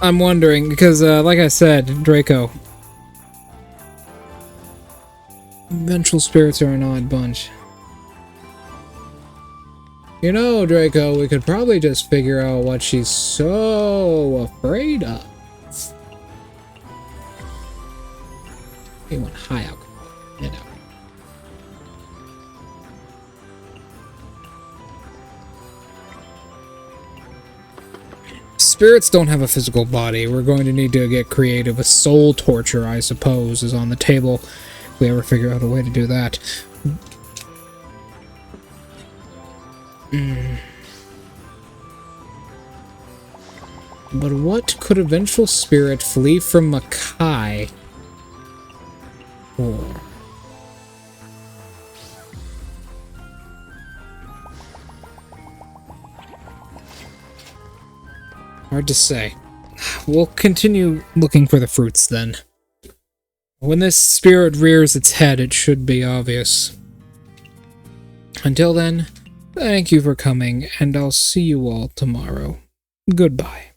I'm wondering, because, like I said, Draco... Vengeful spirits are an odd bunch. You know, Draco, we could probably just figure out what she's so afraid of. You want high alcohol, you know. Spirits don't have a physical body. We're going to need to get creative with soul torture, I suppose, is on the table. If we ever figure out a way to do that. But what could a vengeful spirit flee from Makai for? Hard to say. We'll continue looking for the fruits then. When this spirit rears its head, it should be obvious. Until then, thank you for coming, and I'll see you all tomorrow. Goodbye.